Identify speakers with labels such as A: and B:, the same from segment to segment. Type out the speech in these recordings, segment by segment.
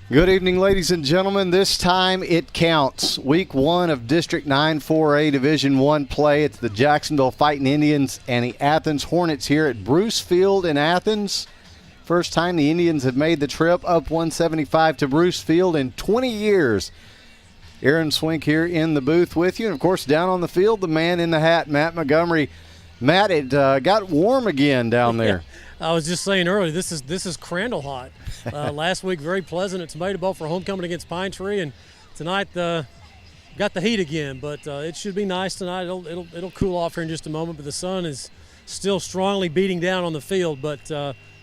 A: Good evening, ladies and gentlemen. This time it counts. Week 1 of District 9 4A Division I play. It's the Jacksonville Fighting Indians and the Athens Hornets here at Bruce Field in Athens. First time the Indians have made the trip up 175 to Bruce Field in 20 years. Aaron Swink here in the booth with you. And, of course, down on the field, the man in the hat, Matt Montgomery. Matt, it got warm again down there.
B: I was just saying earlier, this is Crandall hot. Last week, very pleasant at Tomato Bowl for homecoming against Pine Tree, and tonight got the heat again. But it should be nice tonight. It'll cool off here in just a moment. But the sun is still strongly beating down on the field. But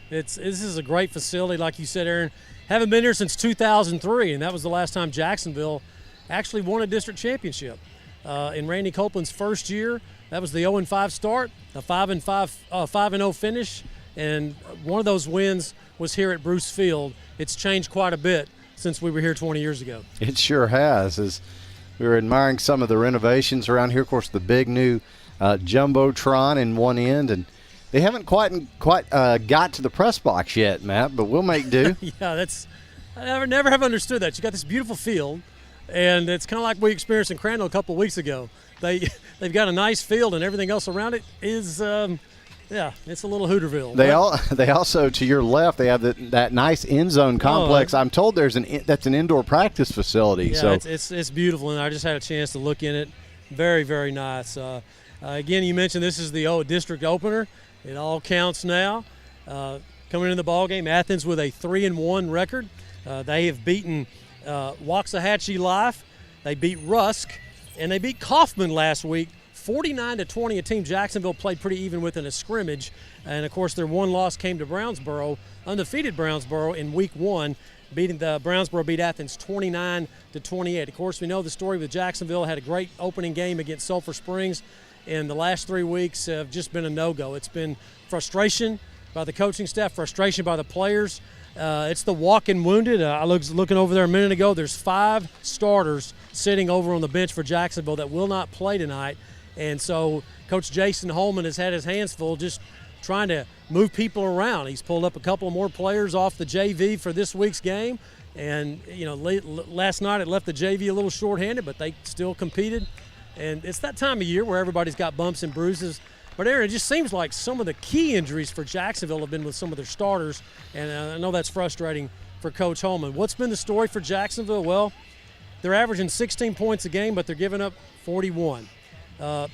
B: this is a great facility, like you said, Aaron. Haven't been here since 2003, and that was the last time Jacksonville actually won a district championship. In Randy Copeland's first year, that was the 0-5 start, a 5-0 finish. And one of those wins was here at Bruce Field. It's changed quite a bit since we were here 20 years ago.
A: It sure has. As we were admiring some of the renovations around here, of course, the big new Jumbotron in one end. And they haven't quite got to the press box yet, Matt, but we'll make do.
B: Yeah, I never have understood that. You got this beautiful field, and it's kind of like we experienced in Crandall a couple of weeks ago. They've got a nice field, and everything else around it is yeah, it's a little Hooterville.
A: They also, to your left, they have that nice end zone complex. I'm told that's an indoor practice facility.
B: Yeah, so it's beautiful, and I just had a chance to look in it. Very, very nice. Again, you mentioned this is the district opener. It all counts now. Coming into the ball game, Athens with a 3-1 record. They have beaten Waxahachie Life. They beat Rusk, and they beat Kaufman last week. 49-20, a team Jacksonville played pretty even with in a scrimmage. And, of course, their one loss came to Brownsboro, undefeated Brownsboro in week 1, Brownsboro beat Athens 29-28. Of course, we know the story with Jacksonville. Had a great opening game against Sulphur Springs, and the last 3 weeks have just been a no-go. It's been frustration by the coaching staff, frustration by the players. It's the walking wounded. I was looking over there a minute ago. There's 5 starters sitting over on the bench for Jacksonville that will not play tonight. And so Coach Jason Holman has had his hands full just trying to move people around. He's pulled up a couple more players off the JV for this week's game. And, you know, last night it left the JV a little shorthanded, but they still competed. And it's that time of year where everybody's got bumps and bruises. But, Aaron, it just seems like some of the key injuries for Jacksonville have been with some of their starters, and I know that's frustrating for Coach Holman. What's been the story for Jacksonville? Well, they're averaging 16 points a game, but they're giving up 41.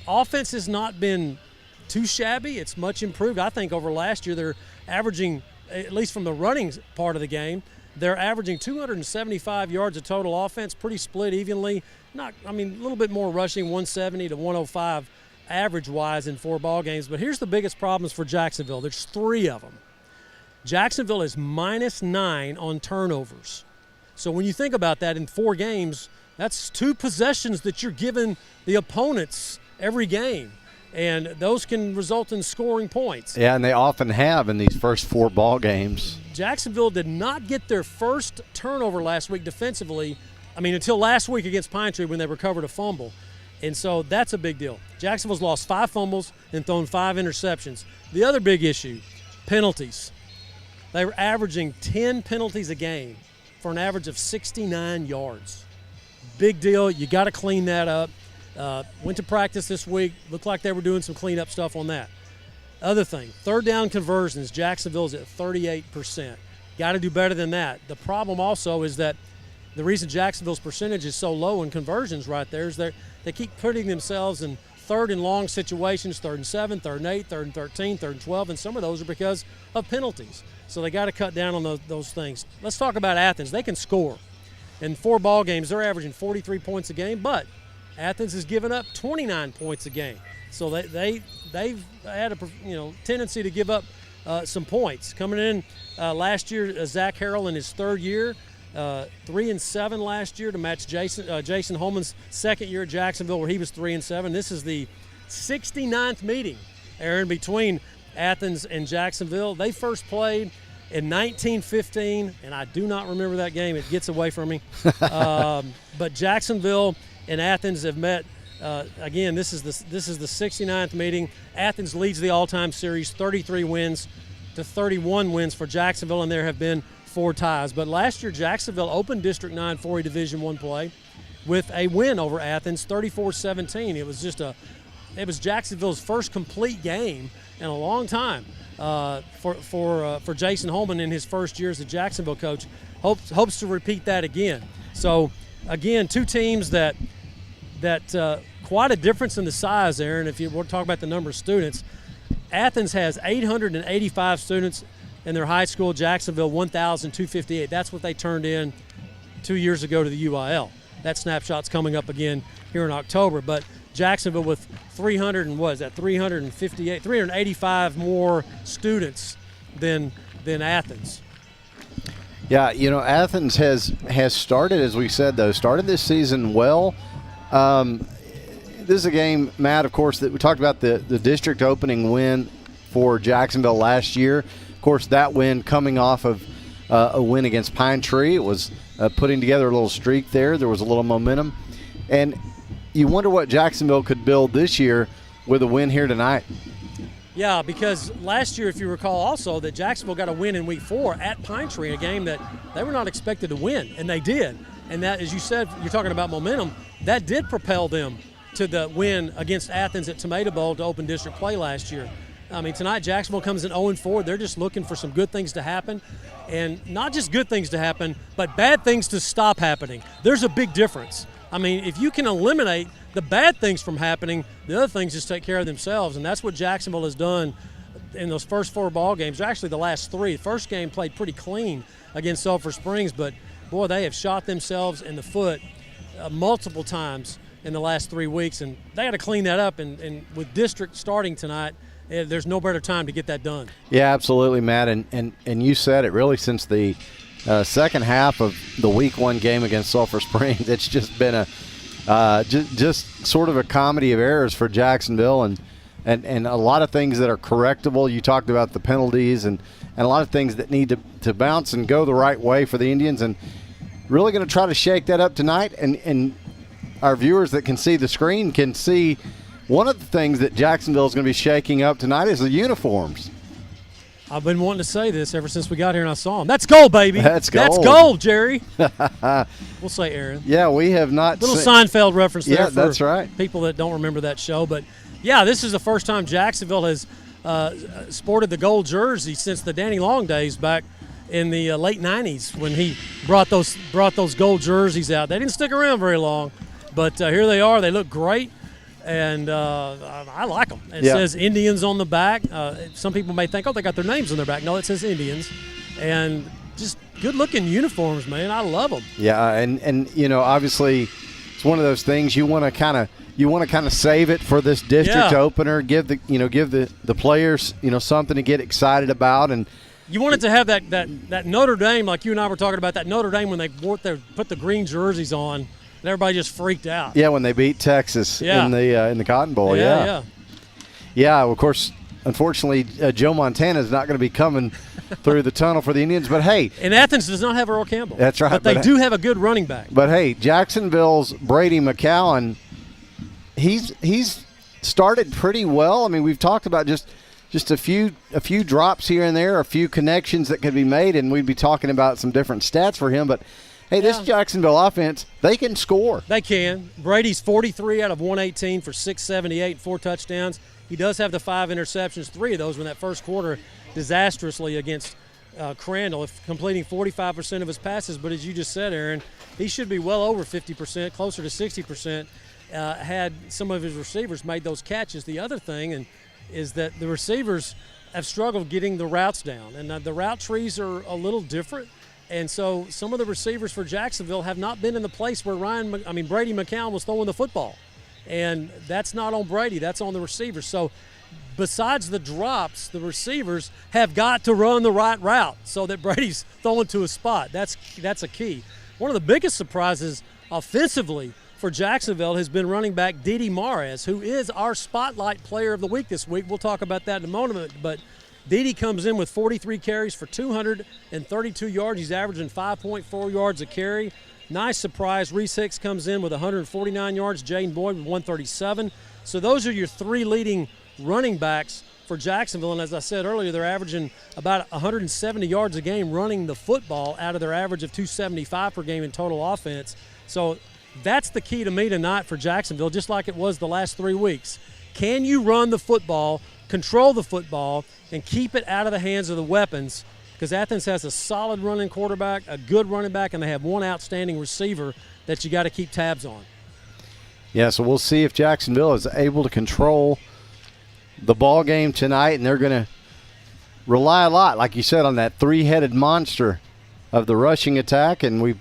B: Offense has not been too shabby. It's much improved. I think over last year they're averaging, at least from the running part of the game, they're averaging 275 yards of total offense, pretty split evenly. A little bit more rushing, 170 to 105 average-wise in 4 ball games. But here's the biggest problems for Jacksonville. There's 3 of them. Jacksonville is -9 on turnovers. So when you think about that in 4 games, that's 2 possessions that you're giving the opponents every game. And those can result in scoring points.
A: Yeah, and they often have in these first 4 ball games.
B: Jacksonville did not get their first turnover last week defensively, until last week against Pine Tree when they recovered a fumble. And so that's a big deal. Jacksonville's lost 5 fumbles and thrown 5 interceptions. The other big issue, penalties. They were averaging 10 penalties a game for an average of 69 yards. Big deal. You got to clean that up. Went to practice this week. Looked like they were doing some cleanup stuff on that. Other thing, 3rd down conversions, Jacksonville's at 38%. Got to do better than that. The problem also is that the reason Jacksonville's percentage is so low in conversions right there is they keep putting themselves in 3rd and long situations, 3rd and 7, 3rd and 8, 3rd and 13, 3rd and 12, and some of those are because of penalties. So they got to cut down on those things. Let's talk about Athens. They can score. In 4 ball games, they're averaging 43 points a game, but Athens has given up 29 points a game. So they've had a tendency to give up some points. Coming in last year, Zach Harrell in his 3rd year, 3-7 last year to match Jason Holman's 2nd year at Jacksonville where he was 3-7. This is the 69th meeting, Aaron, between Athens and Jacksonville. They first played in 1915, and I do not remember that game. It gets away from me. But Jacksonville and Athens have met. Again, this is the 69th meeting. Athens leads the all-time series, 33 wins to 31 wins for Jacksonville, and there have been 4 ties. But last year, Jacksonville opened District 9 4A Division I play with a win over Athens, 34-17. It was Jacksonville's first complete game in a long time for Jason Holman in his first year as a Jacksonville coach. Hopes to repeat that again. So again, 2 teams that quite a difference in the size, Aaron. If you want to talk about the number of students, Athens has 885 students in their high school. Jacksonville 1,258. That's what they turned in 2 years ago to the UIL. That snapshot's coming up again here in October. But Jacksonville with 385 more students than Athens.
A: Yeah, Athens has started, as we said, though, started this season well. This is a game, Matt, of course, that we talked about the district opening win for Jacksonville last year. Of course, that win coming off of a win against Pine Tree. It was putting together a little streak there. There was a little momentum. And you wonder what Jacksonville could build this year with a win here tonight.
B: Yeah, because last year, if you recall also, that Jacksonville got a win in week 4 at Pine Tree, a game that they were not expected to win, and they did. And that, as you said, you're talking about momentum, that did propel them to the win against Athens at Tomato Bowl to open district play last year. I mean, tonight Jacksonville comes in 0-4. They're just looking for some good things to happen, and not just good things to happen, but bad things to stop happening. There's a big difference. I mean, if you can eliminate the bad things from happening, the other things just take care of themselves, and that's what Jacksonville has done in those first 4 ball games. Actually, the last 3. The first game played pretty clean against Sulphur Springs, but boy, they have shot themselves in the foot multiple times in the last 3 weeks, and they got to clean that up. And with district starting tonight, there's no better time to get that done. Yeah,
A: absolutely, Matt. And you said it, really, since the second half of the week 1 game against Sulphur Springs, it's just been just sort of a comedy of errors for Jacksonville, and a lot of things that are correctable. You talked about the penalties and a lot of things that need to bounce and go the right way for the Indians, and really going to try to shake that up tonight. And our viewers that can see the screen can see one of the things that Jacksonville is going to be shaking up tonight is the uniforms.
B: I've been wanting to say this ever since we got here and I saw them. That's gold, baby.
A: That's gold.
B: That's gold, Jerry. We'll say Aaron.
A: Yeah, we have not.
B: Little Seinfeld reference there.
A: Yeah, that's right.
B: People that don't remember that show. But, yeah, this is the first time Jacksonville has sported the gold jersey since the Danny Long days back in the late 90s when he brought those gold jerseys out. They didn't stick around very long, but here they are. They look great. And I like them. It says Indians on the back. Some people may think, they got their names on their back. No, it says Indians. And just good-looking uniforms, man. I love them. Yeah,
A: and obviously it's one of those things you want to kind of save it for this district opener. Give the players something to get excited about, and
B: you want it to have that Notre Dame, like you and I were talking about, that Notre Dame when they put the green jerseys on. And everybody just freaked out.
A: Yeah, when they beat Texas in the Cotton Bowl. Yeah. Of course, unfortunately, Joe Montana is not going to be coming through the tunnel for the Indians. But hey,
B: and Athens does not have Earl Campbell.
A: That's right.
B: But they do have a good running back.
A: But hey, Jacksonville's Brady McCowan, he's started pretty well. I mean, we've talked about just a few drops here and there, a few connections that could be made, and we'd be talking about some different stats for him, but. Hey, this Jacksonville offense, they can score.
B: They can. Brady's 43 out of 118 for 678, 4 touchdowns. He does have the 5 interceptions, 3 of those in that first quarter disastrously against Crandall, completing 45% of his passes. But as you just said, Aaron, he should be well over 50%, closer to 60%, had some of his receivers made those catches. The other thing is that the receivers have struggled getting the routes down, and the route trees are a little different. And so some of the receivers for Jacksonville have not been in the place where Brady McCown was throwing the football. And that's not on Brady. That's on the receivers. So besides the drops, the receivers have got to run the right route so that Brady's throwing to a spot. That's a key. One of the biggest surprises offensively for Jacksonville has been running back Didi Mares, who is our spotlight player of the week this week. We'll talk about that in a moment. But Didi comes in with 43 carries for 232 yards. He's averaging 5.4 yards a carry. Nice surprise. Reese Hicks comes in with 149 yards. Jaden Boyd with 137. So those are your 3 leading running backs for Jacksonville. And as I said earlier, they're averaging about 170 yards a game running the football out of their average of 275 per game in total offense. So that's the key to me tonight for Jacksonville, just like it was the last 3 weeks. Can you run the football, control the football, and keep it out of the hands of the weapons? Because Athens has a solid running quarterback, a good running back, and they have one outstanding receiver that you got to keep tabs on.
A: Yeah, so we'll see if Jacksonville is able to control the ball game tonight, and they're going to rely a lot, like you said, on that three-headed monster of the rushing attack, and we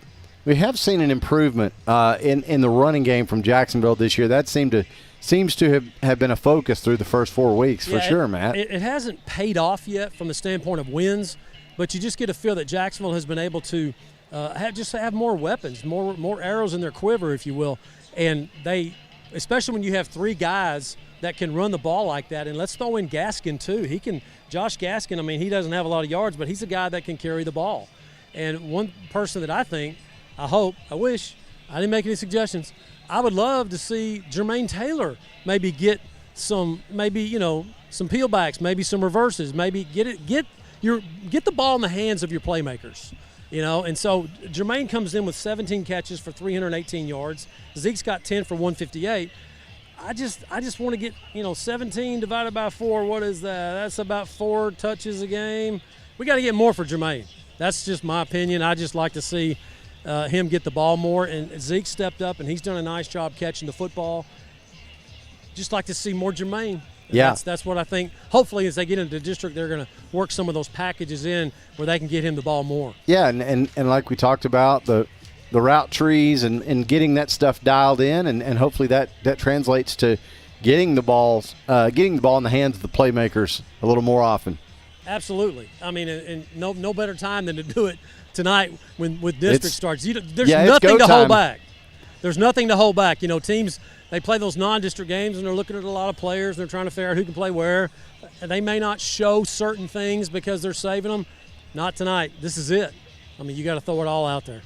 A: have seen an improvement in the running game from Jacksonville this year. That seems to have been a focus through the first 4 weeks, for sure, Matt.
B: It hasn't paid off yet from the standpoint of wins, but you just get a feel that Jacksonville has been able to have more weapons, more arrows in their quiver, if you will. And they, especially when you have three guys that can run the ball like that, and let's throw in Gaskin too. Josh Gaskin, I mean, he doesn't have a lot of yards, but he's a guy that can carry the ball. And one person that I wish, I didn't make any suggestions, I would love to see Jermaine Taylor maybe get some peelbacks, maybe some reverses, maybe get the ball in the hands of your playmakers. And so Jermaine comes in with 17 catches for 318 yards. Zeke's got 10 for 158. I just want to get, 17 divided by 4. What is that? That's about 4 touches a game. We got to get more for Jermaine. That's just my opinion. I just like to see him get the ball more. And Zeke stepped up, and he's done a nice job catching the football. Just like to see more Jermaine.
A: Yeah.
B: That's what I think. Hopefully, as they get into the district, they're going to work some of those packages in where they can get him the ball more.
A: Yeah, and like we talked about, the route trees and getting that stuff dialed in, and hopefully that translates to getting the ball in the hands of the playmakers a little more often.
B: Absolutely. I mean, and no better time than to do it tonight with district starts. There's nothing to hold back. There's nothing to hold back. Teams, they play those non-district games, and they're looking at a lot of players, and they're trying to figure out who can play where. And they may not show certain things because they're saving them. Not tonight. This is it. I mean, you got to throw it all out there.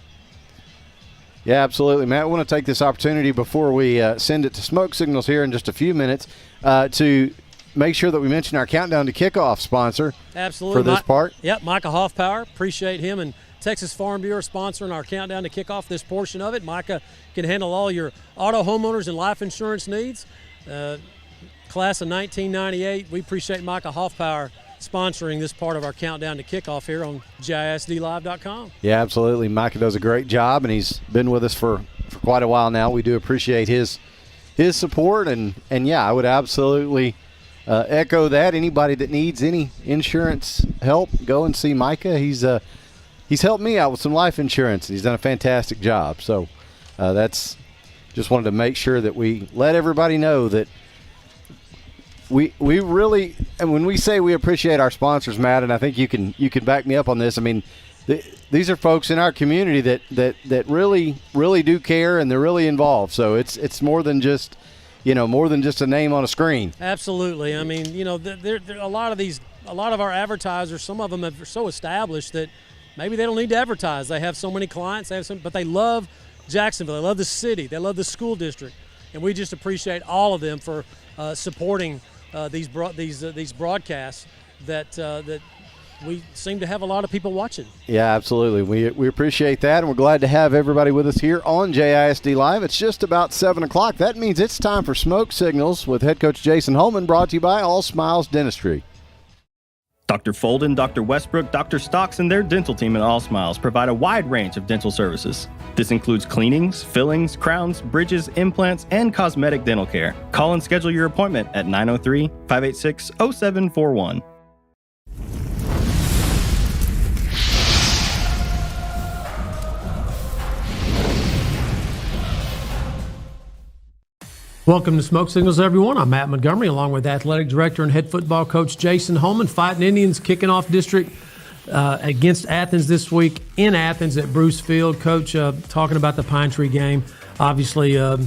A: Yeah, absolutely, Matt. I want to take this opportunity before we send it to Smoke Signals here in just a few minutes to make sure that we mention our Countdown to Kickoff sponsor.
B: Absolutely.
A: For this part.
B: Yep, Micah Hoffpower. Appreciate him and Texas Farm Bureau sponsoring our Countdown to Kickoff, this portion of it. Micah can handle all your auto, homeowners, and life insurance needs. Class of 1998, we appreciate Micah Hoffpower sponsoring this part of our Countdown to Kickoff here on JISDlive.com.
A: Yeah, absolutely. Micah does a great job, and he's been with us for quite a while now. We do appreciate his support, and yeah, I would absolutely echo that. Anybody that needs any insurance help, go and see Micah. He's helped me out with some life insurance. He's done a fantastic job. So that's just wanted to make sure that we let everybody know that we really, and when we say we appreciate our sponsors, Matt, and I think you can back me up on this. I mean, these are folks in our community that really do care, and they're really involved. So it's more than just a name on a screen.
B: Absolutely. I mean, there a lot of our advertisers, some of them are so established that maybe they don't need to advertise. They have so many clients, but they love Jacksonville. They love the city. They love the school district, and we just appreciate all of them for supporting these broadcasts that we seem to have a lot of people watching.
A: Yeah, absolutely. We appreciate that, and we're glad to have everybody with us here on JISD Live. It's just about 7 o'clock. That means it's time for Smoke Signals with head coach Jason Holman, brought to you by All Smiles Dentistry.
C: Dr. Folden, Dr. Westbrook, Dr. Stocks, and their dental team at All Smiles provide a wide range of dental services. This includes cleanings, fillings, crowns, bridges, implants, and cosmetic dental care. Call and schedule your appointment at 903-586-0741.
B: Welcome to Smoke Signals, everyone. I'm Matt Montgomery, along with Athletic Director and Head Football Coach Jason Holman. Fighting Indians kicking off district against Athens this week in Athens at Bruce Field. Coach, talking about the Pine Tree game, obviously a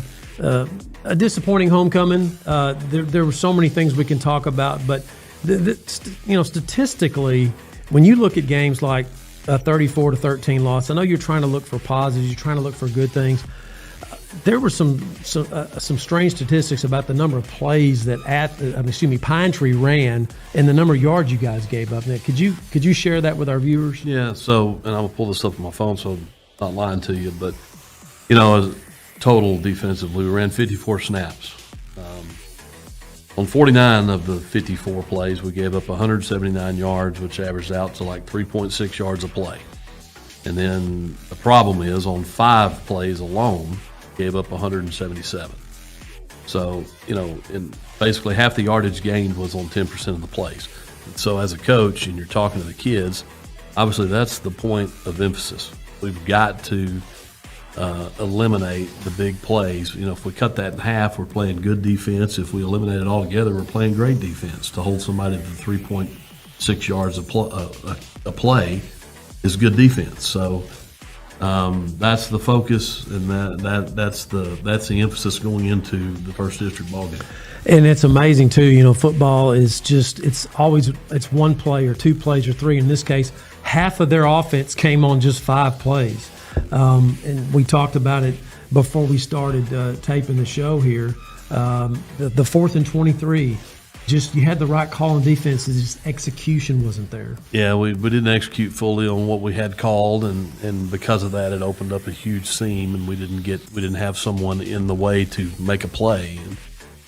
B: disappointing homecoming. There were so many things we can talk about, but statistically, when you look at games like a 34-13 loss, I know you're trying to look for positives, you're trying to look for good things. there were some strange statistics about the number of plays that Pine Tree ran and the number of yards you guys gave up. Nick, could you share that with our viewers?
D: Yeah. So, and I'm gonna pull this up on my phone, so I'm not lying to you, but as total defensively, we ran 54 snaps. On 49 of the 54 plays, we gave up 179 yards, which averaged out to like 3.6 yards a play. And then the problem is on 5 plays alone, gave up 177. So, and basically half the yardage gained was on 10% of the plays. And so as a coach and you're talking to the kids, obviously that's the point of emphasis. We've got to eliminate the big plays. If we cut that in half, we're playing good defense. If we eliminate it altogether, we're playing great defense. To hold somebody to 3.6 yards a play is good defense. So that's the focus, and that's the emphasis going into the first district ball game.
B: And it's amazing too. Football is it's one play or 2 plays or 3. In this case, half of their offense came on just 5 plays. And we talked about it before we started taping the show here. The 4th and 23, you had the right call on defense. Just execution wasn't there.
D: Yeah, we didn't execute fully on what we had called, and because of that, it opened up a huge seam, and we didn't have someone in the way to make a play.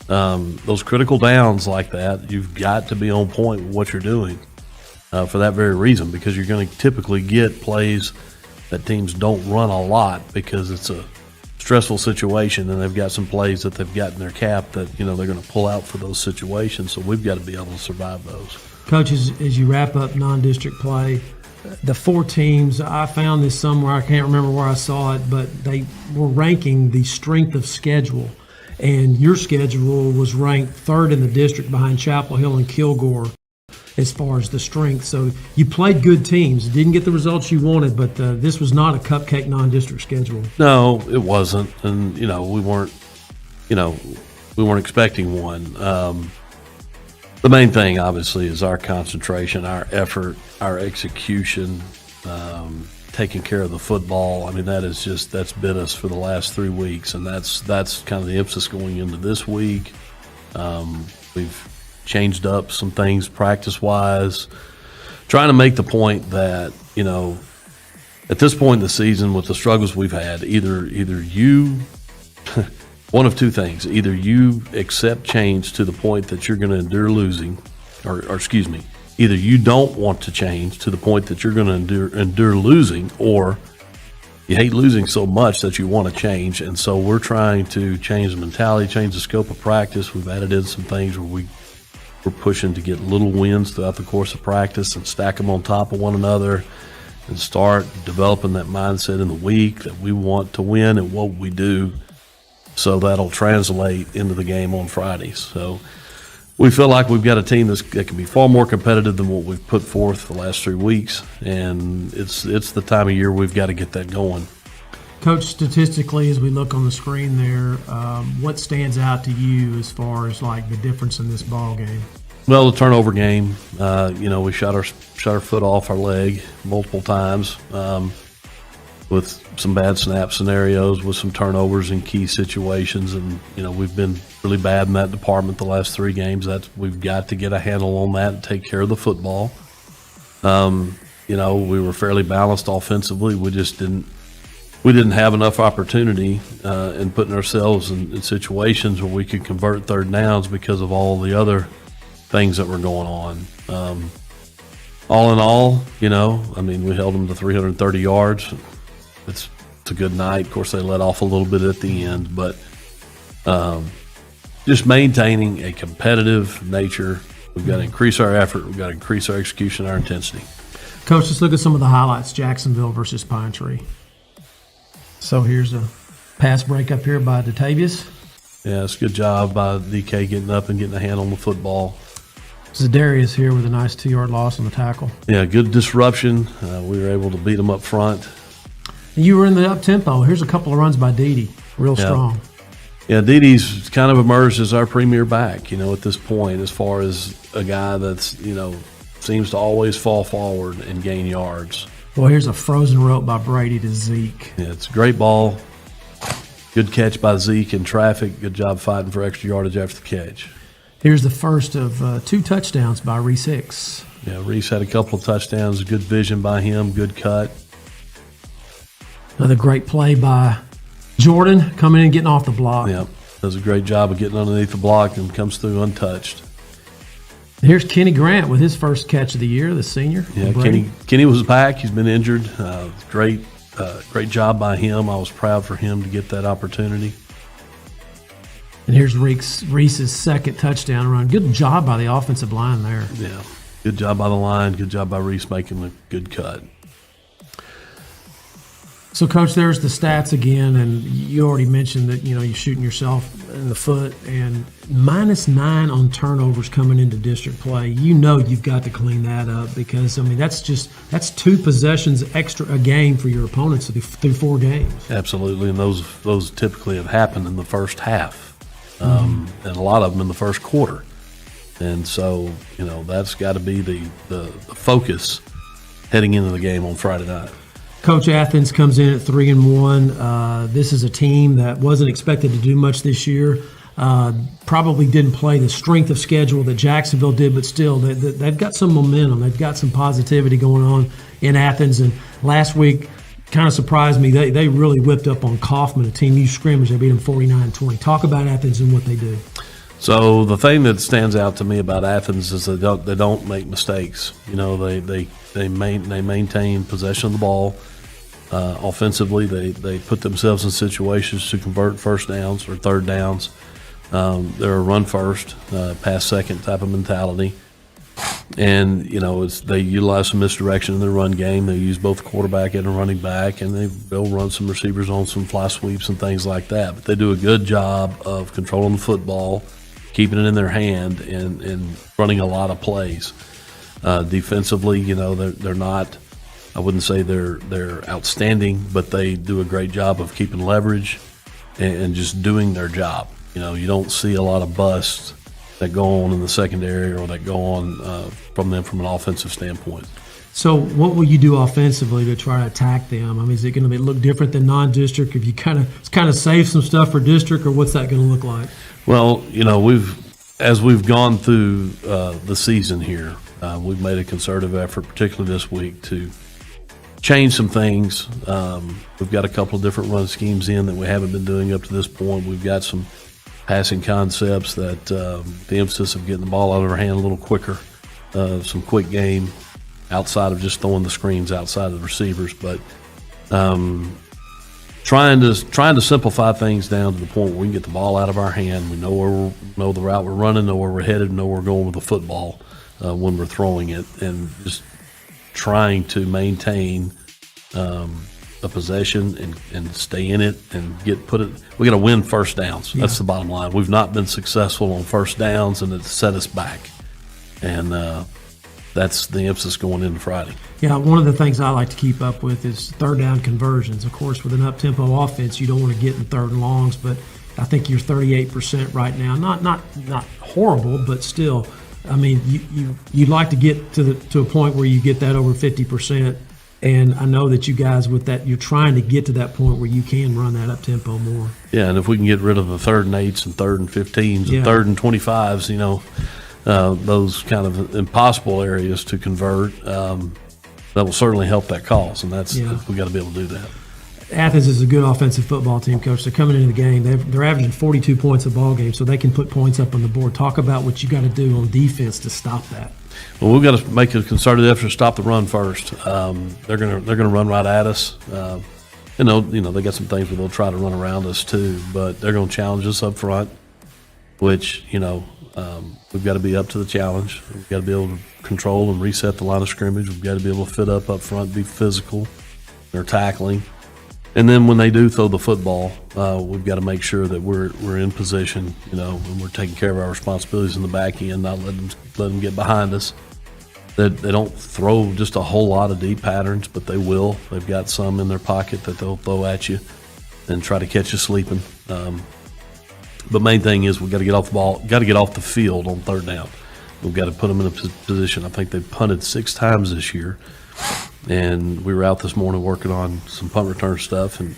D: And those critical downs like that, you've got to be on point with what you're doing for that very reason, because you're going to typically get plays that teams don't run a lot because it's a stressful situation, and they've got some plays that they've got in their cap that they're going to pull out for those situations. So we've got to be able to survive those.
B: Coaches, as you wrap up non-district play, the 4 teams, I found this somewhere, I can't remember where I saw it, but they were ranking the strength of schedule, and your schedule was ranked 3rd in the district behind Chapel Hill and Kilgore as far as the strength. So you played good teams, didn't get the results you wanted, but this was not a cupcake non-district schedule.
D: No, it wasn't, and we weren't expecting one. The main thing, obviously, is our concentration, our effort, our execution, taking care of the football. I mean, that's bit us for the last 3 weeks, and that's kind of the emphasis going into this week. We've changed up some things practice-wise, trying to make the point that, at this point in the season with the struggles we've had, either you one of 2 things. Either you accept change to the point that you're going to endure losing, or excuse me, either you don't want to change to the point that you're going to endure losing, or you hate losing so much that you want to change. And so we're trying to change the mentality, change the scope of practice. We've added in some things where we're pushing to get little wins throughout the course of practice and stack them on top of one another and start developing that mindset in the week that we want to win at what we do, so that'll translate into the game on Fridays. So we feel like we've got a team that can be far more competitive than what we've put forth the last 3 weeks, and it's the time of year we've got to get that going.
B: Coach, statistically, as we look on the screen there, what stands out to you as far as like the difference in this ball game?
D: Well, the turnover game. We shot our foot off our leg multiple times with some bad snap scenarios, with some turnovers in key situations, and we've been really bad in that department the last 3 games. We've got to get a handle on that and take care of the football. We were fairly balanced offensively. We just didn't have enough opportunity in putting ourselves in situations where we could convert 3rd downs because of all the other things that were going on. All in all, we held them to 330 yards. It's a good night. Of course, they let off a little bit at the end, but just maintaining a competitive nature. We've got to increase our effort. We've got to increase our execution, our intensity.
B: Coach, let's look at some of the highlights. Jacksonville versus Pine Tree. So here's a pass break up here by Datavius.
D: Yeah, it's a good job by DK getting up and getting a hand on the football.
B: Zadarius here with a nice 2-yard loss on the tackle.
D: Yeah, good disruption. We were able to beat them up front.
B: You were in the up-tempo. Here's a couple of runs by Dede. Real strong.
D: Yeah, Dede's kind of emerged as our premier back, at this point, as far as a guy that's, seems to always fall forward and gain yards.
B: Well, here's a frozen rope by Brady to Zeke.
D: Yeah, it's a great ball. Good catch by Zeke in traffic. Good job fighting for extra yardage after the catch.
E: Here's the first of 2 touchdowns by Reese Hicks.
D: Yeah, Reese had a couple of touchdowns. Good vision by him. Good cut.
E: Another great play by Jordan coming in and getting off the block.
D: Yeah, does a great job of getting underneath the block and comes through untouched.
E: Here's Kenny Grant with his first catch of the year, the senior.
D: Yeah, Kenny was back. He's been injured. Great job by him. I was proud for him to get that opportunity.
E: And here's Reese's second touchdown run. Good job by the offensive line there.
D: Yeah, good job by the line. Good job by Reese making a good cut.
E: So, Coach, there's the stats again, and you already mentioned that, you're shooting yourself in the foot, and -9 on turnovers coming into district play. You've got to clean that up because, that's 2 possessions extra a game for your opponents through 4 games.
D: Absolutely, and those typically have happened in the first half, and a lot of them in the first quarter. And so, that's got to be the focus heading into the game on Friday night.
E: Coach, Athens comes in at 3-1. This is a team that wasn't expected to do much this year. Probably didn't play the strength of schedule that Jacksonville did, but still, they've got some momentum. They've got some positivity going on in Athens. And last week kind of surprised me. They really whipped up on Kaufman, a team you scrimmage. They beat them 49-20. Talk about Athens and what they do.
D: So the thing that stands out to me about Athens is they don't make mistakes. They maintain possession of the ball. Offensively, they put themselves in situations to convert first downs or third downs. They're a run first, pass second type of mentality. And, they utilize some misdirection in their run game. They use both quarterback and a running back, and they'll run some receivers on some fly sweeps and things like that. But they do a good job of controlling the football, keeping it in their hand, and running a lot of plays. Defensively, they're not – I wouldn't say they're outstanding, but they do a great job of keeping leverage and just doing their job. You don't see a lot of busts that go on in the secondary or that go on from them from an offensive standpoint.
E: So what will you do offensively to try to attack them? Is it going to look different than non-district? If you kind of save some stuff for district, or what's that going to look like?
D: Well, as we've gone through the season here, we've made a concerted effort, particularly this week, to change some things. We've got a couple of different run schemes in that we haven't been doing up to this point. We've got some passing concepts that the emphasis of getting the ball out of our hand a little quicker, some quick game outside of just throwing the screens outside of the receivers, but trying to simplify things down to the point where we can get the ball out of our hand. We know the route we're running, know where we're headed, know where we're going with the football when we're throwing it, and just trying to maintain a possession and stay in it and we got to win first downs. Yeah. That's the bottom line. We've not been successful on first downs, and it's set us back. And that's the emphasis going into Friday.
E: Yeah, one of the things I like to keep up with is third down conversions. Of course, with an up-tempo offense, you don't want to get in third and longs, but I think you're 38% right now. Not horrible, but still, you'd like to get to a point where you get that over 50%. And I know that you guys with that, you're trying to get to that point where you can run that up tempo more.
D: Yeah, and if we can get rid of the 3rd and 8s and 3rd and 15s and 3rd and 25s, those kind of impossible areas to convert, that will certainly help that cause. And we got to be able to do that.
E: Athens is a good offensive football team, Coach. They're coming into the game. They're averaging 42 points a ball game, so they can put points up on the board. Talk about what you got to do on defense to stop that.
D: Well, we've got to make a concerted effort to stop the run first. They're gonna run right at us. They got some things where they'll try to run around us too, but they're gonna challenge us up front, which we've got to be up to the challenge. We've got to be able to control and reset the line of scrimmage. We've got to be able to fit up front, be physical. They're tackling. And then when they do throw the football, we've got to make sure that we're in position, and we're taking care of our responsibilities in the back end, not let them get behind us. They don't throw just a whole lot of deep patterns, but they will. They've got some in their pocket that they'll throw at you and try to catch you sleeping. But main thing is we've got to get off the ball, got to get off the field on third down. We've got to put them in a position. I think they've punted 6 times this year. And we were out this morning working on some punt return stuff, and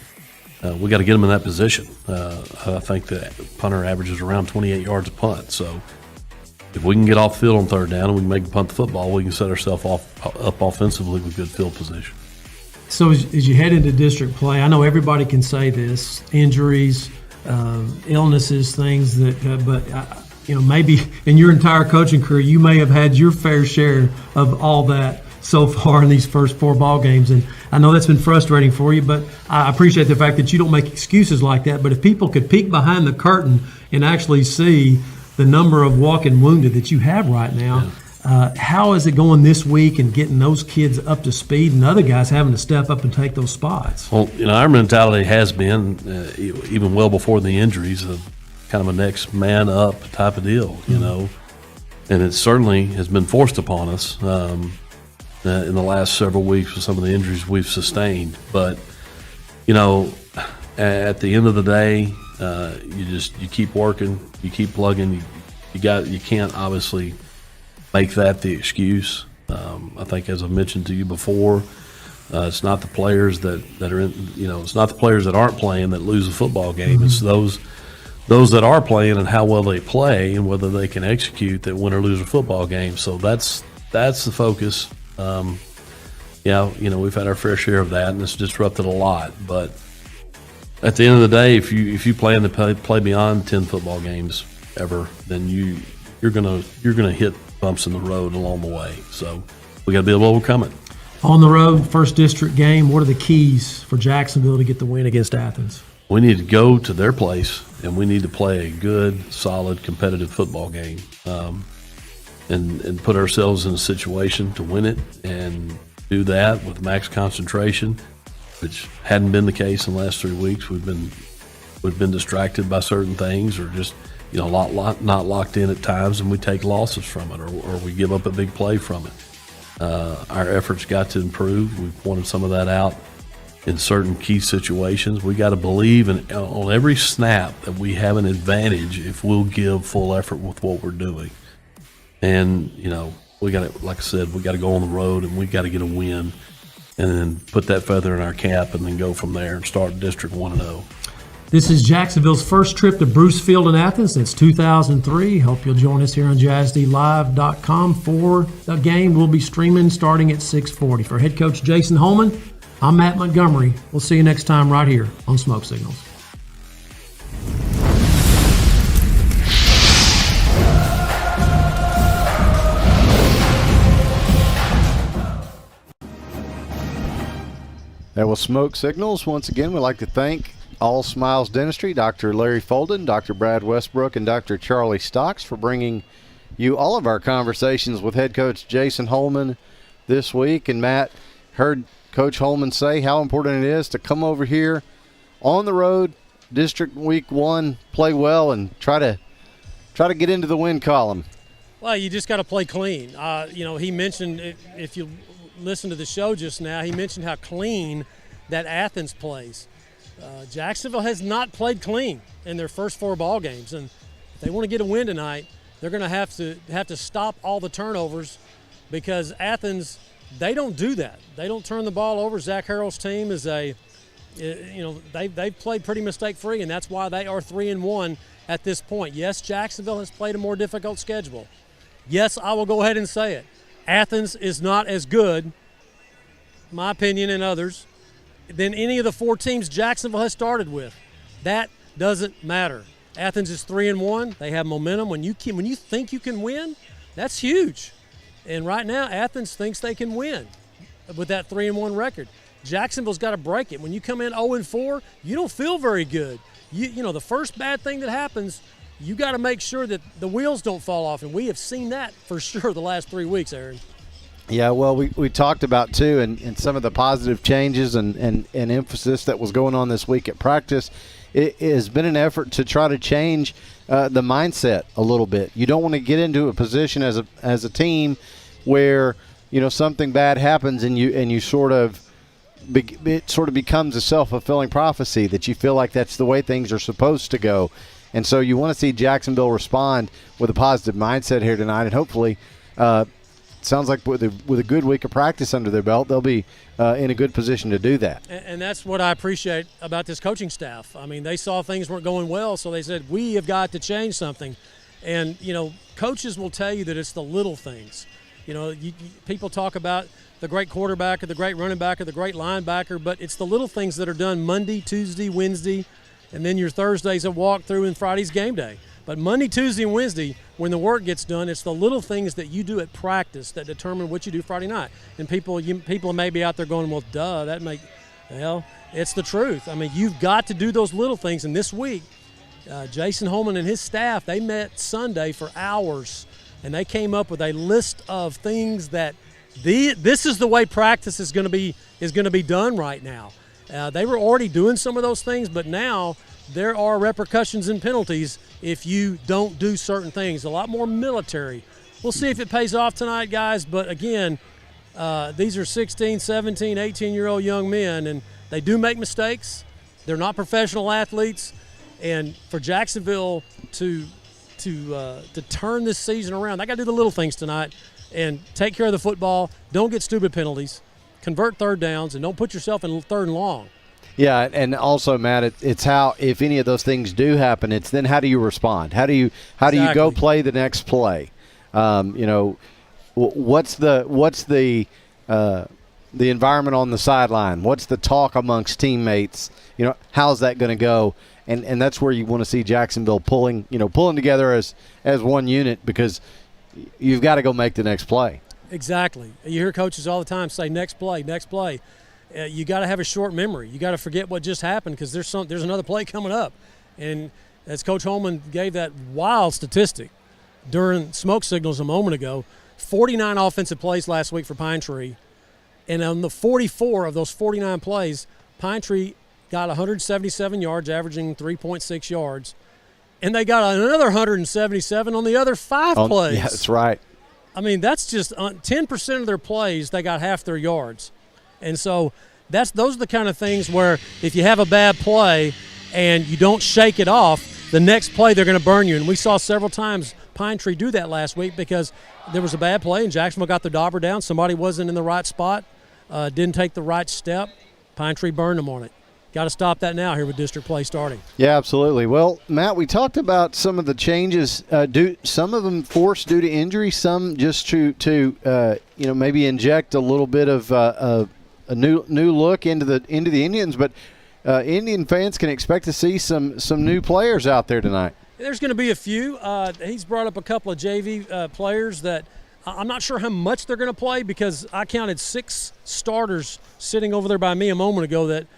D: we got to get them in that position. I think the punter averages around 28 yards a punt. So if we can get off field on third down and we can make the punt the football, we can set ourselves up offensively with good field position.
E: So as you head into district play, I know everybody can say this: injuries, illnesses, things that. But maybe in your entire coaching career, you may have had your fair share of all that so far in these first 4 ball games, and I know that's been frustrating for you. But I appreciate the fact that you don't make excuses like that. But if people could peek behind the curtain and actually see the number of walking wounded that you have right now. Yeah. How is it going this week and getting those kids up to speed and other guys having to step up and take those spots?
D: Well, our mentality has been, even well before the injuries, of kind of a next man up type of deal, and it certainly has been forced upon us in the last several weeks with some of the injuries we've sustained. But, at the end of the day, you keep working, you keep plugging. You can't obviously make that the excuse. I think, as I mentioned to you before, it's not the players that are in. It's not the players that aren't playing that lose a football game. Mm-hmm. It's those that are playing and how well they play and whether they can execute that win or lose a football game. So that's the focus. We've had our fair share of that, and it's disrupted a lot. But at the end of the day, if you plan to play beyond 10 football games ever, then you're gonna hit bumps in the road along the way. So we got to be able to overcome it.
E: On the road, first district game, what are the keys for Jacksonville to get the win against Athens?
D: We need to go to their place, and we need to play a good, solid, competitive football game, and put ourselves in a situation to win it, and do that with max concentration, which hadn't been the case in the last 3 weeks. We've been distracted by certain things, or just not locked in at times, and we take losses from it, or we give up a big play from it. Our efforts got to improve. We've pointed some of that out in certain key situations. We got to believe on every snap that we have an advantage if we'll give full effort with what we're doing. And we got to, like I said, we got to go on the road and we got to get a win, and then put that feather in our cap, and then go from there and start District 1-0.
E: This is Jacksonville's first trip to Bruce Field in Athens since 2003. Hope you'll join us here on JazzDLive.com for the game. We'll be streaming starting at 6:40. For head coach Jason Holman, I'm Matt Montgomery. We'll see you next time right here on Smoke Signals.
A: That was Smoke Signals. Once again, we'd like to thank All Smiles Dentistry, Dr. Larry Folden, Dr. Brad Westbrook, and Dr. Charlie Stocks for bringing you all of our conversations with head coach Jason Holman this week. And Matt, heard Coach Holman say how important it is to come over here on the road, District Week 1, play well, and try to get into the win column.
B: Well, you just got to play clean. He mentioned, if you listen to the show just now, he mentioned how clean that Athens plays. Jacksonville has not played clean in their first 4 ball games, and if they want to get a win tonight, they're going to have to stop all the turnovers, because Athens, they don't do that. They don't turn the ball over. Zach Harrell's team is they've played pretty mistake-free, and that's why they are 3-1 at this point. Yes, Jacksonville has played a more difficult schedule. Yes, I will go ahead and say it. Athens is not as good, my opinion and others, than any of the 4 teams Jacksonville has started with. That doesn't matter. Athens is 3-1. They have momentum. When you think you can win, that's huge. And right now, Athens thinks they can win with that 3-1 record. Jacksonville's got to break it. When you come in 0-4, you don't feel very good. The first bad thing that happens, you got to make sure that the wheels don't fall off, and we have seen that for sure the last 3 weeks, Aaron.
A: Yeah, well, we talked about, too, and some of the positive changes and emphasis that was going on this week at practice. It has been an effort to try to change the mindset a little bit. You don't want to get into a position as a team where, something bad happens and you it sort of becomes a self-fulfilling prophecy that you feel like that's the way things are supposed to go. And so you want to see Jacksonville respond with a positive mindset here tonight, and hopefully sounds like with a good week of practice under their belt, they'll be in a good position to do that.
B: And that's what I appreciate about this coaching staff. I mean, they saw things weren't going well, so they said, we have got to change something. And, coaches will tell you that it's the little things. People talk about the great quarterback or the great running back or the great linebacker, but it's the little things that are done Monday, Tuesday, Wednesday, and then your Thursday's a walkthrough and Friday's game day. But Monday, Tuesday, and Wednesday, when the work gets done, it's the little things that you do at practice that determine what you do Friday night. And people may be out there going, well, duh, it's the truth. I mean, you've got to do those little things. And this week, Jason Holman and his staff, they met Sunday for hours, and they came up with a list of things that this is the way practice is going to be done right now. They were already doing some of those things, but now there are repercussions and penalties if you don't do certain things. A lot more military. We'll see if it pays off tonight, guys, but again, these are 16, 17, 18-year-old young men, and they do make mistakes. They're not professional athletes, and for Jacksonville to turn this season around, they got to do the little things tonight and take care of the football. Don't get stupid penalties. Convert third downs, and don't put yourself in third and long.
A: Yeah, and also, Matt, it's how, if any of those things do happen, it's then how do you respond? How do you go play the next play? What's the environment on the sideline? What's the talk amongst teammates? How's that going to go? And that's where you want to see Jacksonville pulling together as one unit, because you've got to go make the next play.
B: Exactly. You hear coaches all the time say, next play, next play. You got to have a short memory. You got to forget what just happened, because there's another play coming up. And as Coach Holman gave that wild statistic during smoke signals a moment ago, 49 offensive plays last week for Pine Tree. And on the 44 of those 49 plays, Pine Tree got 177 yards, averaging 3.6 yards. And they got another 177 on the other 5 plays.
A: Yeah, that's right.
B: I mean, that's just 10% of their plays, they got half their yards. And so those are the kind of things where if you have a bad play and you don't shake it off, the next play they're going to burn you. And we saw several times Pine Tree do that last week, because there was a bad play and Jacksonville got the dauber down. Somebody wasn't in the right spot, didn't take the right step. Pine Tree burned them on it. Got to stop that now here with district play starting.
A: Yeah, absolutely. Well, Matt, we talked about some of the changes. Some of them forced due to injury, some just to maybe inject a little bit of a new look into the Indians. But Indian fans can expect to see some new players out there tonight.
B: There's going to be a few. He's brought up a couple of JV players that I'm not sure how much they're going to play, because I counted 6 starters sitting over there by me a moment ago that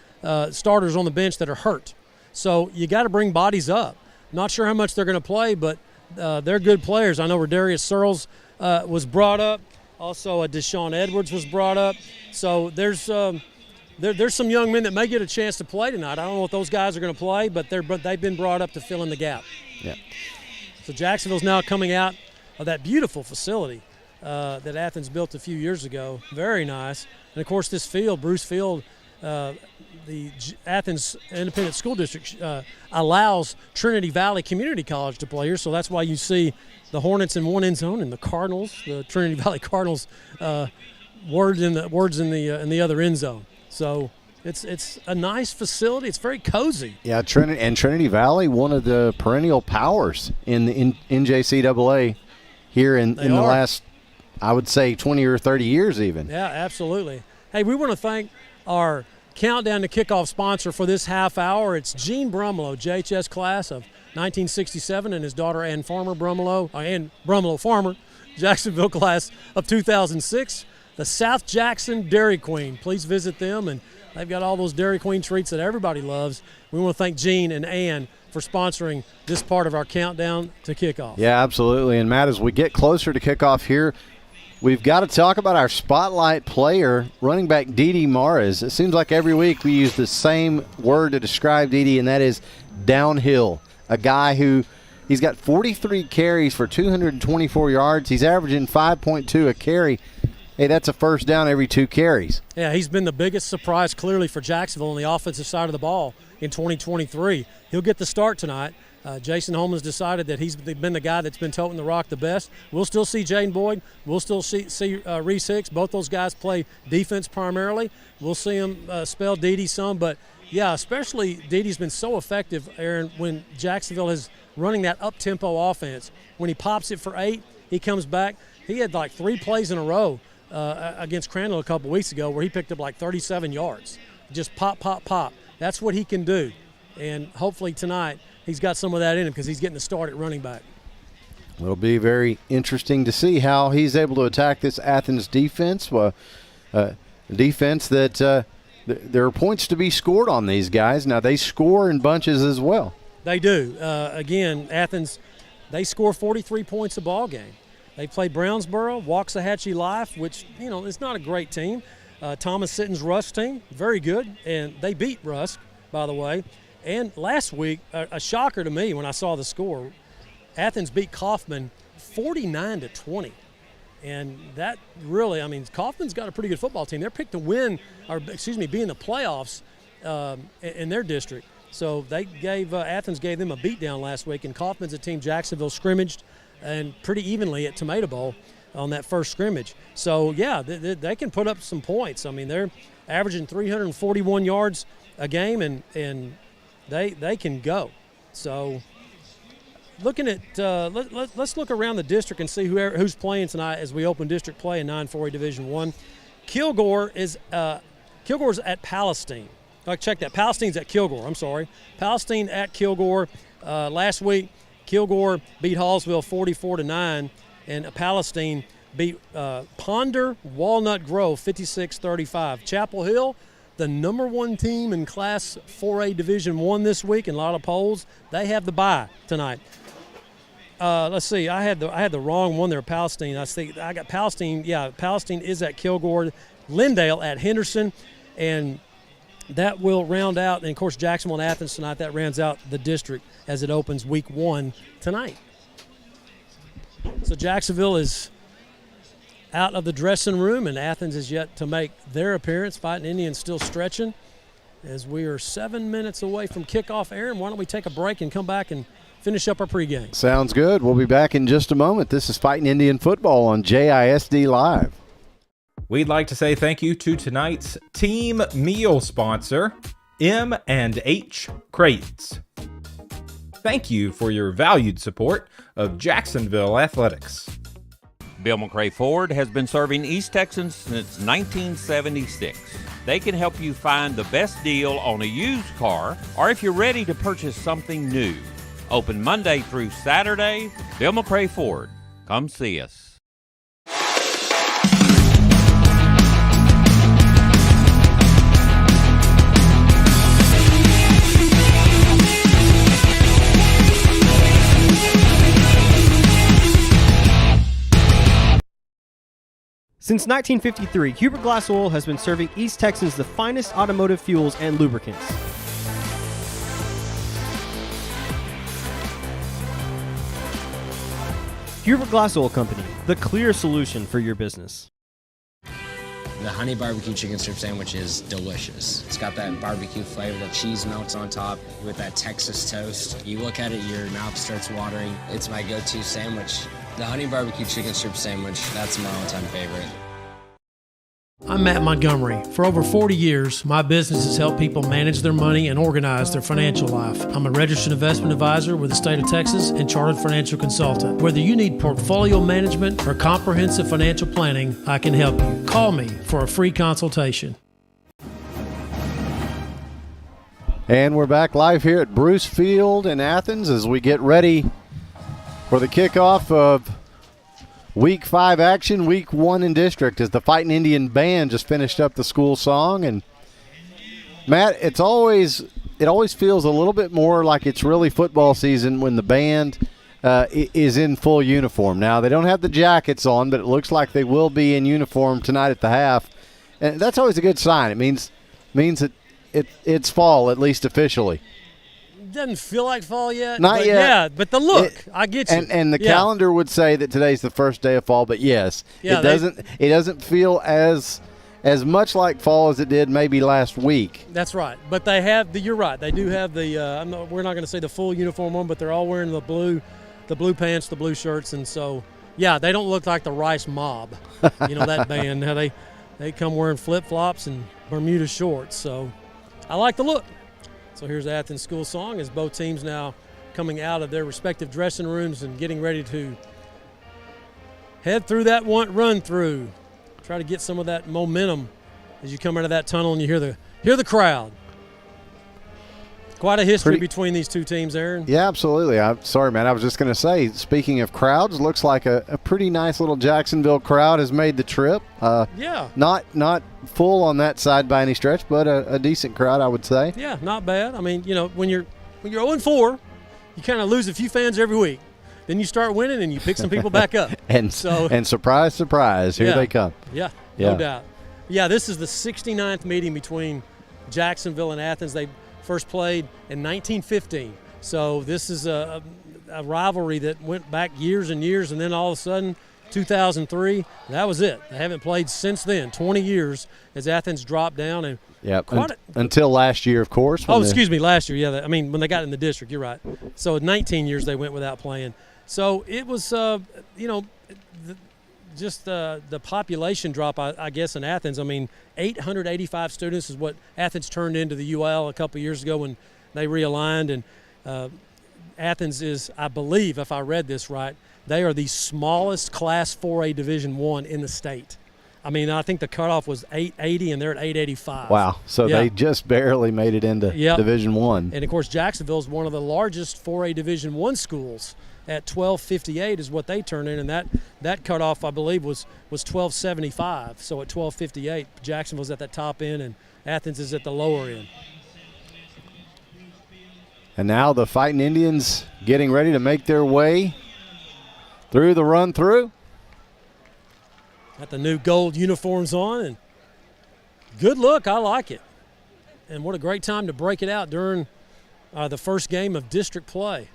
B: starters on the bench that are hurt. So you got to bring bodies up. Not sure how much they're going to play, but they're good players. I know Rodarius Searles was brought up. Also, Deshaun Edwards was brought up. So there's some young men that may get a chance to play tonight. I don't know if those guys are going to play, but they've been brought up to fill in the gap.
A: Yeah.
B: So Jacksonville's now coming out of that beautiful facility that Athens built a few years ago. Very nice. And, of course, this field, Bruce Field, the Athens Independent School District allows Trinity Valley Community College to play here, so that's why you see the Hornets in one end zone and the Cardinals, the Trinity Valley Cardinals, words in the other end zone. So it's a nice facility. It's very cozy.
A: Yeah, Trinity Valley, one of the perennial powers in the NJCAA here in the last, I would say, 20 or 30 years even.
B: Yeah, absolutely. Hey, we want to thank our countdown to kickoff sponsor for this half hour. It's Gene Brumlow, JHS class of 1967, and his daughter Ann Brumlow Farmer, Jacksonville class of 2006. The South Jackson Dairy Queen. Please visit them, and they've got all those Dairy Queen treats that everybody loves. We want to thank Gene and Ann for sponsoring this part of our countdown to kickoff.
A: Yeah, absolutely. And Matt, as we get closer to kickoff here, we've got to talk about our spotlight player, running back Didi Mares. It seems like every week we use the same word to describe Didi, and that is downhill. A guy who he's got 43 carries for 224 yards. He's averaging 5.2 a carry. Hey, that's a first down every 2 carries.
B: Yeah, he's been the biggest surprise clearly for Jacksonville on the offensive side of the ball in 2023. He'll get the start tonight. Jason Holman's decided that he's been the guy that's been toting the rock the best. We'll still see Jaden Boyd. We'll still see Reese Hicks. Both those guys play defense primarily. We'll see him spell Dede some. But, yeah, especially Dede's been so effective, Aaron, when Jacksonville is running that up-tempo offense. When he pops it for 8, he comes back. He had like 3 plays in a row against Crandall a couple weeks ago where he picked up like 37 yards. Just pop, pop, pop. That's what he can do. And hopefully tonight he's got some of that in him because he's getting the start at running back.
A: It'll be very interesting to see how he's able to attack this Athens defense. Defense that there are points to be scored on these guys. Now, they score in bunches as well.
B: They do. Again, Athens, they score 43 points a ball game. They played Brownsboro, Waxahachie Life, which, is not a great team. Thomas Sitton's Rusk team, very good, and they beat Rusk, by the way. And last week, a shocker to me when I saw the score, Athens beat Kaufman 49-20. And that really, Kaufman's got a pretty good football team. They're picked to be in the playoffs in their district. So they Athens gave them a beatdown last week, and Kaufman's a team Jacksonville scrimmaged and pretty evenly at Tomato Bowl on that first scrimmage. So, yeah, they can put up some points. They're averaging 341 yards a game, and they can go. So looking at let's look around the district and see who's playing tonight as we open district play in 9-4A Division I. Kilgore's at Palestine. Check that. Palestine's at Kilgore. I'm sorry. Palestine at Kilgore. Last week, Kilgore beat Hallsville 44-9, and Palestine beat Ponder Walnut Grove 56-35. Chapel Hill, the number 1 team in Class 4A Division I this week in a lot of polls, they have the bye tonight. Let's see. I had the wrong one there. Palestine. I got Palestine. Yeah, Palestine is at Kilgore. Lindale at Henderson, and that will round out. And of course, Jacksonville and Athens tonight. That rounds out the district as it opens Week 1 tonight. So Jacksonville is out of the dressing room, and Athens is yet to make their appearance. Fighting Indians still stretching as we are 7 minutes away from kickoff. Aaron, why don't we take a break and come back and finish up our pregame?
A: Sounds good. We'll be back in just a moment. This is Fighting Indian Football on JISD Live.
F: We'd like to say thank you to tonight's team meal sponsor, M&H Crates. Thank you for your valued support of Jacksonville Athletics.
G: Bill McRae Ford has been serving East Texans since 1976. They can help you find the best deal on a used car, or if you're ready to purchase something new. Open Monday through Saturday. Bill McRae Ford. Come see us.
H: Since 1953, Huber Glass Oil has been serving East Texans the finest automotive fuels and lubricants. Huber Glass Oil Company, the clear solution for your business.
I: The honey barbecue chicken strip sandwich is delicious. It's got that barbecue flavor, that cheese melts on top with that Texas toast. You look at it, your mouth starts watering. It's my go-to sandwich. The honey barbecue chicken strip sandwich, that's my all-time favorite.
B: I'm Matt Montgomery. For over 40 years, my business has helped people manage their money and organize their financial life. I'm a registered investment advisor with the state of Texas and chartered financial consultant. Whether you need portfolio management or comprehensive financial planning, I can help you. Call me for a free consultation.
A: And we're back live here at Bruce Field in Athens as we get ready for the kickoff of Week 5 action, Week 1 in district, as the Fighting Indian Band just finished up the school song. And Matt, it always feels a little bit more like it's really football season when the band is in full uniform. Now, they don't have the jackets on, but it looks like they will be in uniform tonight at the half. And that's always a good sign. It means that it's fall, at least officially.
B: Doesn't feel like fall yet.
A: Not yet.
B: Yeah, but the look, I get you.
A: And the calendar would say that today's the first day of fall, but yes, it doesn't feel as as much like fall as it did maybe last week.
B: That's right. But they have you're right. They do have the we're not going to say the full uniform on, but they're all wearing the blue pants, the blue shirts, and so yeah, they don't look like the Rice Mob. That band. Now they come wearing flip-flops and Bermuda shorts. So I like the look. So here's the Athens school song as both teams now coming out of their respective dressing rooms and getting ready to head through that run through. Try to get some of that momentum as you come out of that tunnel and you hear the crowd. Quite a history between these two teams, Aaron.
A: Yeah, absolutely. I'm sorry, man. I was just going to say, speaking of crowds, looks like a pretty nice little Jacksonville crowd has made the trip.
B: Yeah.
A: Not full on that side by any stretch, but a decent crowd, I would say.
B: Yeah, not bad. I mean, when you're 0-4, you kind of lose a few fans every week. Then you start winning and you pick some people back up.
A: and surprise, surprise, here they come.
B: Yeah, no doubt. Yeah, this is the 69th meeting between Jacksonville and Athens. They first played in 1915. So this is a rivalry that went back years and years, and then all of a sudden, 2003, that was it. They haven't played since then, 20 years, as Athens dropped down. And
A: until last year, of course.
B: Last year. Yeah, when they got in the district, you're right. So 19 years they went without playing. So it was, just the population drop, I guess, in Athens. 885 students is what Athens turned into the UL a couple years ago when they realigned. And Athens is, I believe, if I read this right, they are the smallest Class 4A Division I in the state. I think the cutoff was 880, and they're at 885.
A: Wow. So they just barely made it into Division I.
B: And, of course, Jacksonville is one of the largest 4A Division I schools. At 1258 is what they turned in, and that cutoff, I believe, was 1275. So at 1258, Jacksonville's at the top end, and Athens is at the lower end.
A: And now the Fighting Indians getting ready to make their way through the run-through.
B: Got the new gold uniforms on, and good look. I like it. And what a great time to break it out during the first game of district play.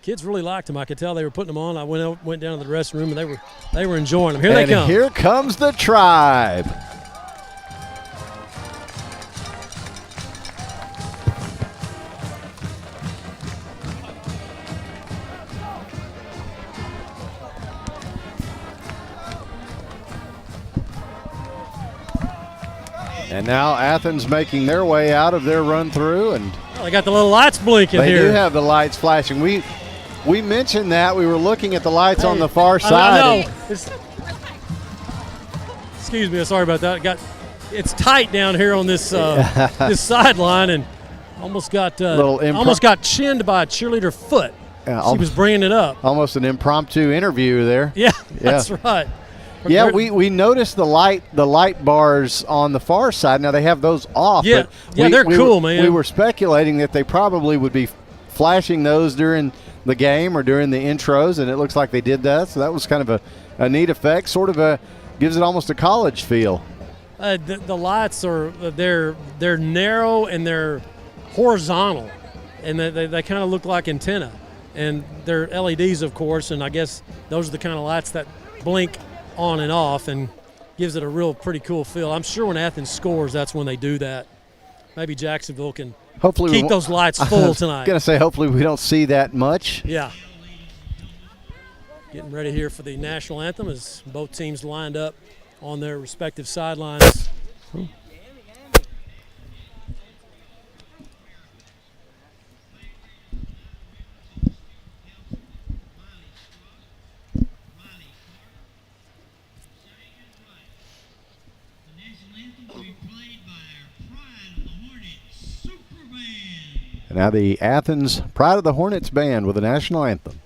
B: Kids really liked them. I could tell they were putting them on. I went down to the dressing room, and they were enjoying them. Here they come.
A: Here comes the Tribe. And now Athens making their way out of their run-through, and
B: they got the little lights blinking here.
A: They do have the lights flashing. We mentioned that. We were looking at the lights on the far side.
B: I know. Excuse me. Sorry about that. It's tight down here on this this sideline, and almost got chinned by a cheerleader foot. She was bringing it up.
A: Almost an impromptu interview there.
B: Yeah, that's right.
A: Yeah, we noticed the light bars on the far side. Now they have those off.
B: Yeah, they're cool, man.
A: We were speculating that they probably would be flashing those during the game or during the intros, and it looks like they did that. So that was kind of a neat effect. Sort of gives it almost a college feel.
B: The lights they're narrow and they're horizontal, and they kind of look like antenna, and they're LEDs, of course. And I guess those are the kind of lights that blink on and off and gives it a pretty cool feel. I'm sure when Athens scores, that's when they do that. Maybe Jacksonville can keep those lights full tonight.
A: I was going to say, hopefully we don't see that much.
B: Yeah. Getting ready here for the national anthem as both teams lined up on their respective sidelines.
A: And now the Athens Pride of the Hornets band with the national anthem.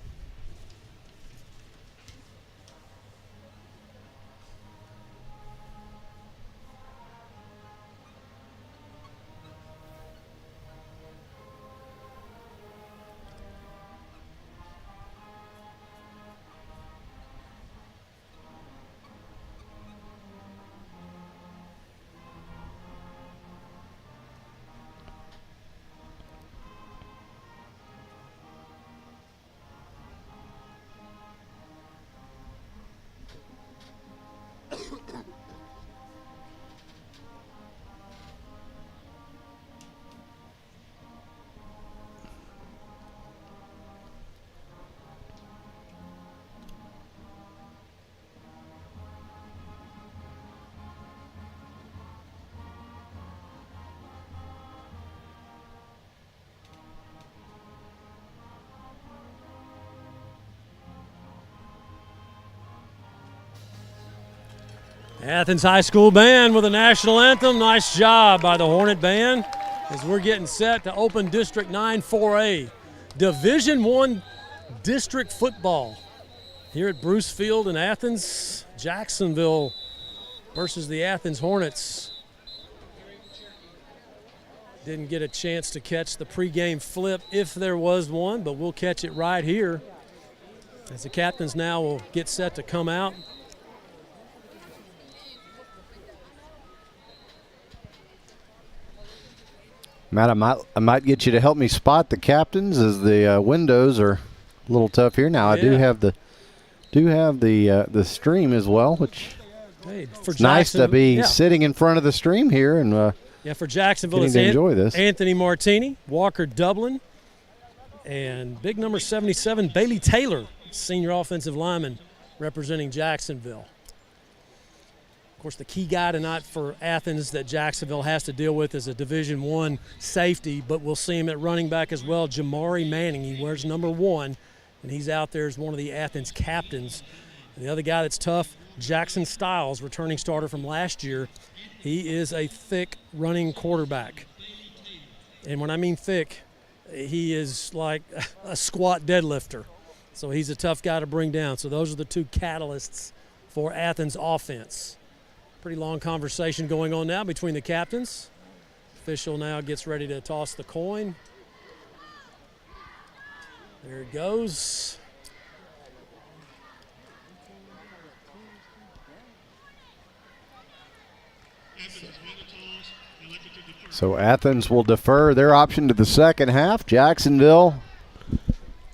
B: Athens High School Band with a national anthem. Nice job by the Hornet Band as we're getting set to open District 9 4A. Division I District Football here at Bruce Field in Athens. Jacksonville versus the Athens Hornets. Didn't get a chance to catch the pregame flip if there was one, but we'll catch it right here as the captains now will get set to come out.
A: Matt, I might get you to help me spot the captains as the windows are a little tough here. Now I do have the stream as well, which it's nice to be sitting in front of the stream here and
B: for Jacksonville,
A: getting to enjoy this.
B: Anthony Martini, Walker Dublin, and big number 77 Bailey Taylor, senior offensive lineman representing Jacksonville. Of course, the key guy tonight for Athens that Jacksonville has to deal with is a Division I safety, but we'll see him at running back as well, Jamari Manning. He wears number 1, and he's out there as one of the Athens captains. And the other guy that's tough, Jackson Stiles, returning starter from last year. He is a thick running quarterback. And when I mean thick, he is like a squat deadlifter. So he's a tough guy to bring down. So those are the two catalysts for Athens offense. Pretty long conversation going on now between the captains. Official now gets ready to toss the coin. There it goes.
A: So Athens will defer their option to the second half. Jacksonville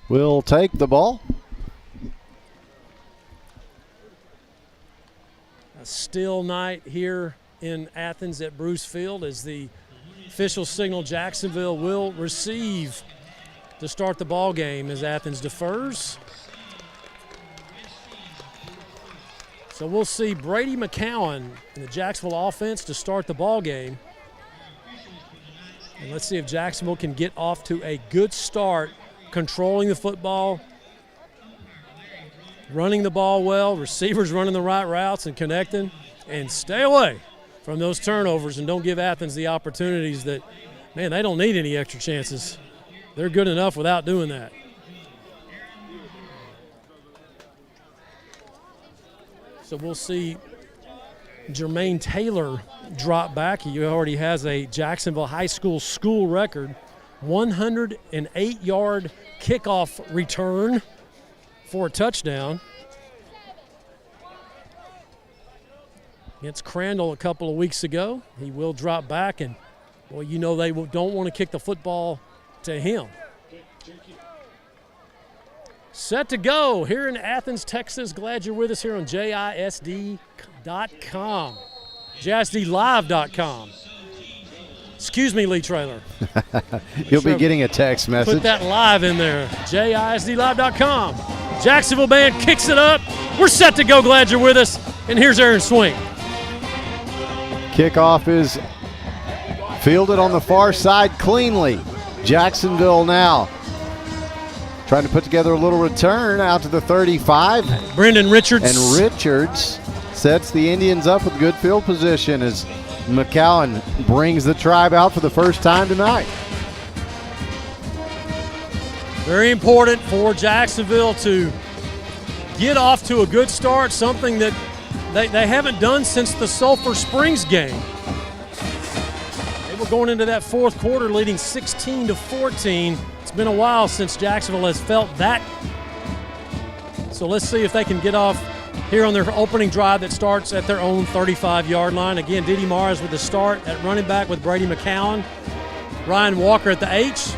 A: will take the ball.
B: A still night here in Athens at Bruce Field as the official signal Jacksonville will receive to start the ball game as Athens defers. So we'll see Brady McCowan in the Jacksonville offense to start the ball game. And let's see if Jacksonville can get off to a good start, controlling the football, running the ball well, receivers running the right routes and connecting, and stay away from those turnovers and don't give Athens the opportunities that, man, they don't need any extra chances. They're good enough without doing that. So we'll see Jermaine Taylor drop back. He already has a Jacksonville High School record, 108-yard kickoff return for a touchdown. Against Crandall a couple of weeks ago. He will drop back, and, well, you know they don't want to kick the football to him. Set to go here in Athens, Texas. Glad you're with us here on JISD.com. JISDlive.com. Excuse me, Lee Traylor.
A: You'll be getting a text message.
B: Put that live in there. JISDlive.com. Jacksonville Band kicks it up. We're set to go. Glad you're with us. And here's Aaron Swing.
A: Kickoff is fielded on the far side cleanly. Jacksonville now trying to put together a little return out to the 35.
B: Brendan Richards.
A: And Richards sets the Indians up with good field position as McCowan brings the tribe out for the first time tonight.
B: Very important for Jacksonville to get off to a good start, something that they haven't done since the Sulphur Springs game. They were going into that fourth quarter leading 16-14. It's been a while since Jacksonville has felt that. So let's see if they can get off here on their opening drive that starts at their own 35-yard line. Again, Diddy Mars with the start at running back with Brady McCowan. Ryan Walker at the H.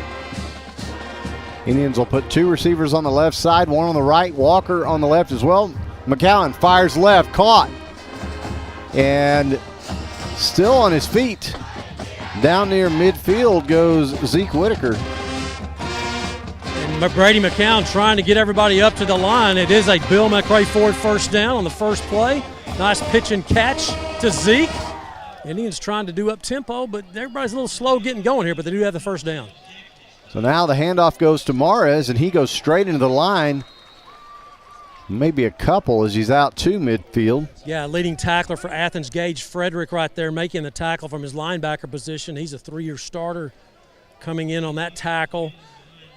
A: Indians will put two receivers on the left side, one on the right, Walker on the left as well. McCowan fires left, caught. And still on his feet. Down near midfield goes Zeke Whitaker.
B: And Brady McCown trying to get everybody up to the line. It is a Bill McRae Ford first down on the first play. Nice pitch and catch to Zeke. Indians trying to do up tempo, but everybody's a little slow getting going here, but they do have the first down.
A: So now the handoff goes to Mares, and he goes straight into the line. maybe a couple as he's out to midfield.
B: Yeah, leading tackler for Athens, Gage Frederick right there making the tackle from his linebacker position. He's a 3-year starter coming in on that tackle.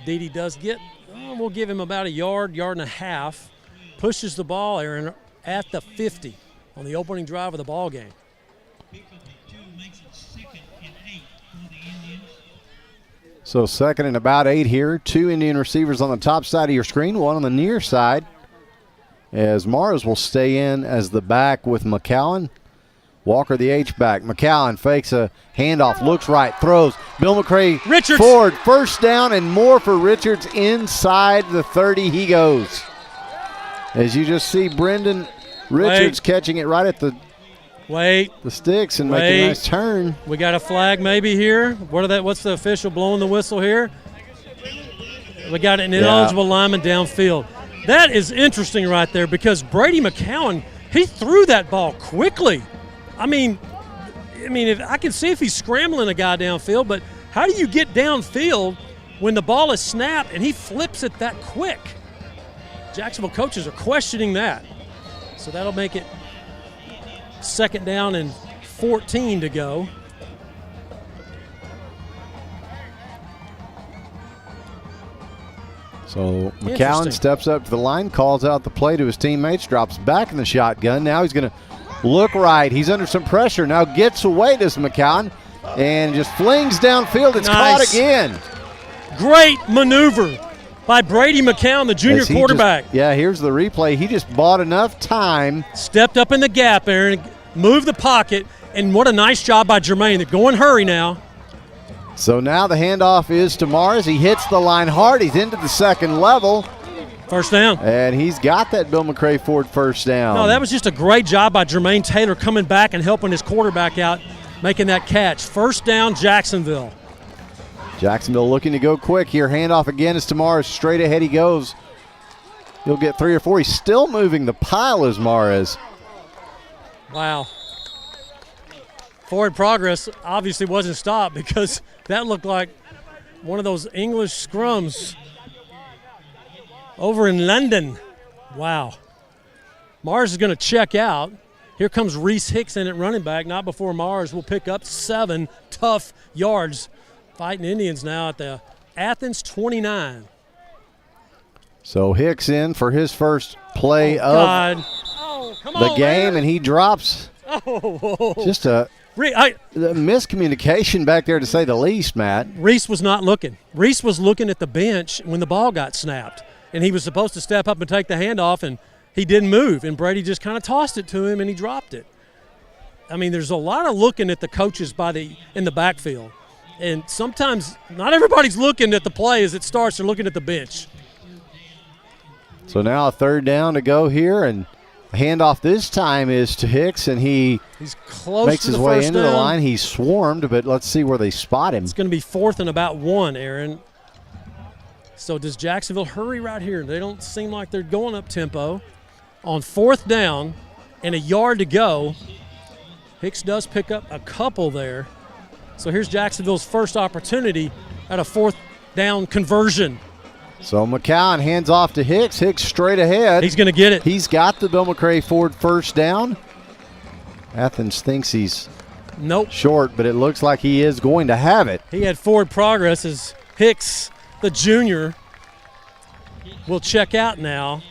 B: Dede does get, we'll give him about a yard and a half. Pushes the ball, Aaron, at the 50 on the opening drive of the ball game.
A: So 2nd and about 8 here. 2 Indian receivers on the top side of your screen, 1 on the near side. As Mars will stay in as the back with McCowan. Walker the H-back. McCowan fakes a handoff, looks right, throws. Bill McCray
B: Richards
A: forward, first down and more for Richards inside the 30 he goes. As you just see Brendan Richards catching it right at the sticks and making a nice turn.
B: We got a flag maybe here. What's the official blowing the whistle here? We got an ineligible lineman downfield. That is interesting right there because Brady McCowan, he threw that ball quickly. I mean, if I can see if he's scrambling a guy downfield, but how do you get downfield when the ball is snapped and he flips it that quick? Jacksonville coaches are questioning that. So that'll make it 2nd down and 14 to go.
A: So McCowan steps up to the line, calls out the play to his teammates, drops back in the shotgun. Now he's going to look right. He's under some pressure. Now gets away to McCowan and just flings downfield. It's caught again.
B: Great maneuver by Brady McCown, the junior quarterback.
A: Here's the replay. He just bought enough time.
B: Stepped up in the gap, Aaron, moved the pocket, and what a nice job by Jermaine. They're going hurry now.
A: So now the handoff is to Mars. He hits the line hard. He's into the 2nd level.
B: First down.
A: And he's got that Bill McCray Ford first down.
B: No, that was just a great job by Jermaine Taylor coming back and helping his quarterback out, making that catch. First down, Jacksonville.
A: Jacksonville looking to go quick here. Handoff again is to Mars. Straight ahead he goes. He'll get 3 or 4. He's still moving the pile as Mars.
B: Wow. Forward progress obviously wasn't stopped because that looked like one of those English scrums over in London. Wow. Mars is going to check out. Here comes Reese Hicks in at running back. Not before Mars will pick up 7 tough yards. Fighting Indians now at the Athens 29.
A: So Hicks in for his first play of the game, and he drops just a miscommunication back there to say the least, Matt.
B: Reese was not looking. Reese was looking at the bench when the ball got snapped, and he was supposed to step up and take the handoff, and he didn't move, and Brady just kind of tossed it to him, and he dropped it. I mean, there's a lot of looking at the coaches in the backfield. And sometimes not everybody's looking at the play as it starts. They're looking at the bench.
A: So now a 3rd down to go here, and the handoff this time is to Hicks, and he's
B: close
A: makes
B: to
A: his
B: the
A: way
B: first
A: into
B: down.
A: the line. He's swarmed, but let's see where they spot him.
B: It's going to be 4th and about 1, Aaron. So does Jacksonville hurry right here? They don't seem like they're going up tempo. On 4th down and a yard to go, Hicks does pick up a couple there. So here's Jacksonville's first opportunity at a 4th down conversion.
A: So McCowan hands off to Hicks. Hicks straight ahead.
B: He's going to get it.
A: He's got the Bill McCray Ford first down. Athens thinks he's short, but it looks like he is going to have it.
B: He had forward progress as Hicks, the junior, will check out now.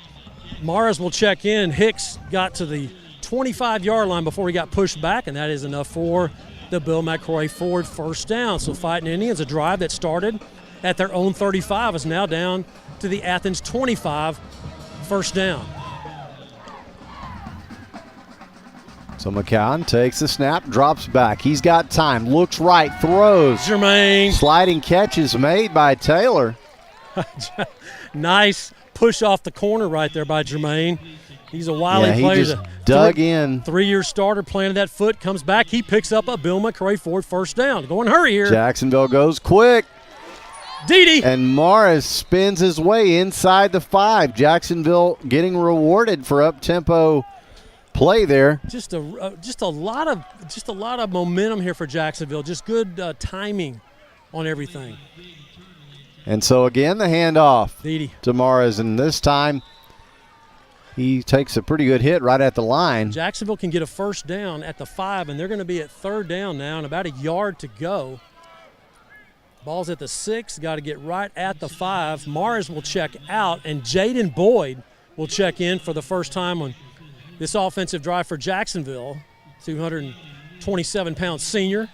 B: Mars will check in. Hicks got to the 25-yard line before he got pushed back, and that is enough for the Bill McCray Ford first down. So Fighting Indians, a drive that started at their own 35 is now down to the Athens 25, first down.
A: So McCowan takes the snap, drops back. He's got time, looks right, throws.
B: Jermaine.
A: Sliding catch is made by Taylor.
B: Nice push off the corner right there by Jermaine. He's a wily
A: he
B: player.
A: just dug in.
B: 3-year starter, planted that foot, comes back. He picks up a Bill McCray Ford first down. Going hurry here.
A: Jacksonville goes quick.
B: Dede.
A: And Morris spins his way inside the 5. Jacksonville getting rewarded for up-tempo play there.
B: Just a lot of momentum here for Jacksonville. Just good timing on everything.
A: And so again, the handoff
B: Dede
A: to Morris, and this time He takes a pretty good hit right at the line.
B: Jacksonville can get a first down at the 5, and they're going to be at third down now and about a yard to go. Ball's at the 6, got to get right at the 5. Mars will check out, and Jaden Boyd will check in for the first time on this offensive drive for Jacksonville. 227-pound senior.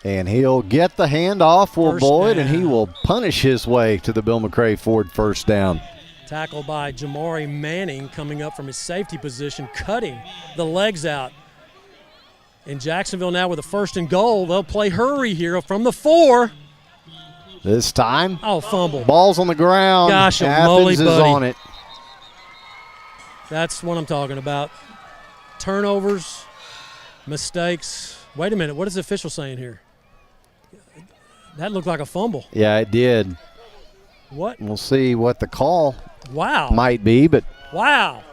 A: And he'll get the handoff for
B: First
A: Boyd,
B: down.
A: and he will punish his way to the Bill McRae Ford first down.
B: Tackled by Jamari Manning coming up from his safety position, cutting the legs out. And Jacksonville now with a 1st and goal. They'll play hurry here from the 4.
A: This time,
B: Fumble.
A: ball's on the ground.
B: Gosh,
A: Athens is
B: buddy.
A: on it.
B: That's what I'm talking about. Turnovers, mistakes. Wait a minute, what is the official saying here? That looked like a fumble.
A: Yeah, it did.
B: What?
A: We'll see what the call
B: Wow.
A: might be, but
B: Wow.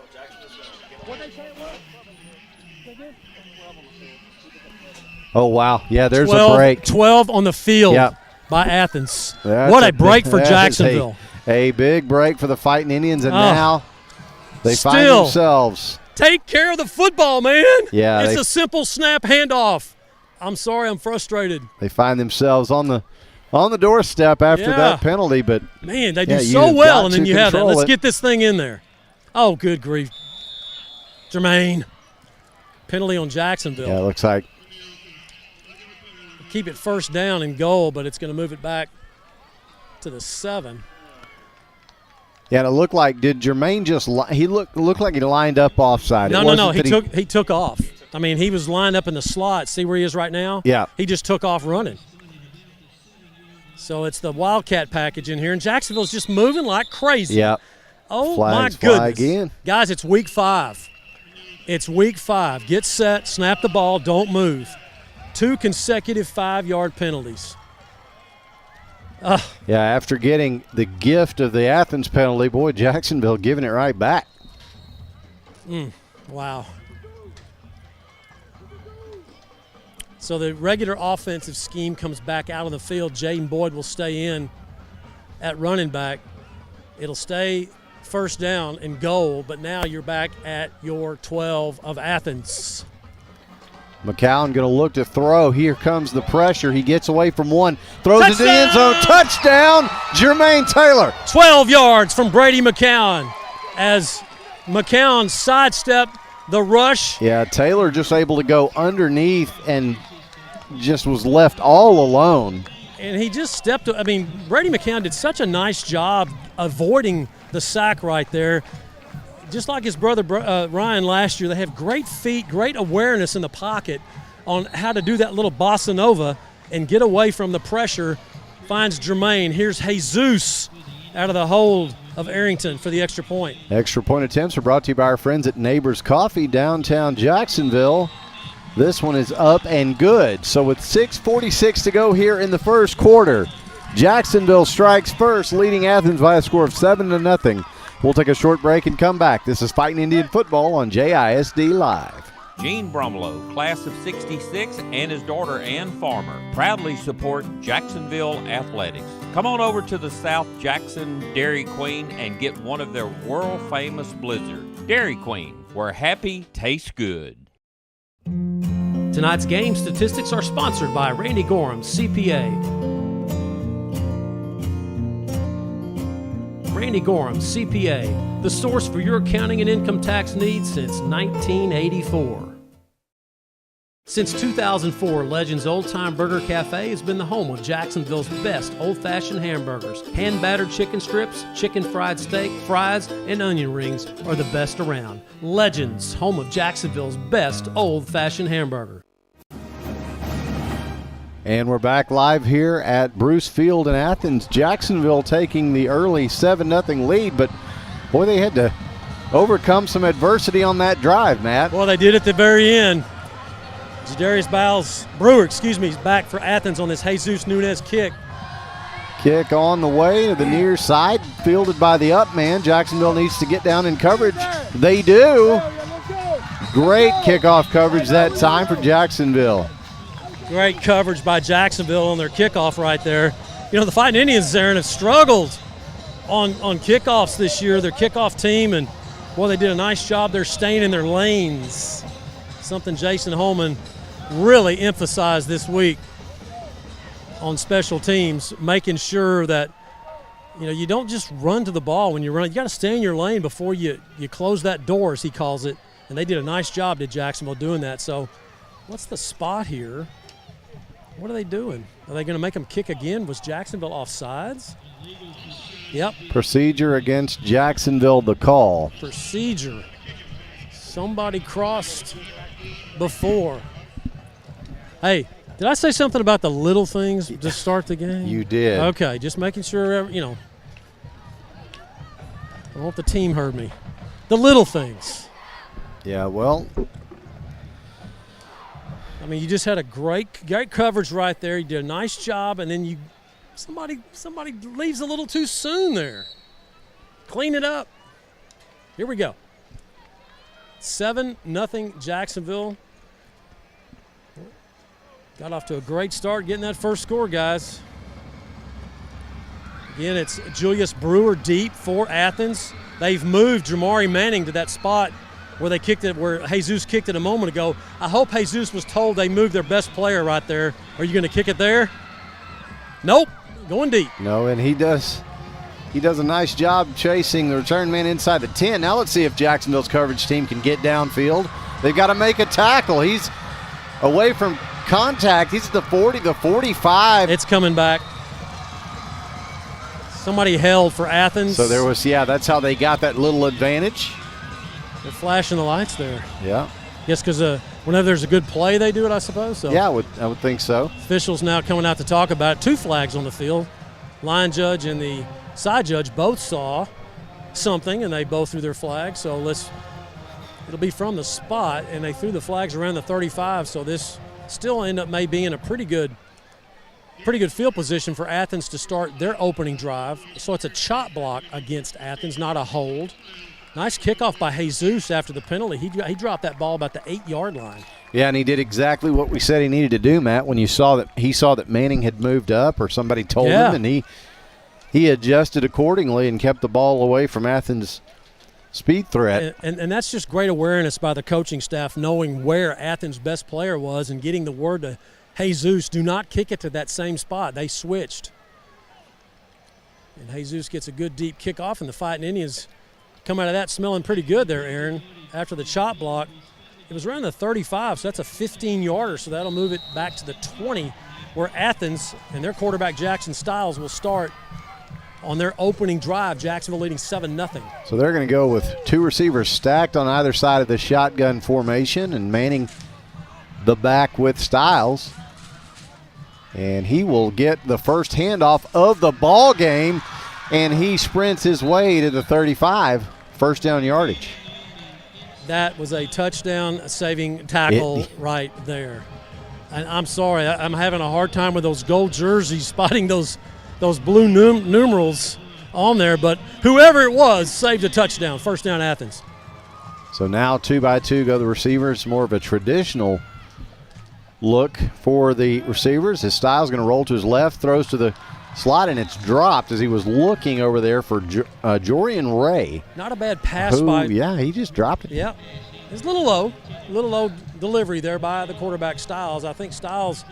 A: oh, wow. Yeah, there's
B: 12,
A: a break.
B: 12 on the field
A: Yep.
B: by Athens.
A: That's
B: What a break for
A: that is
B: Jacksonville.
A: A big break for the Fighting Indians, and now they find
B: Still.
A: themselves.
B: Take care of the football, man.
A: Yeah,
B: It's
A: they-
B: a simple snap handoff. I'm sorry, I'm frustrated.
A: They find themselves on the doorstep after
B: Yeah.
A: that penalty, but
B: Man, they do
A: yeah,
B: so
A: you've
B: well,
A: got
B: and then
A: to
B: you have that.
A: control
B: Let's
A: it.
B: get this thing in there. Oh, good grief. Jermaine. Penalty on Jacksonville.
A: yeah, it looks like
B: Keep it first down and goal, but it's going to move it back to the 7.
A: yeah, it looked like did Jermaine just he looked like he lined up offside.
B: No,
A: It
B: no,
A: wasn't
B: no.
A: that
B: He took off. I mean, he was lined up in the slot. See where he is right now?
A: Yeah.
B: He just took off running. So it's the Wildcat package in here, and Jacksonville's just moving like crazy.
A: Yeah.
B: Oh,
A: Flags
B: my goodness.
A: fly again.
B: Guys, it's week 5. It's week 5. Get set, snap the ball, don't move. 2 consecutive 5-yard penalties.
A: Yeah, after getting the gift of the Athens penalty, boy, Jacksonville giving it right back.
B: Wow. So the regular offensive scheme comes back out of the field. Jaden Boyd will stay in at running back. It'll stay first down and goal, but now you're back at your 12 of Athens.
A: McCown going to look to throw. Here comes the pressure. He gets away from one. Throws it to the end zone. Touchdown, Jermaine Taylor.
B: 12 yards from Brady McCown as McCown sidestepped the rush.
A: Yeah, Taylor just able to go underneath and just was left all alone.
B: And he just stepped. I mean, Brady McCown did such a nice job avoiding the sack right there. Just like his brother Ryan last year, they have great feet, great awareness in the pocket on how to do that little bossa nova and get away from the pressure. Finds Jermaine. Here's Jesus out of the hold of Arrington for the extra point.
A: Extra point attempts are brought to you by our friends at Neighbors Coffee, downtown Jacksonville. This one is up and good. So with 6:46 to go here in the first quarter, Jacksonville strikes first, leading Athens by a score of 7-0. We'll take a short break and come back. This is Fighting Indian Football on JISD Live.
G: Gene Brumlow, class of 66, and his daughter Ann Farmer proudly support Jacksonville athletics. Come on over to the South Jackson Dairy Queen and get one of their world-famous blizzards. Dairy Queen, where happy tastes good.
B: Tonight's game statistics are sponsored by Randy Gorham, CPA. Randy Gorham, CPA, the source for your accounting and income tax needs since 1984. Since 2004, Legends Old Time Burger Cafe has been the home of Jacksonville's best old-fashioned hamburgers. Hand-battered chicken strips, chicken fried steak, fries, and onion rings are the best around. Legends, home of Jacksonville's best old-fashioned hamburger.
A: And we're back live here at Bruce Field in Athens. Jacksonville taking the early 7-0 lead, but boy, they had to overcome some adversity on that drive, Matt.
B: Well, they did at the very end. Brewer is back for Athens on this Jesus Nunez kick.
A: Kick on the way to the near side, fielded by the up man. Jacksonville needs to get down in coverage. They do. Great kickoff coverage that time for Jacksonville.
B: Great coverage by Jacksonville on their kickoff right there. You know, the Fighting Indians there have struggled on kickoffs this year, their kickoff team, and Well, they did a nice job. They're staying in their lanes. Something Jason Holman really emphasized this week on special teams, making sure that you don't just run to the ball when you run. You got to stay in your lane before you close that door, as he calls it. And they did a nice job, did Jacksonville, doing that. So what's the spot here? What are they doing? Are they going to make them kick again? Was Jacksonville offsides? Yep.
A: Procedure against Jacksonville, the call.
B: Procedure. Somebody crossed before. Hey, did I say something about the little things to start the game?
A: You did.
B: Okay, just making sure, I hope the team heard me. The little things.
A: Yeah, well.
B: I mean, you just had a great coverage right there. You did a nice job, and then somebody leaves a little too soon there. Clean it up. Here we go. 7-0 Jacksonville. Got off to a great start getting that first score, guys. Again, it's Julius Brewer deep for Athens. They've moved Jamari Manning to that spot where they kicked it, where Jesus kicked it a moment ago. I hope Jesus was told they moved their best player right there. Are you going to kick it there? Nope, going deep.
A: No, and he does a nice job chasing the return man inside the 10. Now let's see if Jacksonville's coverage team can get downfield. They've got to make a tackle. He's away from contact. He's at the 40, the 45.
B: It's coming back. Somebody held for Athens.
A: So there was, that's how they got that little advantage.
B: They're flashing the lights there.
A: Yeah.
B: Yes, because whenever there's a good play, they do it, I suppose. So
A: yeah, I would think so.
B: Officials now coming out to talk about it. 2 flags on the field. Line judge and the side judge both saw something, and they both threw their flags. So it'll be from the spot, and they threw the flags around the 35. So this still end up may be in a pretty good field position for Athens to start their opening drive. So it's a chop block against Athens, not a hold. Nice kickoff by Jesus after the penalty. He dropped that ball about the 8-yard line.
A: Yeah, and he did exactly what we said he needed to do, Matt, when he saw that Manning had moved up or somebody told him, and he adjusted accordingly and kept the ball away from Athens' speed threat.
B: And that's just great awareness by the coaching staff, knowing where Athens' best player was and getting the word to Jesus, do not kick it to that same spot. They switched. And Jesus gets a good deep kickoff, and the Fighting Indians come out of that smelling pretty good there, Aaron, after the chop block. It was around the 35, so that's a 15-yarder, so that'll move it back to the 20, where Athens and their quarterback Jackson Stiles will start on their opening drive. Jacksonville leading 7-0.
A: So they're going to go with 2 receivers stacked on either side of the shotgun formation, and Manning the back with Stiles. And he will get the first handoff of the ball game, and he sprints his way to the 35, first down yardage.
B: That was a touchdown-saving tackle right there. And I'm sorry, I'm having a hard time with those gold jerseys spotting those blue numerals on there, but whoever it was saved a touchdown, first down Athens.
A: So now 2-by-2 go the receivers, more of a traditional look for the receivers. His Styles going to roll to his left, throws to the slot, and it's dropped as he was looking over there for Jorian Ray.
B: Not a bad pass by.
A: Yeah, he just dropped it.
B: Yeah, it's a little low delivery there by the quarterback Styles. I think Styles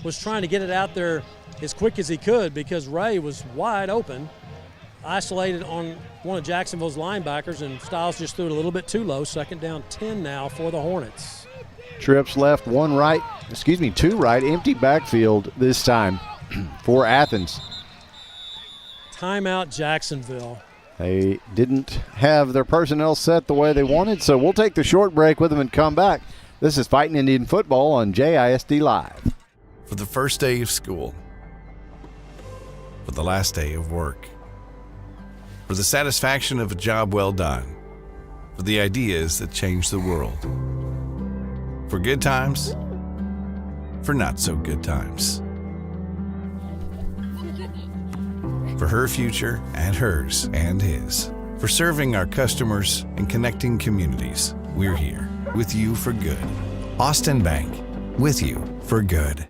B: was trying to get it out there as quick as he could because Ray was wide open, isolated on one of Jacksonville's linebackers, and Styles just threw it a little bit too low. Second down 10 now for the Hornets.
A: Trips left, 2 right, empty backfield this time for Athens.
B: Timeout Jacksonville.
A: They didn't have their personnel set the way they wanted, so we'll take the short break with them and come back. This is Fighting Indian Football on JISD Live.
J: For the first day of school, for the last day of work, for the satisfaction of a job well done, for the ideas that change the world, for good times, for not so good times, for her future and hers and his, for serving our customers and connecting communities. We're here with you for good. Austin Bank, with you for good.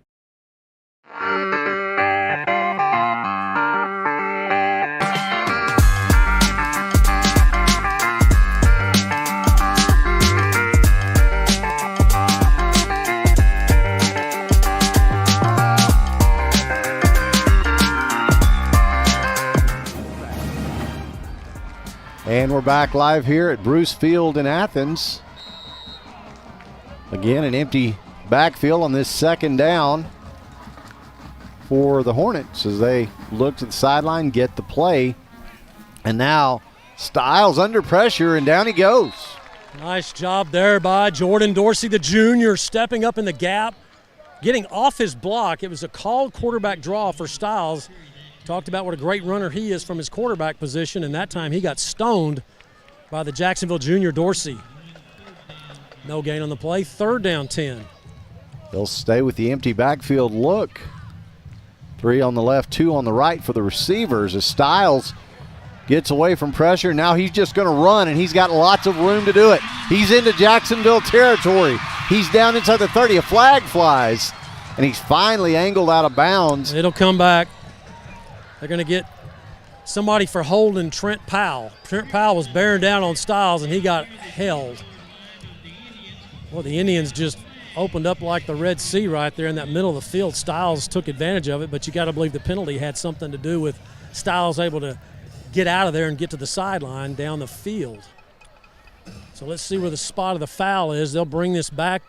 A: And we're back live here at Bruce Field in Athens. Again, an empty backfield on this second down for the Hornets as they look to the sideline, get the play. And now Styles under pressure, and down he goes.
B: Nice job there by Jordan Dorsey, the junior, stepping up in the gap, getting off his block. It was a called quarterback draw for Styles. Talked about what a great runner he is from his quarterback position, and that time he got stoned by the Jacksonville junior Dorsey. No gain on the play, 3rd down 10.
A: They'll stay with the empty backfield look. 3 on the left, 2 on the right for the receivers as Styles gets away from pressure. Now he's just going to run, and he's got lots of room to do it. He's into Jacksonville territory. He's down inside the 30. A flag flies, and he's finally angled out of bounds.
B: It'll come back. They're going to get somebody for holding Trent Powell. Trent Powell was bearing down on Styles, and he got held. Well, the Indians just opened up like the Red Sea right there in that middle of the field. Styles took advantage of it, but you got to believe the penalty had something to do with Styles able to get out of there and get to the sideline down the field. So let's see where the spot of the foul is. They'll bring this back.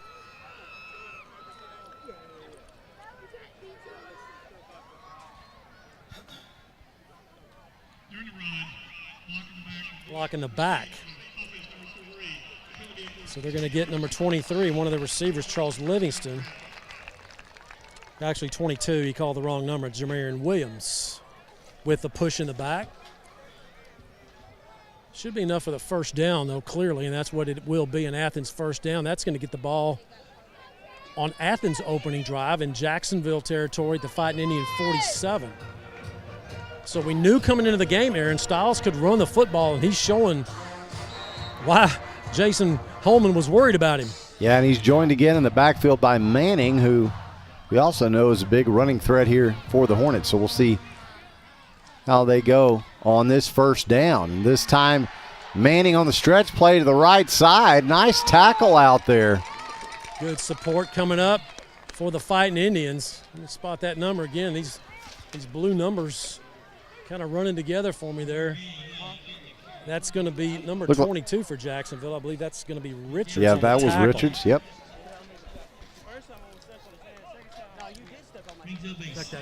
B: Block in the back. So they're going to get number 23, one of the receivers, Charles Livingston. Actually 22, he called the wrong number, Jamarian Williams, with the push in the back. Should be enough for the first down, though, clearly, and that's what it will be, an Athens first down. That's going to get the ball on Athens' opening drive in Jacksonville territory at the Fighting Indian 47. So we knew coming into the game, Aaron, Styles could run the football, and he's showing why Jason Holman was worried about him.
A: Yeah, and he's joined again in the backfield by Manning, who we also know is a big running threat here for the Hornets. So we'll see how they go on this first down. This time, Manning on the stretch play to the right side. Nice tackle out there.
B: Good support coming up for the Fighting Indians. Let me spot that number again. These blue numbers kind of running together for me there. That's going to be number 22 for Jacksonville. I believe that's going to be Richards.
A: Yeah, that was Richards. Yep.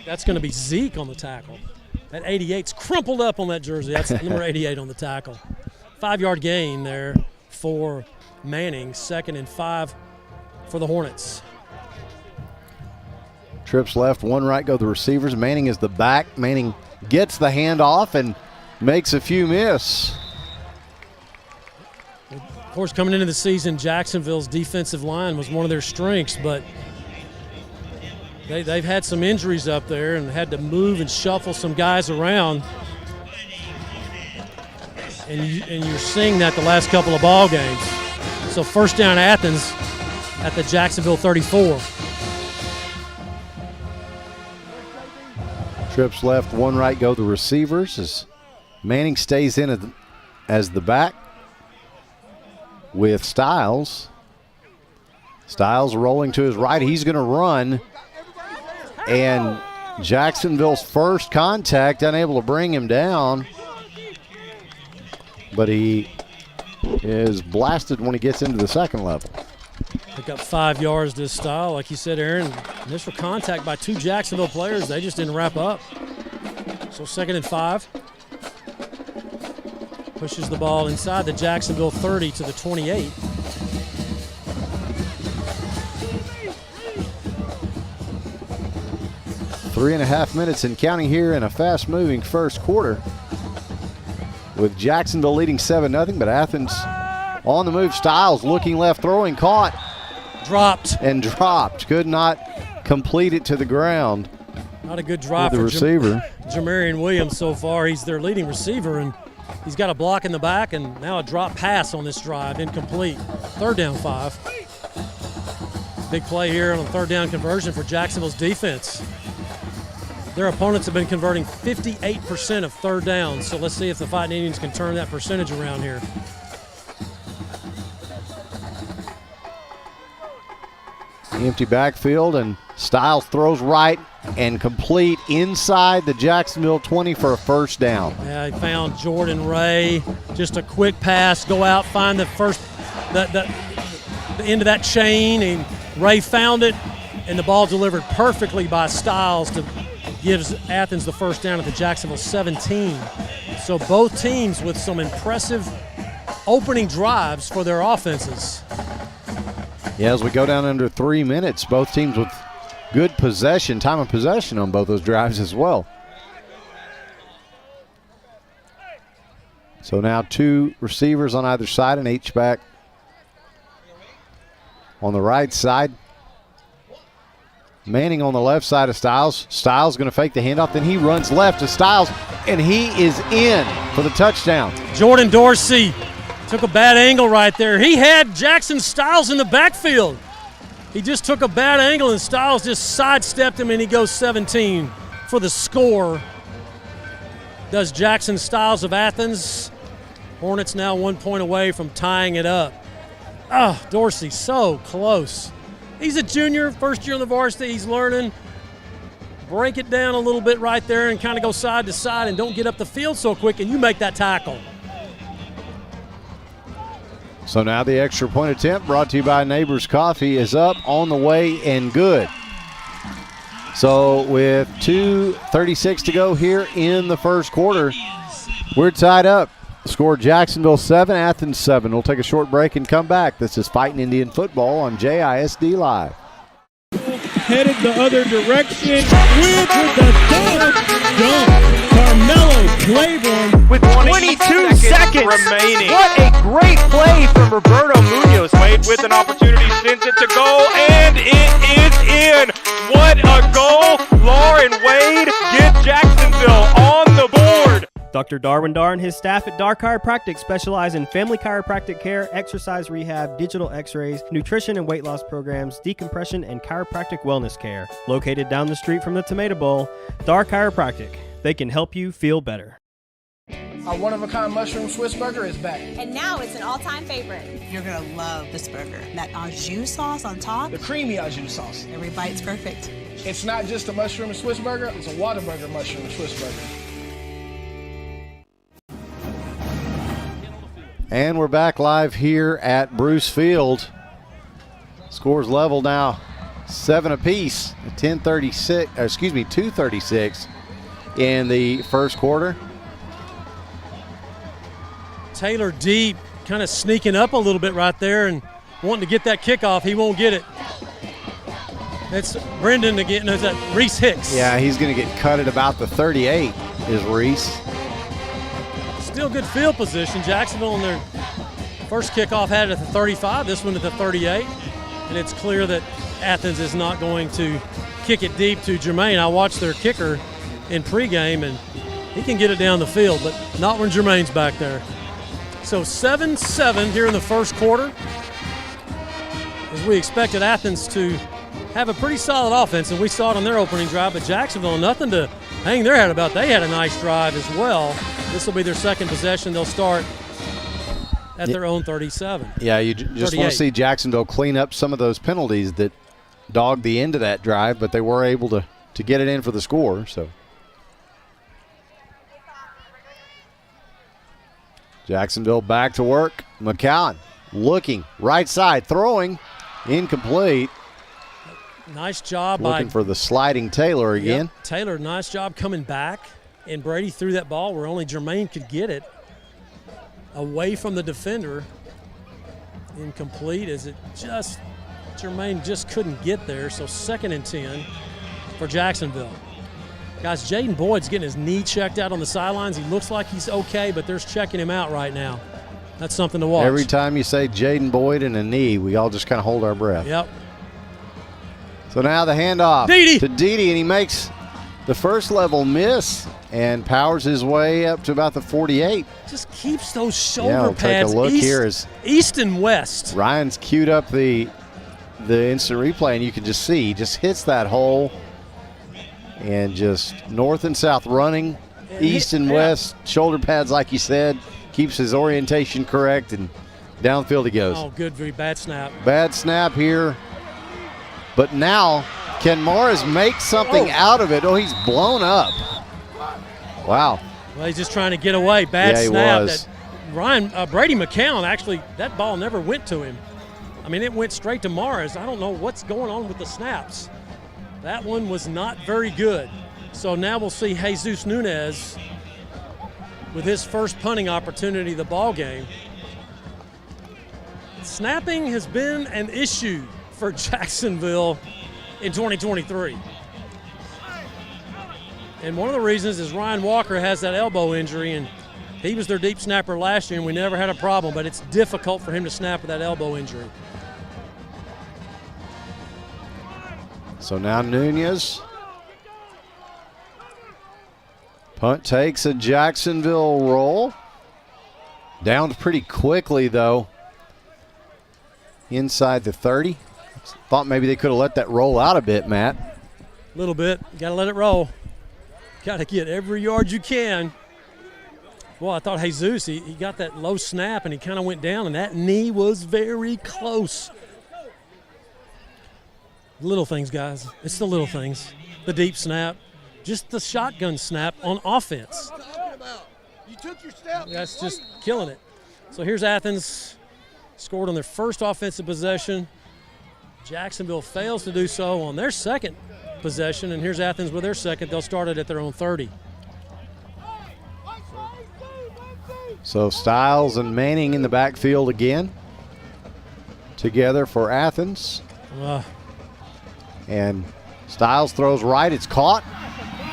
B: That's going to be Zeke on the tackle. That 88's crumpled up on that jersey. That's number 88 on the tackle. 5-yard gain there for Manning. 2nd and 5 for the Hornets.
A: Trips left, 1 right go the receivers. Manning is the back. Manning gets the handoff and makes a few miss.
B: Of course, coming into the season, Jacksonville's defensive line was one of their strengths, but they've had some injuries up there and had to move and shuffle some guys around. And you're seeing that the last couple of ball games. So first down Athens at the Jacksonville 34.
A: Trips left, 1 right go the receivers as Manning stays in as the back with Styles. Styles rolling to his right. He's going to run. And Jacksonville's first contact, unable to bring him down. But he is blasted when he gets into the second level.
B: Pick up 5 yards this style. Like you said, Aaron, initial contact by 2 Jacksonville players. They just didn't wrap up. So 2nd and 5. Pushes the ball inside the Jacksonville 30 to the 28.
A: Three and a half minutes and counting here in a fast-moving first quarter, with Jacksonville leading 7-0, but Athens on the move. Styles looking left, throwing, caught. Dropped. Could not complete it to the ground.
B: Not a good drive
A: for the receiver.
B: Jamarian Williams so far. He's their leading receiver, and he's got a block in the back, and now a drop pass on this drive, incomplete. 3rd down 5. Big play here on a 3rd down conversion for Jacksonville's defense. Their opponents have been converting 58% of 3rd downs, so let's see if the Fighting Indians can turn that percentage around here.
A: Empty backfield, and Styles throws right and complete inside the Jacksonville 20 for a first down.
B: Yeah, he found Jordan Ray. Just a quick pass, go out, find the end of that chain, and Ray found it, and the ball delivered perfectly by Styles to gives Athens the first down at the Jacksonville 17. So both teams with some impressive opening drives for their offenses.
A: Yeah, as we go down under 3 minutes, both teams with good possession, time of possession on both those drives as well. So now 2 receivers on either side, an H-back on the right side. Manning on the left side of Styles. Styles going to fake the handoff, then he runs left to Styles, and he is in for the touchdown.
B: Jordan Dorsey took a bad angle right there. He had Jackson Styles in the backfield. He just took a bad angle, and Styles just sidestepped him, and he goes 17 for the score. Does Jackson Styles of Athens. Hornets now 1 point away from tying it up. Oh, Dorsey, so close. He's a junior, first year on the varsity. He's learning. Break it down a little bit right there and kind of go side to side and don't get up the field so quick, and you make that tackle.
A: So now the extra point attempt, brought to you by Neighbors Coffee, is up, on the way, and good. So with 2:36 to go here in the first quarter, we're tied up. Score Jacksonville 7, Athens 7. We'll take a short break and come back. This is Fighting Indian Football on JISD Live.
K: Headed the other direction with the dunk. Carmelo Claiborne
L: with 22 seconds remaining. What a great play from Roberto Munoz. Wade with an opportunity, sends it to goal, and it is in. What a goal. Lauren Wade gets Jacksonville on the board.
H: Dr. Darwin Dar and his staff at Dar Chiropractic specialize in family chiropractic care, exercise rehab, digital x-rays, nutrition and weight loss programs, decompression, and chiropractic wellness care. Located down the street from the Tomato Bowl, Dar Chiropractic. They can help you feel better.
M: Our one-of-a-kind mushroom Swiss burger is back.
N: And now it's an all-time favorite. You're going to love this burger. That au jus sauce on top.
M: The creamy au jus sauce.
N: Every bite's perfect.
M: It's not just a mushroom Swiss burger, it's a Whataburger mushroom Swiss burger.
A: And we're back live here at Bruce Field. Scores level now 7 apiece. 2:36 in the first quarter.
B: Taylor deep, kind of sneaking up a little bit right there and wanting to get that kickoff. He won't get it. It's Brendan again. No, is that Reese Hicks?
A: Yeah, he's going to get cut at about the 38 is Reese.
B: Still good field position. Jacksonville in their first kickoff had it at the 35, this one at the 38. And it's clear that Athens is not going to kick it deep to Jermaine. I watched their kicker in pregame, and he can get it down the field, but not when Jermaine's back there. So 7-7 here in the first quarter. As we expected Athens to have a pretty solid offense, and we saw it on their opening drive, but Jacksonville, nothing to hang their head about. They had a nice drive as well. This will be their second possession. They'll start at their own 37.
A: Yeah, you just want to see Jacksonville clean up some of those penalties that dogged the end of that drive, but they were able to get it in for the score. So Jacksonville back to work. McCowan looking, right side, throwing, incomplete.
B: Nice job
A: looking for the sliding Taylor again.
B: Yep. Taylor, nice job coming back. And Brady threw that ball where only Jermaine could get it away from the defender. Incomplete as Jermaine just couldn't get there. So 2nd and 10 for Jacksonville. Guys, Jaden Boyd's getting his knee checked out on the sidelines. He looks like he's okay, but there's checking him out right now. That's something to watch.
A: Every time you say Jaden Boyd and a knee, we all just kind of hold our breath.
B: Yep.
A: So now the handoff
B: Dede.
A: to Dede, and he makes the first level miss and powers his way up to about the 48.
B: Just keeps those shoulder pads
A: take a look here as
B: east and west.
A: Ryan's queued up the instant replay, and you can just see he just hits that hole and just north and south running, east and west, shoulder pads like you said, keeps his orientation correct, and downfield he goes.
B: Oh, good, very bad snap.
A: Bad snap here. But now Can Morris make something out of it? Oh, he's blown up. Wow.
B: Well, he's just trying to get away. Bad
A: Yeah, he
B: snap.
A: was.
B: Brady McCown, actually, that ball never went to him. I mean, it went straight to Morris. I don't know what's going on with the snaps. That one was not very good. So now we'll see Jesus Nunez with his first punting opportunity of the ball game. Snapping has been an issue for Jacksonville in 2023. And one of the reasons is Ryan Walker has that elbow injury, and he was their deep snapper last year, and we never had a problem, but it's difficult for him to snap with that elbow injury.
A: So now Nunez. Punt takes a Jacksonville roll. Down pretty quickly, though. Inside the 30. Thought maybe they could have let that roll out a bit, Matt.
B: A little bit. Got to let it roll. Got to get every yard you can. Well, I thought Jesus, he got that low snap, and he kind of went down, and that knee was very close. Little things, guys. It's the little things. The deep snap. Just the shotgun snap on offense.
M: You took your step.
B: That's just killing it. So here's Athens. Scored on their first offensive possession. Jacksonville fails to do so on their second possession, and here's Athens with their second. They'll start it at their own 30.
A: So Styles and Manning in the backfield again. Together for Athens. And Styles throws right. It's caught.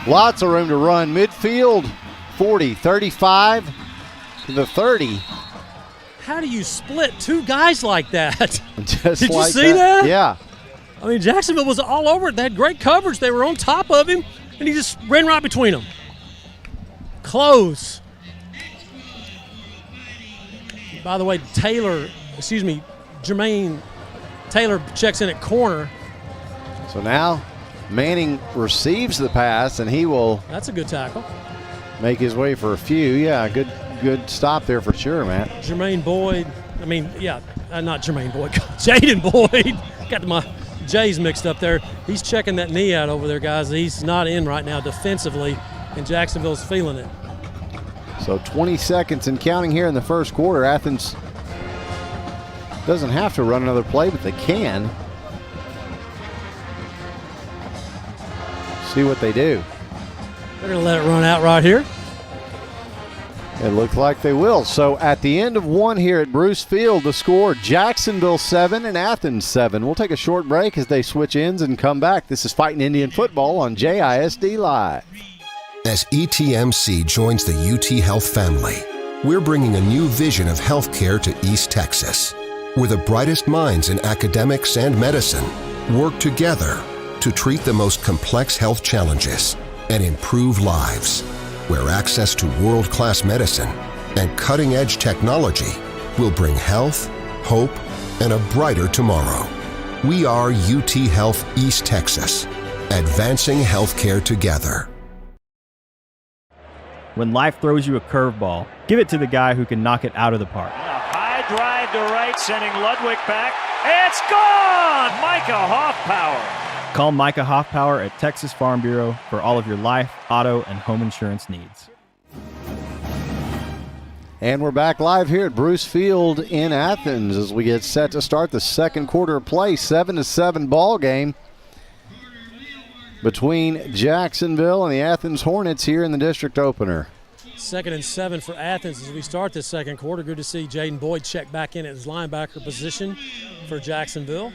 A: Lots of room to run. Midfield, 40, 35 to the 30.
B: How do you split two guys like that?
A: Just
B: Did
A: like
B: you see that?
A: Yeah.
B: I mean, Jacksonville was all over it. They had great coverage. They were on top of him, and he just ran right between them. Close. By the way, Jermaine Taylor checks in at corner.
A: So now Manning receives the pass, and he will
B: That's a good tackle.
A: make his way for a few. Yeah, good stop there for sure, Matt.
B: Jermaine Boyd. Not Jermaine Boyd. Jaden Boyd. Got my J's mixed up there. He's checking that knee out over there, guys. He's not in right now defensively, and Jacksonville's feeling it.
A: So 20 seconds and counting here in the first quarter. Athens doesn't have to run another play, but they can. See what they do.
B: They're going to let it run out right here.
A: It looks like they will. So at the end of one here at Bruce Field, the score, Jacksonville 7 and Athens 7. We'll take a short break as they switch ends and come back. This is Fighting Indian Football on JISD Live.
O: As ETMC joins the UT Health family, we're bringing a new vision of healthcare to East Texas, where the brightest minds in academics and medicine work together to treat the most complex health challenges and improve lives, where access to world-class medicine and cutting-edge technology will bring health, hope, and a brighter tomorrow. We are UT Health East Texas, advancing healthcare together.
H: When life throws you a curveball, give it to the guy who can knock it out of the park.
P: A high drive to right, sending Ludwig back. It's gone! Micah Hoffpower.
H: Call Micah Hoffpower at Texas Farm Bureau for all of your life, auto, and home insurance needs.
A: And we're back live here at Bruce Field in Athens as we get set to start the second quarter of play. 7-7 ball game between Jacksonville and the Athens Hornets here in the district opener.
B: 2nd and 7 for Athens as we start this second quarter. Good to see Jaden Boyd check back in at his linebacker position for Jacksonville.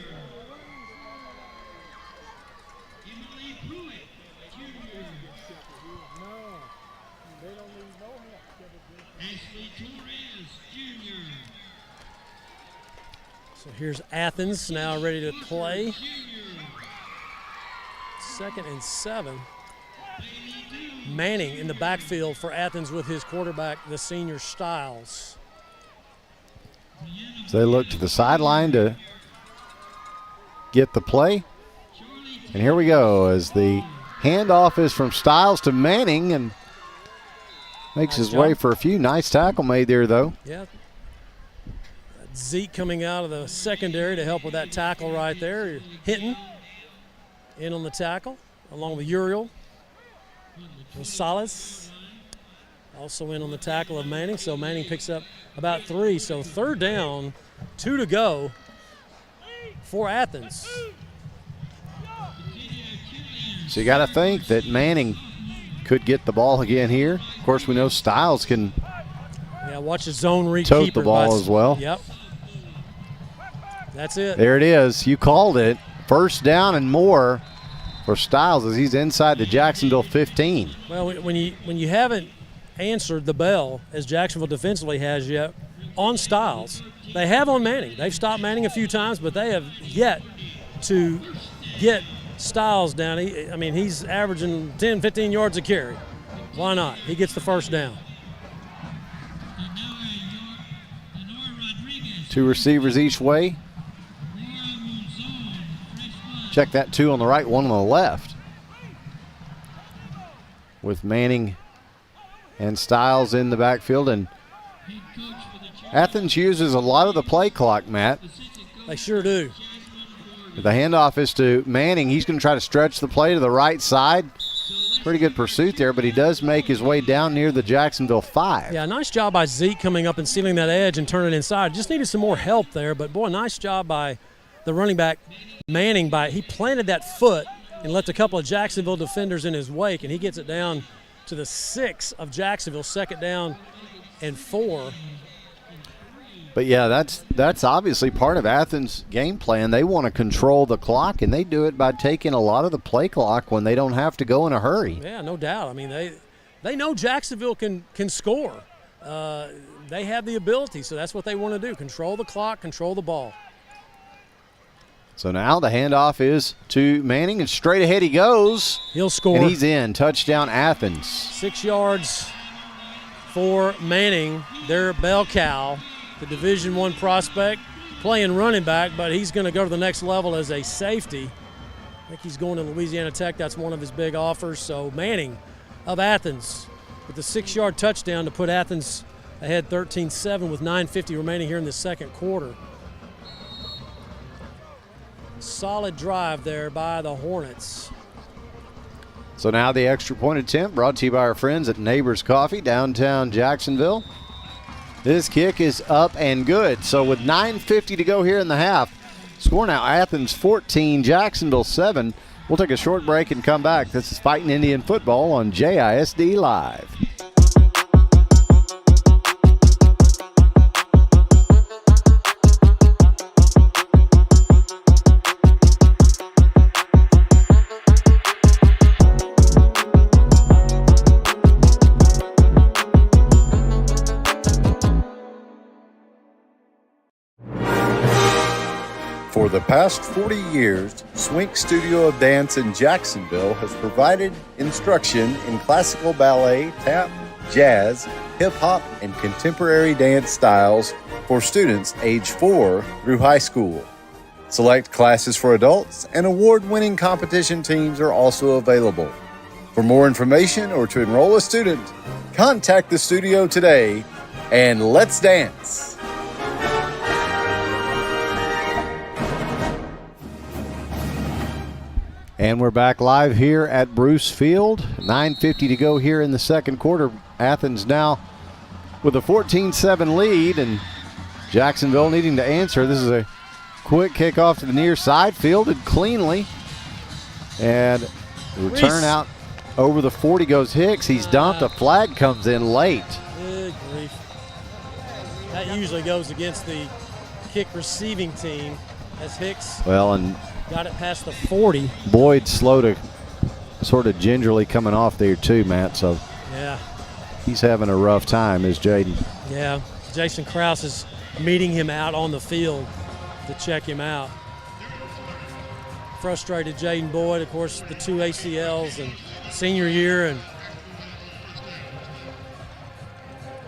B: So here's Athens now ready to play. 2nd and 7. Manning in the backfield for Athens with his quarterback, the senior Styles.
A: So they look to the sideline to get the play. And here we go as the handoff is from Styles to Manning and makes his way for a few. Nice tackle made there, though.
B: Yeah. Zeke coming out of the secondary to help with that tackle right there. Hinton. in on the tackle, along with Uriel. Rosales also in on the tackle of Manning. So Manning picks up about 3. So 3rd down, 2 to go for Athens.
A: So you got to think that Manning could get the ball again here. Of course, we know Styles can
B: watch the zone read
A: tote
B: keeper
A: the ball as well.
B: Yep. That's it.
A: There it is. You called it. 1st down and more for Styles as he's inside the Jacksonville 15.
B: Well, when you haven't answered the bell, as Jacksonville defensively has yet, on Styles, they have on Manning. They've stopped Manning a few times, but they have yet to get Styles down. He's averaging 10, 15 yards a carry. Why not? He gets the 1st down.
A: 2 receivers each way. Check that 2 on the right, 1 on the left. With Manning and Styles in the backfield. And Athens uses a lot of the play clock, Matt.
B: They sure do.
A: The handoff is to Manning. He's going to try to stretch the play to the right side. Pretty good pursuit there, but he does make his way down near the Jacksonville 5.
B: Yeah, nice job by Zeke coming up and sealing that edge and turning it inside. Just needed some more help there, but boy, nice job by the running back Manning. He planted that foot and left a couple of Jacksonville defenders in his wake, and he gets it down to the 6 of Jacksonville, 2nd down and 4.
A: But yeah, that's obviously part of Athens' game plan. They want to control the clock, and they do it by taking a lot of the play clock when they don't have to go in a hurry.
B: Yeah, no doubt. They know Jacksonville can score. They have the ability, so that's what they want to do: control the clock, control the ball.
A: So now the handoff is to Manning, and straight ahead he goes.
B: He'll score.
A: And he's in. Touchdown, Athens.
B: 6 yards for Manning, their bell cow, the Division I prospect, playing running back, but he's going to go to the next level as a safety. I think he's going to Louisiana Tech. That's one of his big offers. So Manning of Athens with the 6-yard touchdown to put Athens ahead 13-7 with 9:50 remaining here in the 2nd quarter. Solid drive there by the Hornets.
A: So now the extra point attempt brought to you by our friends at Neighbors Coffee, downtown Jacksonville. This kick is up and good. So with 9:50 to go here in the half, score now Athens 14, Jacksonville 7. We'll take a short break and come back. This is Fighting Indian Football on JISD Live.
Q: For the past 40 years, Swink Studio of Dance in Jacksonville has provided instruction in classical ballet, tap, jazz, hip-hop, and contemporary dance styles for students age 4 through high school. Select classes for adults and award-winning competition teams are also available. For more information or to enroll a student, contact the studio today and let's dance.
A: And we're back live here at Bruce Field. 9:50 to go here in the 2nd quarter. Athens now with a 14-7 lead, and Jacksonville needing to answer. This is a quick kickoff to the near side, fielded cleanly. And the return out over the 40 goes Hicks. He's dumped. A flag comes in late.
B: Good grief. That usually goes against the kick receiving team as Hicks got it past the 40.
A: Boyd slow to sort of gingerly coming off there too, Matt. So
B: yeah,
A: he's having a rough time, is Jaden.
B: Yeah, Jason Krause is meeting him out on the field to check him out. Frustrated Jaden Boyd, of course, the 2 ACLs and senior year, and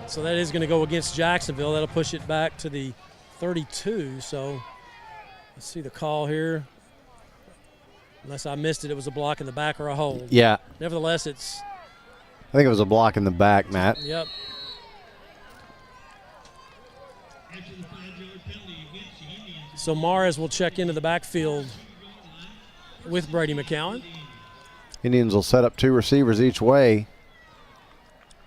B: so that is going to go against Jacksonville. That'll push it back to the 32. So let's see the call here. Unless I missed it, it was a block in the back or a hold.
A: Yeah.
B: Nevertheless,
A: I think it was a block in the back, Matt.
B: Yep. So Mares will check into the backfield with Brady McCowan.
A: Indians will set up 2 receivers each way.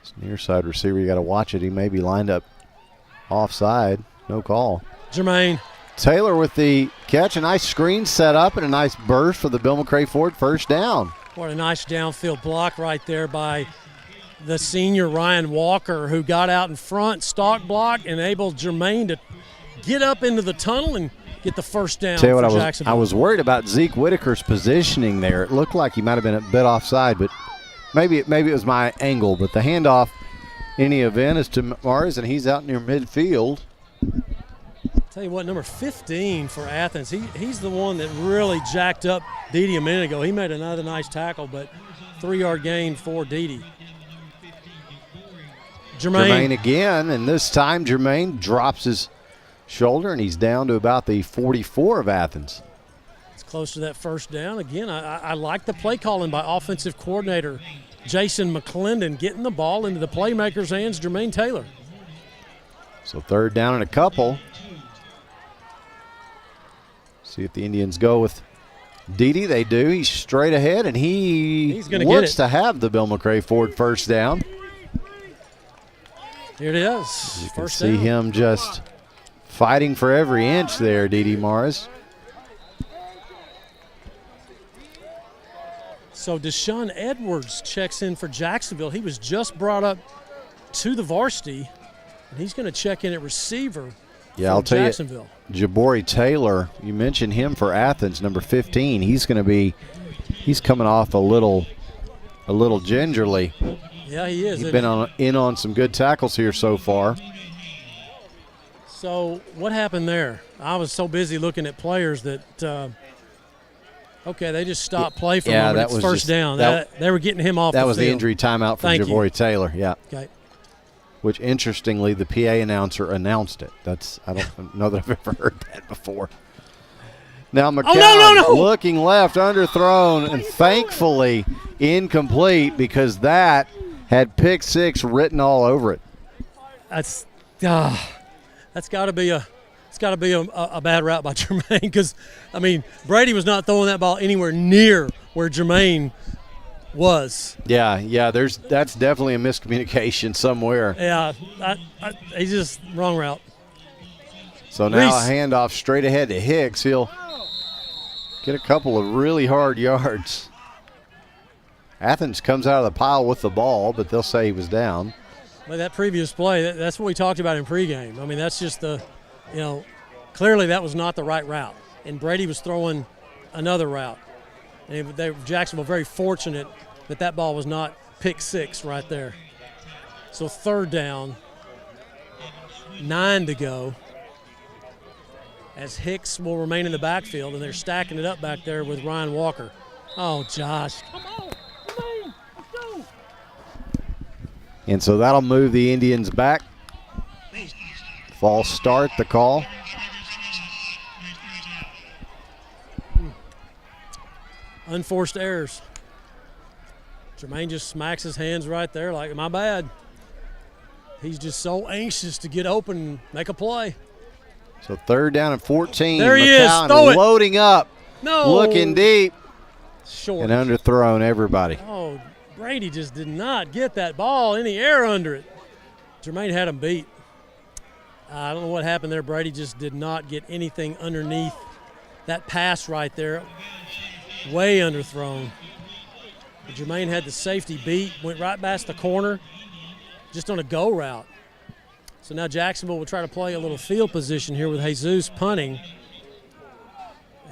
A: This near side receiver, you got to watch it. He may be lined up offside. No call.
B: Jermaine
A: Taylor with the catch. A nice screen set up and a nice burst for the Bill McRae Ford first down.
B: What a nice downfield block right there by the senior Ryan Walker, who got out in front, stalk block, enabled Jermaine to get up into the tunnel and get the first down
A: Tell you
B: for
A: what,
B: Jacksonville.
A: I was worried about Zeke Whitaker's positioning there. It looked like he might have been a bit offside, but maybe it was my angle. But the handoff, in any event, is to Mars, and he's out near midfield.
B: Tell you what, number 15 for Athens, he's the one that really jacked up Dede a minute ago. He made another nice tackle, but 3-yard gain for Dede.
A: Jermaine again, and this time Jermaine drops his shoulder, and he's down to about the 44 of Athens.
B: It's close to that first down. Again, I like the play calling by offensive coordinator Jason McClendon, getting the ball into the playmaker's hands, Jermaine Taylor.
A: So 3rd down and a couple. See if the Indians go with Dede. They do. He's straight ahead, and he's
B: going to
A: looks to have the Bill McRae Ford first down.
B: Here it is.
A: You can
B: First
A: see
B: down.
A: him just fighting for every inch there, Dede Morris.
B: So Deshaun Edwards checks in for Jacksonville. He was just brought up to the varsity, and he's going to check in at receiver for
A: I'll tell
B: Jacksonville.
A: you, Jabari Taylor, you mentioned him for Athens, number 15. He's coming off a little gingerly.
B: Yeah, he is.
A: He's been in on some good tackles here so far.
B: So what happened there? I was so busy looking at players that they just stopped play for a moment.
A: That
B: It's
A: was
B: first down. They were getting him off the
A: That
B: field.
A: was the injury timeout for Jabari Taylor, yeah.
B: Okay.
A: Which, interestingly, the PA announcer announced it. I don't know that I've ever heard that before. Now McCown looking left, underthrown, and thankfully incomplete because that had pick 6 written all over it.
B: That's got to be a bad route by Jermaine because, Brady was not throwing that ball anywhere near where Jermaine was.
A: Yeah, that's definitely a miscommunication somewhere.
B: Yeah, he's just wrong route.
A: So now a handoff straight ahead to Hicks. He'll get a couple of really hard yards. Athens comes out of the pile with the ball, but they'll say he was down.
B: But that previous play, that's what we talked about in pregame. That's just clearly that was not the right route. And Brady was throwing another route. And Jacksonville very fortunate that ball was not pick 6 right there. So 3rd down, 9 to go, as Hicks will remain in the backfield, and they're stacking it up back there with Ryan Walker. Oh, Josh. Come on. Let's go.
A: And so that'll move the Indians back. False start, the call.
B: Unforced errors. Jermaine just smacks his hands right there like, my bad. He's just so anxious to get open and make a play.
A: So 3rd down and 14.
B: There he
A: McCown
B: is. Throw it.
A: Loading up.
B: No.
A: Looking deep.
B: Short.
A: And underthrown everybody.
B: Oh, Brady just did not get that ball, any air under it. Jermaine had him beat. I don't know what happened there. Brady just did not get anything underneath that pass right there. Way underthrown. But Jermaine had the safety beat, went right past the corner, just on a go route. So now Jacksonville will try to play a little field position here with Jesus punting.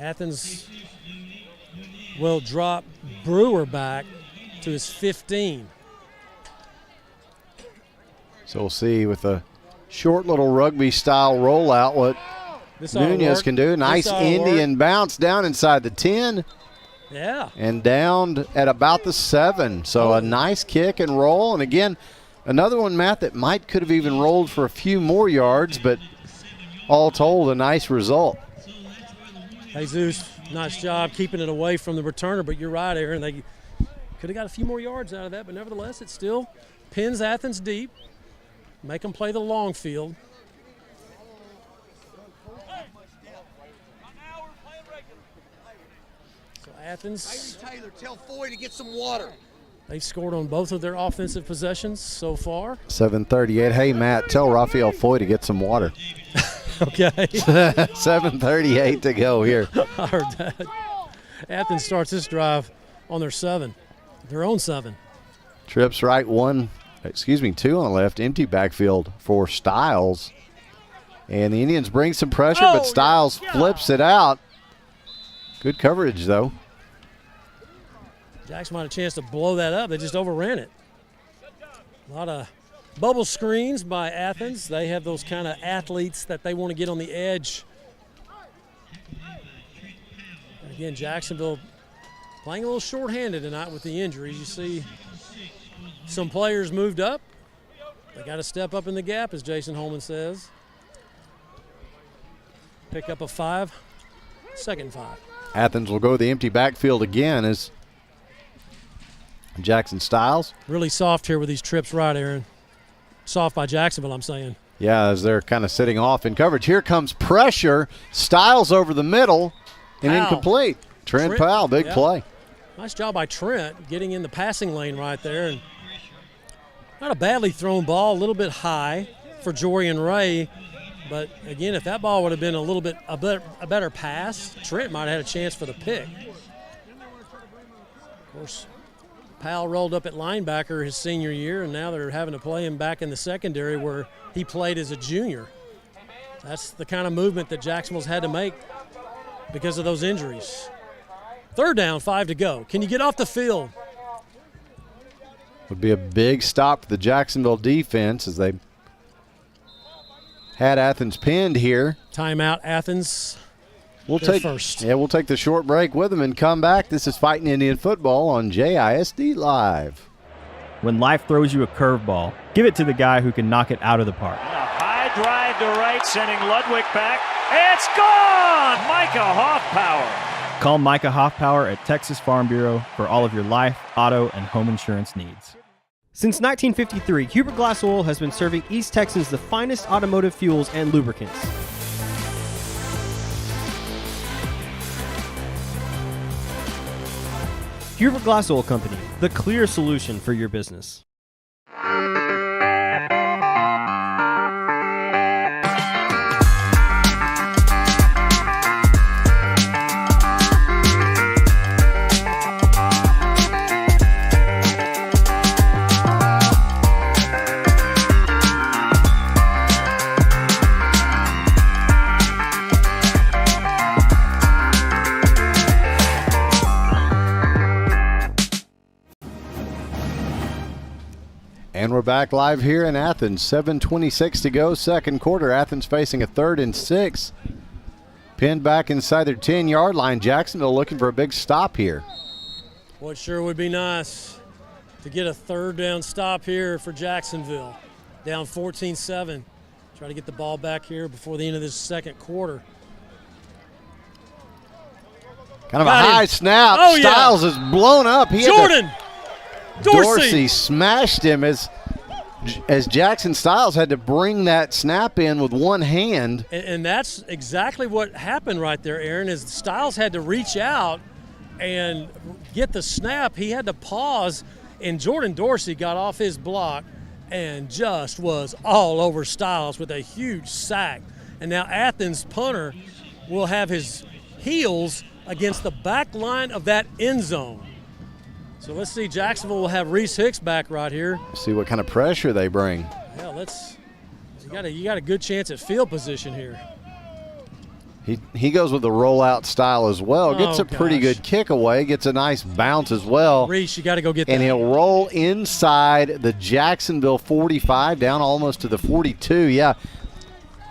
B: Athens will drop Brewer back to his 15.
A: So we'll see with a short little rugby-style rollout what Nunez can do. Nice Indian bounce down inside the 10.
B: Yeah.
A: And down at about the 7. So a nice kick and roll. And again, another one, Matt, that could have even rolled for a few more yards, but all told, a nice result.
B: Jesus, nice job keeping it away from the returner, but you're right, Aaron. They could have got a few more yards out of that, but nevertheless, it still pins Athens deep, make them play the long field. So Athens,
R: Taylor, tell Foy to get some water.
B: they've scored on both of their offensive possessions so far.
A: 7:38. Hey, Matt, tell Raphael Foy to get some water.
B: Okay.
A: 7:38 to go here.
B: I heard that. Athens starts this drive on their own 7.
A: Trips right, 2 on the left. Empty backfield for Styles. And the Indians bring some pressure, but Styles flips it out. Good coverage, though.
B: Jackson might have a chance to blow that up. They just overran it. A lot of bubble screens by Athens. They have those kind of athletes that they want to get on the edge. And again, Jacksonville playing a little shorthanded tonight with the injuries. You see some players moved up. They got to step up in the gap, as Jason Holman says. Pick up a 5, 2nd 5.
A: Athens will go the empty backfield again as Jackson Styles.
B: Really soft here with these trips right, Aaron. Soft by Jacksonville, I'm saying.
A: Yeah, as they're kind of sitting off in coverage. Here comes pressure. Styles over the middle and incomplete. Trent Powell, big play.
B: Nice job by Trent getting in the passing lane right there. And not a badly thrown ball, a little bit high for Jorian Ray. But, again, if that ball would have been a better pass, Trent might have had a chance for the pick. Of course, Powell rolled up at linebacker his senior year, and now they're having to play him back in the secondary where he played as a junior. That's the kind of movement that Jacksonville's had to make because of those injuries. 3rd down, 5 to go. Can you get off the field?
A: Would be a big stop for the Jacksonville defense as they had Athens pinned here.
B: Timeout, Athens.
A: We'll take
B: first.
A: Yeah, we'll take the short break with them and come back. This is Fighting Indian Football on JISD Live.
H: When life throws you a curveball, give it to the guy who can knock it out of the park.
P: A high drive to right, sending Ludwig back. It's gone! Micah Hoffpower.
H: Call Micah Hoffpower at Texas Farm Bureau for all of your life, auto, and home insurance needs. Since 1953, Hubert Glass Oil has been serving East Texans the finest automotive fuels and lubricants. Hubert Glass Oil Company, the clear solution for your business.
A: And we're back live here in Athens. 7:26 to go, 2nd quarter. Athens facing a 3rd and 6. Pinned back inside their 10-yard line. Jacksonville looking for a big stop here.
B: Well, it sure would be nice to get a 3rd down stop here for Jacksonville. Down 14-7. Try to get the ball back here before the end of this 2nd quarter.
A: Kind of a high snap.
B: Oh,
A: Styles is blown up.
B: Jordan!
A: Dorsey smashed him as Jackson Styles had to bring that snap in with one hand.
B: And that's exactly what happened right there, Aaron, is Styles had to reach out and get the snap. He had to pause, and Jordan Dorsey got off his block and just was all over Styles with a huge sack. And now Athens' punter will have his heels against the back line of that end zone. So let's see, Jacksonville will have Reese Hicks back right here.
A: See what kind of pressure they bring.
B: Yeah, you got a good chance at field position here.
A: He goes with the rollout style as well. Gets a pretty good kick away. Gets a nice bounce as well.
B: Reese, you got to go get that.
A: And he'll roll inside the Jacksonville 45 down almost to the 42. Yeah,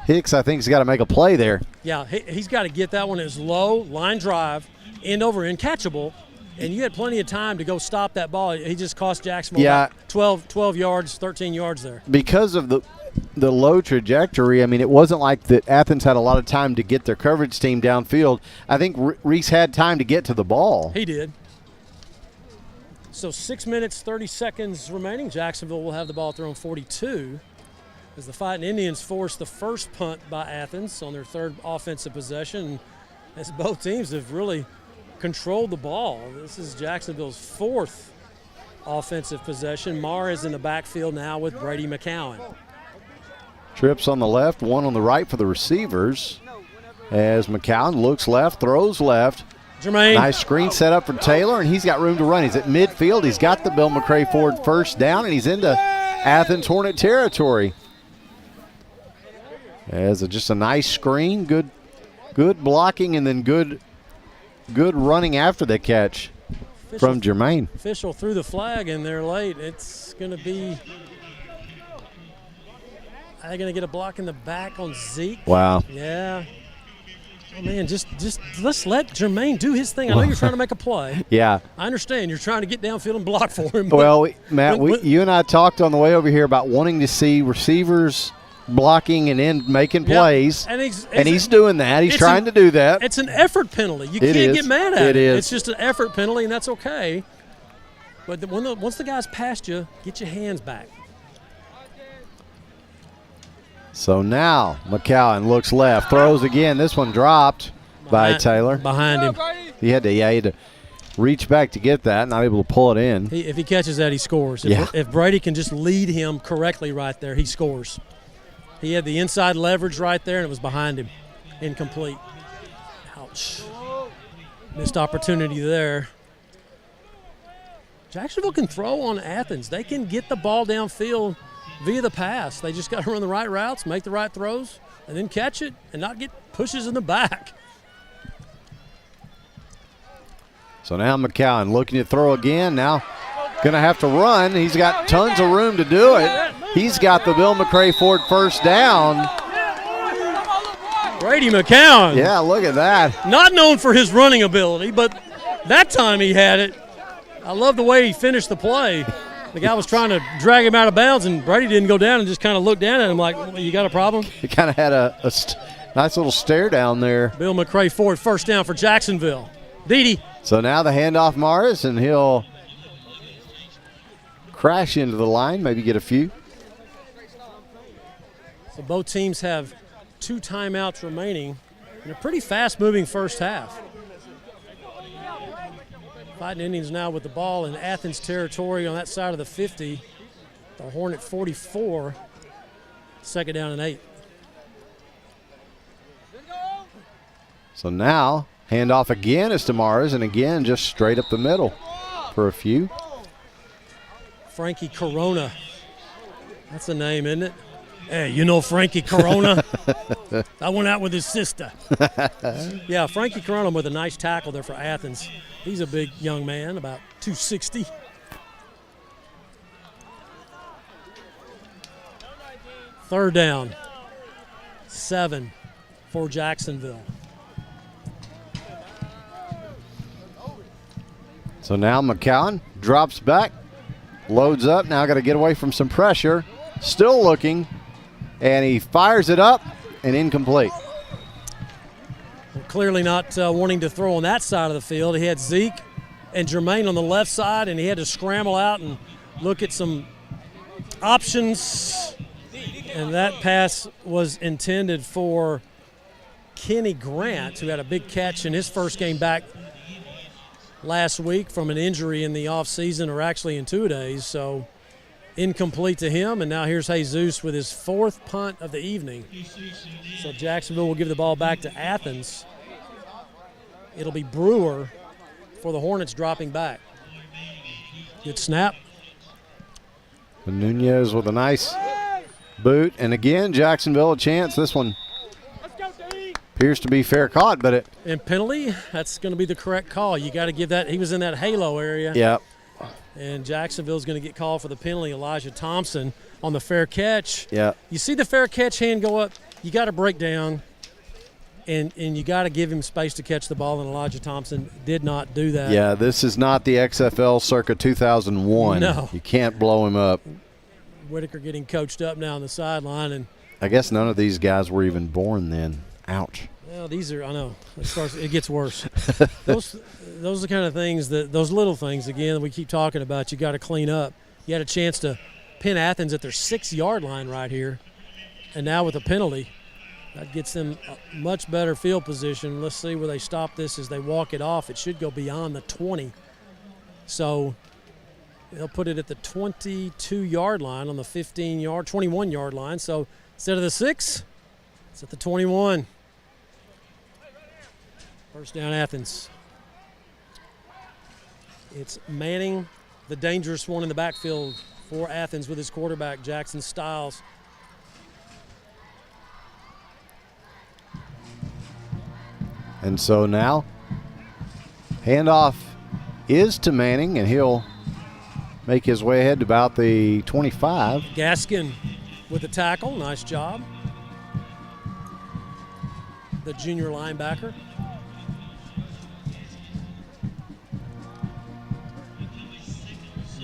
A: Hicks, I think, has got to make a play there.
B: Yeah, he's got to get that one as low, line drive, end over end, catchable. And you had plenty of time to go stop that ball. He just cost Jacksonville about 12 yards, 13 yards there.
A: Because of the low trajectory, I mean, it wasn't like that Athens had a lot of time to get their coverage team downfield. I think Reese had time to get to the ball.
B: He did. So 6 minutes, 30 seconds remaining. Jacksonville will have the ball thrown 42 as the Fighting Indians force the first punt by Athens on their 3rd offensive possession. As both teams have really controlled the ball. This is Jacksonville's 4th offensive possession. Marr is in the backfield now with Brady McCowan.
A: Trips on the left, one on the right for the receivers. As McCowan looks left, throws left.
B: Jermaine.
A: Nice screen set up for Taylor, and he's got room to run. He's at midfield. He's got the Bill McCray Ford first down, and he's into Athens Hornet territory. As just a nice screen, good blocking, and then good running after the catch from Jermaine.
B: Official threw the flag, and they're late. It's going to be – are they going to get a block in the back on Zeke?
A: Wow.
B: Yeah. Oh, man, just let's let Jermaine do his thing. I know you're trying to make a play.
A: Yeah.
B: I understand. You're trying to get downfield and block for him.
A: Well, Matt, you and I talked on the way over here about wanting to see receivers blocking and then making plays.
B: And
A: he's doing that. He's trying to do that.
B: It's an effort penalty. You can't get mad at it. It's just an effort penalty, and that's okay. But once the guy's past you, get your hands back.
A: So now McCowan looks left, throws again. This one dropped by Taylor.
B: Behind him.
A: He had to reach back to get that, not able to pull it in.
B: If he catches that, he scores.
A: Yeah.
B: If Brady can just lead him correctly right there, he scores. He had the inside leverage right there, and it was behind him. Incomplete. Ouch. Missed opportunity there. Jacksonville can throw on Athens. They can get the ball downfield via the pass. They just got to run the right routes, make the right throws, and then catch it and not get pushes in the back.
A: So now McCowan looking to throw again. Now going to have to run. He's got tons of room to do it. He's got the Bill McCray Ford first down.
B: Brady McCowan.
A: Yeah, look at that.
B: Not known for his running ability, but that time he had it. I love the way he finished the play. The guy was trying to drag him out of bounds, and Brady didn't go down and just kind of looked down at him like, well, you got a problem?
A: He kind of had a nice little stare down there.
B: Bill McCray Ford, first down for Jacksonville. Dede.
A: So now the handoff Morris, and he'll crash into the line, maybe get a few.
B: So both teams have 2 timeouts remaining in a pretty fast-moving first half. Fighting Indians now with the ball in Athens territory on that side of the 50. The Hornet 44, second down and 8.
A: So now handoff again is to Mars, and again just straight up the middle for a few.
B: Frankie Corona. That's a name, isn't it? Hey, you know Frankie Corona? I went out with his sister. Yeah, Frankie Corona with a nice tackle there for Athens. He's a big young man, about 260. Third down, 7 for Jacksonville.
A: So now McCowan drops back, loads up. Now got to get away from some pressure. Still looking, and he fires it up and incomplete.
B: Clearly not wanting to throw on that side of the field. He had Zeke and Jermaine on the left side, and he had to scramble out and look at some options. And that pass was intended for Kenny Grant, who had a big catch in his first game back last week from an injury in the offseason, or actually in 2 days. So incomplete to him, and now here's Jesus with his 4th punt of the evening. So Jacksonville will give the ball back to Athens. It'll be Brewer for the Hornets dropping back. Good snap.
A: And Nunez with a nice boot, and again Jacksonville a chance. This one appears to be fair caught, but it.
B: And penalty, that's going to be the correct call. You got to give that. He was in that halo area.
A: Yep.
B: And Jacksonville's going to get called for the penalty. Elijah Thompson on the fair catch.
A: Yeah.
B: You see the fair catch hand go up, you got to break down, and you got to give him space to catch the ball, and Elijah Thompson did not do that.
A: Yeah, this is not the XFL circa 2001.
B: No.
A: You can't blow him up.
B: Whitaker getting coached up now on the sideline. And
A: I guess none of these guys were even born then. Ouch.
B: Well, these are, I know, it gets worse. Those are the kind of things, those little things, again, that we keep talking about, you got to clean up. You had a chance to pin Athens at their 6-yard line right here, and now with a penalty, That gets them a much better field position. Let's see where they stop this as they walk it off. It should go beyond the 20. So they'll put it at the 22-yard line on the 21-yard line. So instead of the 6, it's at the 21. First down, Athens. It's Manning, the dangerous one in the backfield for Athens with his quarterback, Jackson Stiles.
A: And so now, handoff is to Manning, and he'll make his way ahead to about the 25.
B: Gaskin with the tackle. Nice job. The junior linebacker.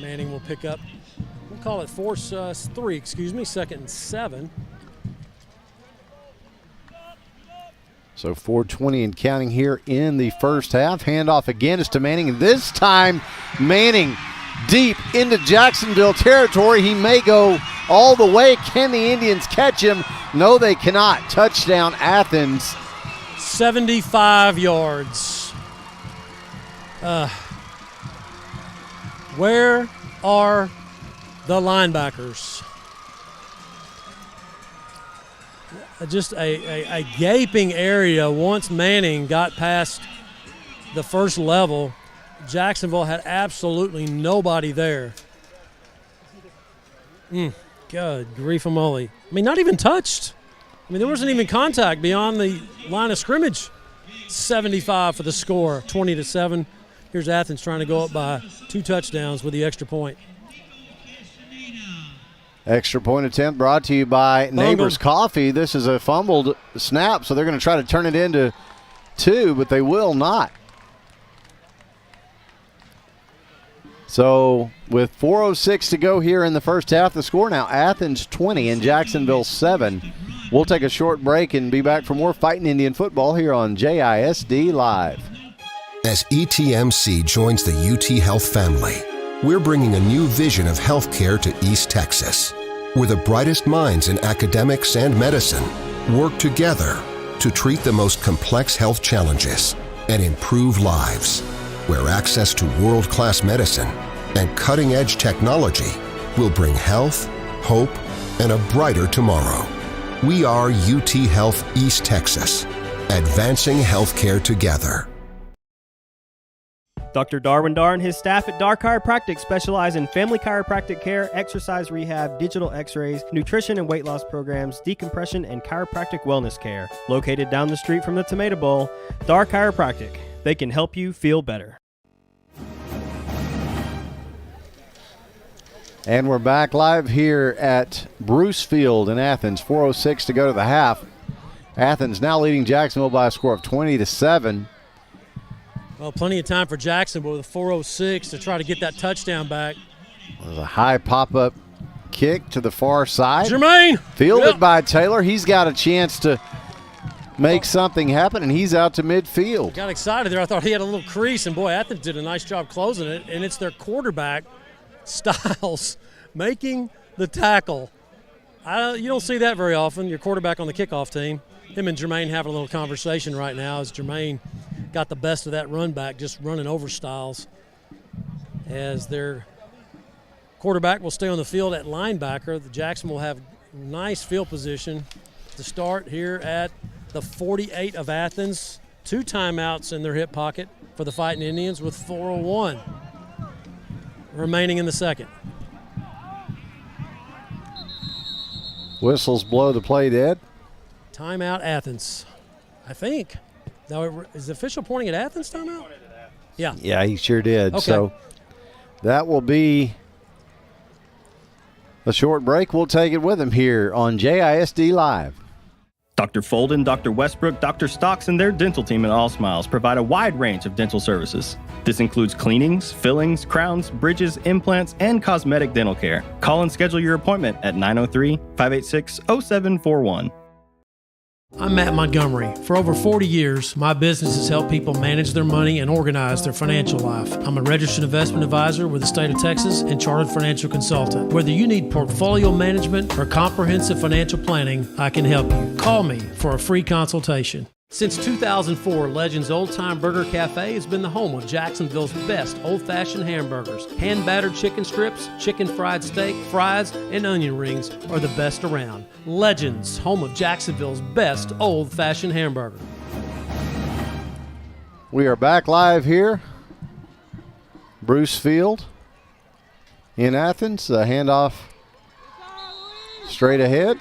B: Manning will pick up, we'll call it force 3, 2nd and 7.
A: So 4:20 and counting here in the first half. Handoff again is to Manning, and this time Manning deep into Jacksonville territory. He may go all the way. Can the Indians catch him? No, they cannot. Touchdown, Athens.
B: 75 yards. Where are the linebackers? Just a gaping area once Manning got past the first level. Jacksonville had absolutely nobody there. Good grief-a-moly. I mean, not even touched. I mean, there wasn't even contact beyond the line of scrimmage. 75 for the score, 20-7. Here's Athens trying to go up by 2 touchdowns with the extra point.
A: Extra point attempt brought to you by Neighbors Coffee. This is a fumbled snap, so they're going to try to turn it into 2, but they will not. So with 4:06 to go here in the first half, the score now Athens 20 and Jacksonville 7. We'll take a short break and be back for more Fighting Indian football here on JISD Live.
O: As ETMC joins the UT Health family, we're bringing a new vision of healthcare to East Texas, where the brightest minds in academics and medicine work together to treat the most complex health challenges and improve lives, where access to world-class medicine and cutting-edge technology will bring health, hope, and a brighter tomorrow. We are UT Health East Texas, advancing healthcare together.
H: Dr. Darwin Dar and his staff at Dar Chiropractic specialize in family chiropractic care, exercise rehab, digital x-rays, nutrition and weight loss programs, decompression, and chiropractic wellness care. Located down the street from the Tomato Bowl, Dar Chiropractic. They can help you feel better.
A: And we're back live here at Bruce Field in Athens. 4:06 to go to the half. Athens now leading Jacksonville by a score of 20-7.
B: Well, plenty of time for Jacksonville with a 4:06 to try to get that touchdown back.
A: There's a high pop-up kick to the far side.
B: Jermaine!
A: Fielded by Taylor. He's got a chance to make something happen, and he's out to midfield.
B: Got excited there. I thought he had a little crease, and boy, Athens did a nice job closing it, and it's their quarterback, Stiles, making the tackle. You don't see that very often, your quarterback on the kickoff team. Him and Jermaine having a little conversation right now as Jermaine got the best of that run back, just running over Stiles, as their quarterback will stay on the field at linebacker. The Jackson will have nice field position to start here at the 48 of Athens. 2 timeouts in their hip pocket for the Fighting Indians with 4:01 remaining in the second.
A: Whistles blow the play dead.
B: Timeout Athens, I think. Now, is the official pointing at Athens timeout? Yeah.
A: Yeah, he sure did.
B: Okay.
A: So that will be a short break. We'll take it with him here on JISD Live.
C: Dr. Folden, Dr. Westbrook, Dr. Stocks, and their dental team at All Smiles provide a wide range of dental services. This includes cleanings, fillings, crowns, bridges, implants, and cosmetic dental care. Call and schedule your appointment at 903-586-0741.
B: I'm Matt Montgomery. For over 40 years, my business has helped people manage their money and organize their financial life. I'm a registered investment advisor with the state of Texas and chartered financial consultant. Whether you need portfolio management or comprehensive financial planning, I can help you. Call me for a free consultation. Since 2004, Legends Old Time Burger Cafe has been the home of Jacksonville's best old-fashioned hamburgers. Hand-battered chicken strips, chicken fried steak, fries, and onion rings are the best around. Legends, home of Jacksonville's best old-fashioned hamburger.
A: We are back live here. Bruce Field in Athens. A handoff straight ahead.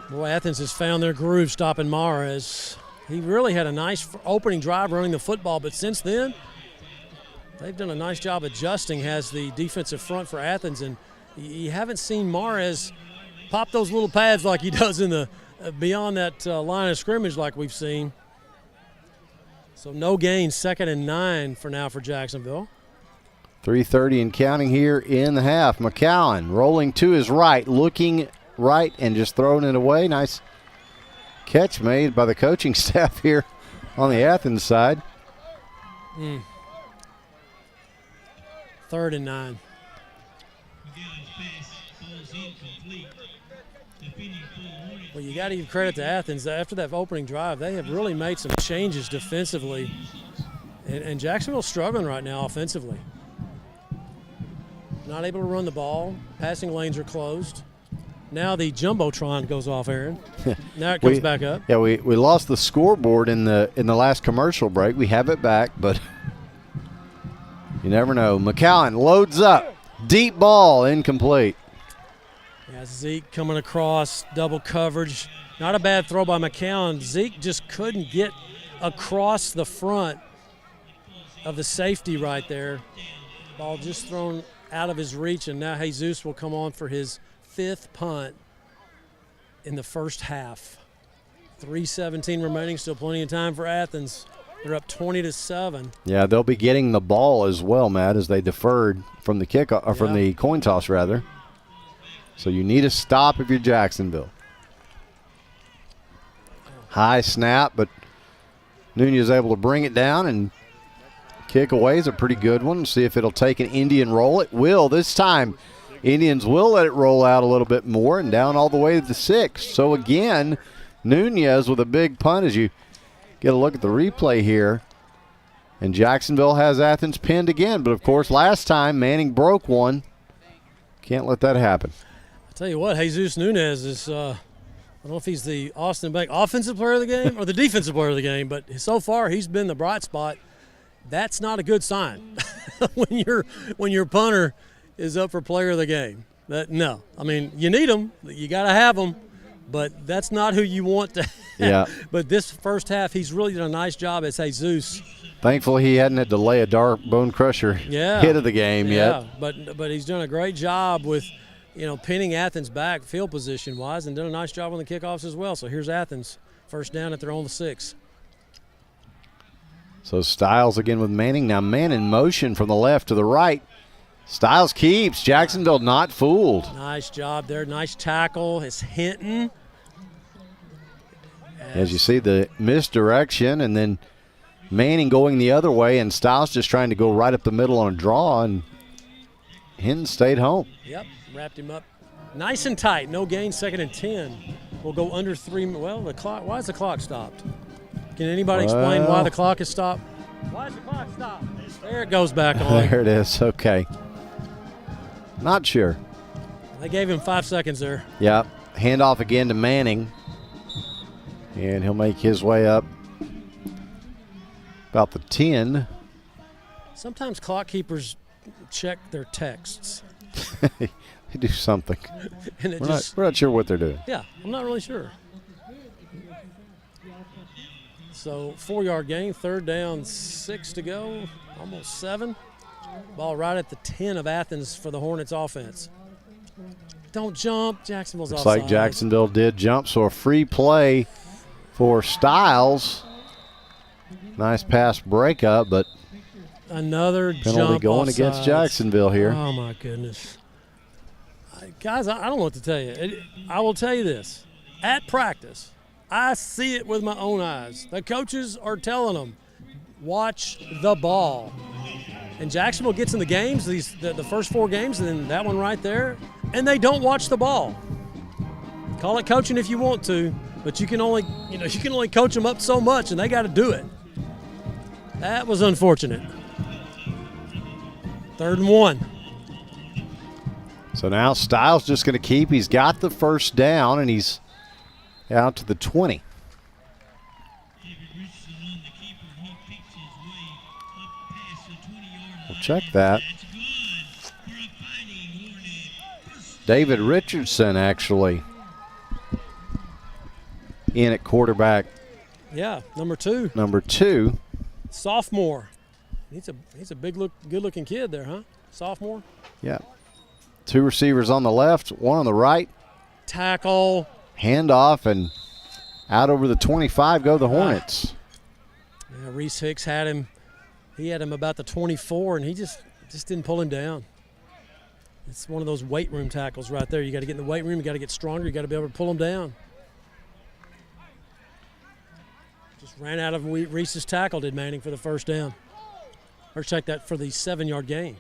B: Boy, Athens has found their groove stopping Mares. He really had a nice opening drive running the football, but since then, they've done a nice job adjusting, has the defensive front for Athens, and you haven't seen Mares pop those little pads like he does in the beyond that line of scrimmage like we've seen. So no gain, 2nd and 9 for now for Jacksonville.
A: 3:30 and counting here in the half. McCowan rolling to his right, looking right and just throwing it away. Nice catch made by the coaching staff here on the Athens side.
B: 3rd and 9. Well, you got to give credit to Athens. After that opening drive, they have really made some changes defensively. And Jacksonville's struggling right now offensively. Not able to run the ball. Passing lanes are closed. Now the Jumbotron goes off, Aaron. Now it comes back up.
A: Yeah, we lost the scoreboard in the last commercial break. We have it back, but you never know. McCowan loads up. Deep ball, incomplete.
B: Yeah, Zeke coming across, double coverage. Not a bad throw by McCowan. Zeke just couldn't get across the front of the safety right there. Ball just thrown out of his reach, and now Jesus will come on for his 5th punt in the first half. 3:17 remaining, still plenty of time for Athens. They're up 20-7.
A: Yeah, they'll be getting the ball as well, Matt, as they deferred from the kick or from the coin toss rather. So you need a stop if you're Jacksonville. High snap, but Nunez able to bring it down, and kick away is a pretty good one. See if it'll take an Indian roll. It will this time. Indians will let it roll out a little bit more and down all the way to the 6. So again, Nunez with a big punt as you get a look at the replay here. And Jacksonville has Athens pinned again. But, of course, last time Manning broke one. Can't let that happen.
B: I'll tell you what, Jesus Nunez is, I don't know if he's the Austin Bank offensive player of the game or the defensive player of the game, but so far he's been the bright spot. That's not a good sign when your punter is up for player of the game. No. I mean, you need them. You got to have them. But that's not who you want to have.
A: Yeah.
B: But this first half, he's really done a nice job as Jesus.
A: Thankfully, he hadn't had to lay a dark bone crusher hit of the game yet.
B: But he's done a great job with, pinning Athens back field position-wise and done a nice job on the kickoffs as well. So here's Athens, first down at their own 6.
A: So Styles again with Manning. Now man in motion from the left to the right. Styles keeps. Jacksonville not fooled.
B: Nice job there. Nice tackle. It's Hinton.
A: As you see the misdirection, and then Manning going the other way, and Styles just trying to go right up the middle on a draw, and Hinton stayed home.
B: Yep, wrapped him up nice and tight. No gain, 2nd and 10. We'll go under 3. Well, the clock. Why is the clock stopped? Can anybody explain why the clock is stopped? Why is the clock stopped? There it goes back on.
A: There it is. Okay. Not sure.
B: They gave him 5 seconds there.
A: Yep. Handoff again to Manning. And he'll make his way up about the 10.
B: Sometimes clock keepers check their texts.
A: They do something.
B: And
A: we're not sure what they're doing.
B: Yeah, I'm not really sure. So 4-yard gain, 3rd down, 6 to go, almost 7. Ball right at the 10 of Athens for the Hornets offense. Don't jump. Jacksonville's
A: Looks
B: offside.
A: like Jacksonville did jump, so a free play for Styles. Nice pass breakup, but
B: another
A: penalty
B: jump
A: going against Jacksonville here.
B: Oh, my goodness. Guys, I don't know what to tell you. I will tell you this. At practice, I see it with my own eyes. The coaches are telling them, watch the ball. And Jacksonville gets in the games, the first 4 games, and then that one right there, and they don't watch the ball. Call it coaching if you want to, but you can only coach them up so much, and they got to do it. That was unfortunate. 3rd and 1.
A: So now Styles just going to keep. He's got the first down, and he's out to the 20. We'll check that. David Richardson actually in at quarterback.
B: Yeah, number 2.
A: Number 2.
B: Sophomore. He's a good-looking kid there, huh? Sophomore.
A: Yeah. 2 receivers on the left, 1 on the right.
B: Tackle.
A: Handoff, and out over the 25 go the Hornets.
B: Yeah, Reese Hicks had him. He had him about the 24, and he just didn't pull him down. It's one of those weight room tackles right there. You got to get in the weight room. You got to get stronger. You got to be able to pull him down. Just ran out of Reese's tackle, did Manning, for the first down. Or check that for the 7-yard gain.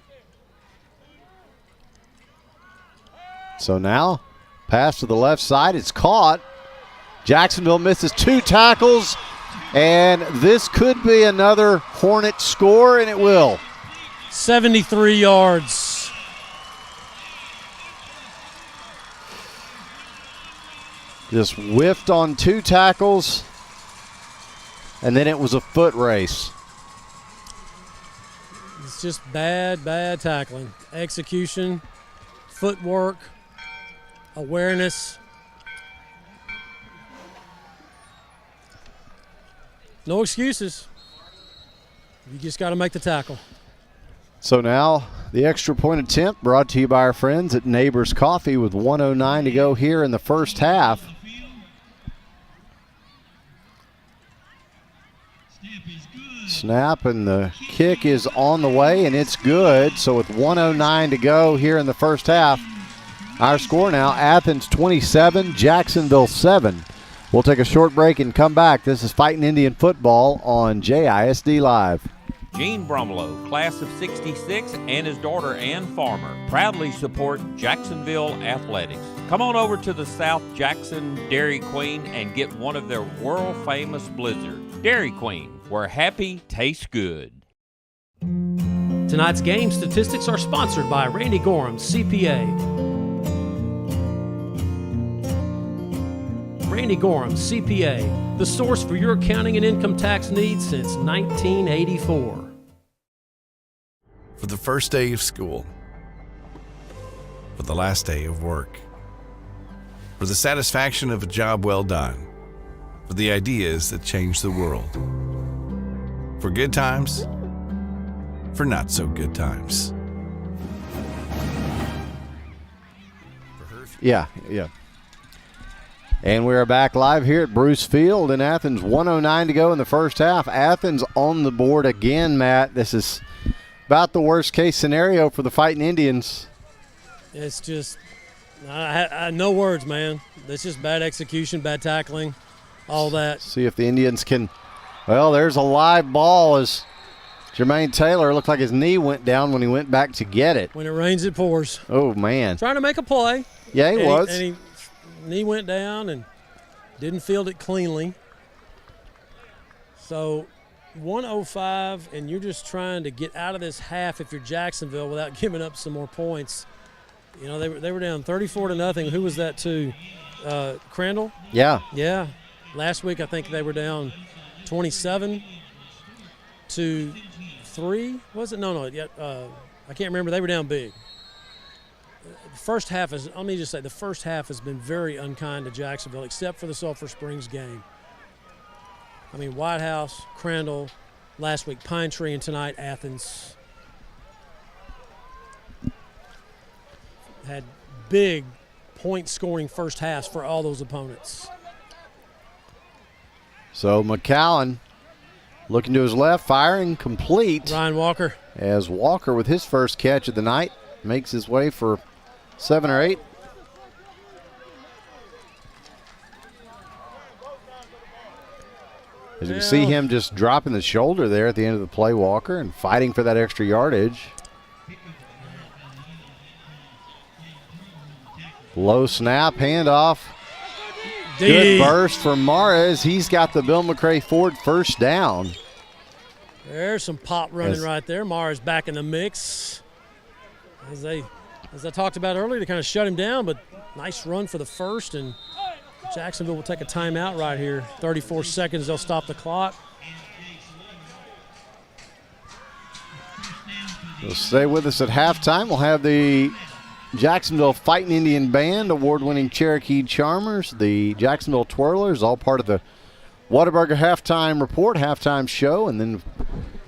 A: So now, pass to the left side. It's caught. Jacksonville misses 2 tackles, and this could be another Hornet score, and it will.
B: 73 yards.
A: Just whiffed on 2 tackles, and then it was a foot race.
B: It's just bad tackling. Execution, footwork, awareness. No excuses. You just got to make the tackle.
A: So now the extra point attempt brought to you by our friends at Neighbors Coffee with 1:09 to go here in the first half. Snap, and the kick is on the way, and it's good. So with 1:09 to go here in the first half, our score now, Athens 27, Jacksonville 7. We'll take a short break and come back. This is Fighting Indian Football on JISD Live.
G: Gene Brumlow, class of 66, and his daughter Ann Farmer proudly support Jacksonville Athletics. Come on over to the South Jackson Dairy Queen and get one of their world-famous blizzards. Dairy Queen, where happy tastes good.
B: Tonight's game statistics are sponsored by Randy Gorham, CPA. Randy Gorham, CPA, the source for your accounting and income tax needs since 1984.
J: For the first day of school, for the last day of work, for the satisfaction of a job well done, for the ideas that change the world, for good times, for not so good times.
A: Yeah. And we are back live here at Bruce Field in Athens. 1:09 to go in the first half. Athens on the board again, Matt. This is about the worst case scenario for the Fighting Indians.
B: It's just, I no words, man. It's just bad execution, bad tackling, all that.
A: See if the Indians can. Well, there's a live ball as Jermaine Taylor looked like his knee went down when he went back to get it.
B: When it rains, it pours.
A: Oh, man.
B: Trying to make a play.
A: Yeah, he was.
B: And knee went down and didn't field it cleanly. So 105, and you're just trying to get out of this half if you're Jacksonville without giving up some more points. You know, they were down 34-0. Who was that to? Crandall?
A: Yeah.
B: Yeah. Last week I think they were down 27-3. Was it? No. I can't remember. They were down big. The first half let me just say, the first half has been very unkind to Jacksonville, except for the Sulphur Springs game. I mean, White House, Crandall, last week Pine Tree, and tonight Athens. Had big point-scoring first halves for all those opponents.
A: So McCowan looking to his left, firing complete.
B: Ryan Walker.
A: As Walker, with his first catch of the night, makes his way for 7 or 8. As you can see him just dropping the shoulder there at the end of the play, Walker, and fighting for that extra yardage. Low snap, handoff. Good burst from Mares. He's got the Bill McRae Ford first down.
B: There's some pop running right there. Mares back in the mix. As I talked about earlier, to kind of shut him down, but nice run for the first, and Jacksonville will take a timeout right here. 34 seconds, they'll stop the clock.
A: You'll stay with us at halftime. We'll have the Jacksonville Fighting Indian Band, award-winning Cherokee Charmers, the Jacksonville Twirlers, all part of the Whataburger Halftime Report, halftime show, and then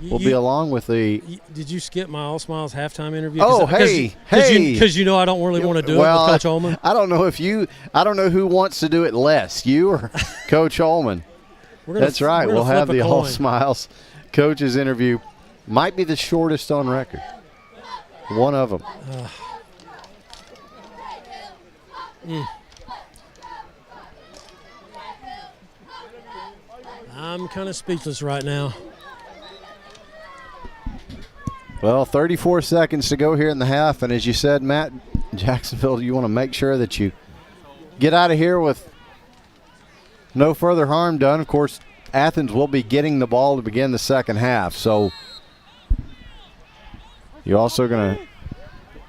A: we'll be along with the...
B: Did you skip my All Smiles halftime interview?
A: Oh, hey.
B: Because you know I don't really want to do it with Coach Ullman.
A: I don't know who wants to do it less, you or Coach Ullman. That's right. We'll have the All Smiles coaches interview. Might be the shortest on record. One of them.
B: I'm kind of speechless right now.
A: Well, 34 seconds to go here in the half, and as you said, Matt, Jacksonville, you want to make sure that you get out of here with no further harm done. Of course, Athens will be getting the ball to begin the second half, so you're also going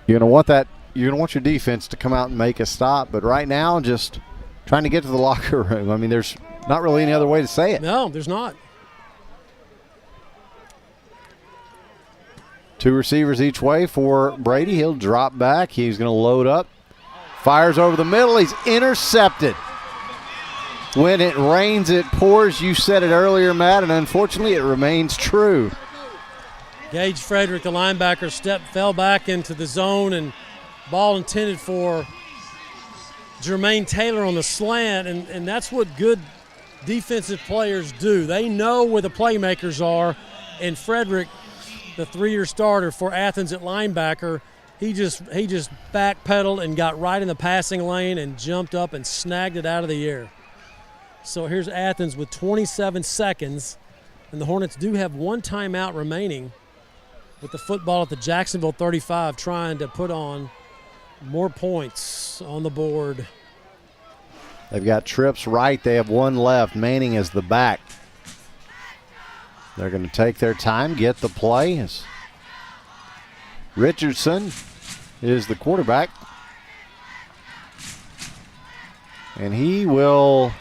A: to want your defense to come out and make a stop. But right now, just trying to get to the locker room. I mean, there's not really any other way to say it.
B: No, there's not.
A: Two receivers each way for Brady. He'll drop back. He's going to load up. Fires over the middle. He's intercepted. When it rains, it pours. You said it earlier, Matt, and unfortunately it remains true.
B: Gage Frederick, the linebacker, fell back into the zone, and ball intended for Jermaine Taylor on the slant, and that's what good defensive players do. They know where the playmakers are, and Frederick, the 3-year starter for Athens at linebacker, he just backpedaled and got right in the passing lane and jumped up and snagged it out of the air. So here's Athens with 27 seconds, and the Hornets do have one timeout remaining with the football at the Jacksonville 35, trying to put on more points on the board.
A: They've got trips right. They have one left. Manning is the back. They're going to take their time, get the play. As Richardson is the quarterback. And he will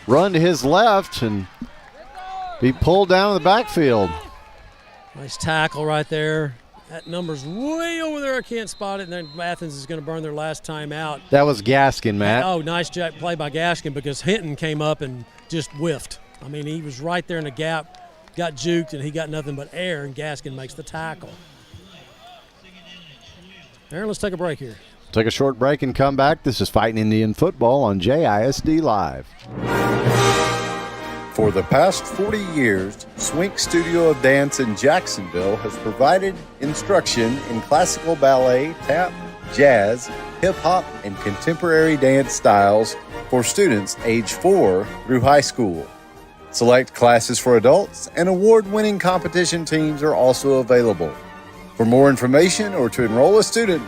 A: run to his left and be pulled down in the backfield.
B: Nice tackle right there. That number's way over there. I can't spot it. And then Athens is going to burn their last time out.
A: That was Gaskin, Matt.
B: Oh, nice play by Gaskin, because Hinton came up and just whiffed. I mean, he was right there in the gap, got juked, and he got nothing but air, and Gaskin makes the tackle. Aaron, let's take a break here.
A: Take a short break and come back. This is Fighting Indian Football on JISD Live.
Q: For the past 40 years, Swink Studio of Dance in Jacksonville has provided instruction in classical ballet, tap, jazz, hip-hop, and contemporary dance styles for students age 4 through high school. Select classes for adults and award-winning competition teams are also available. For more information or to enroll a student,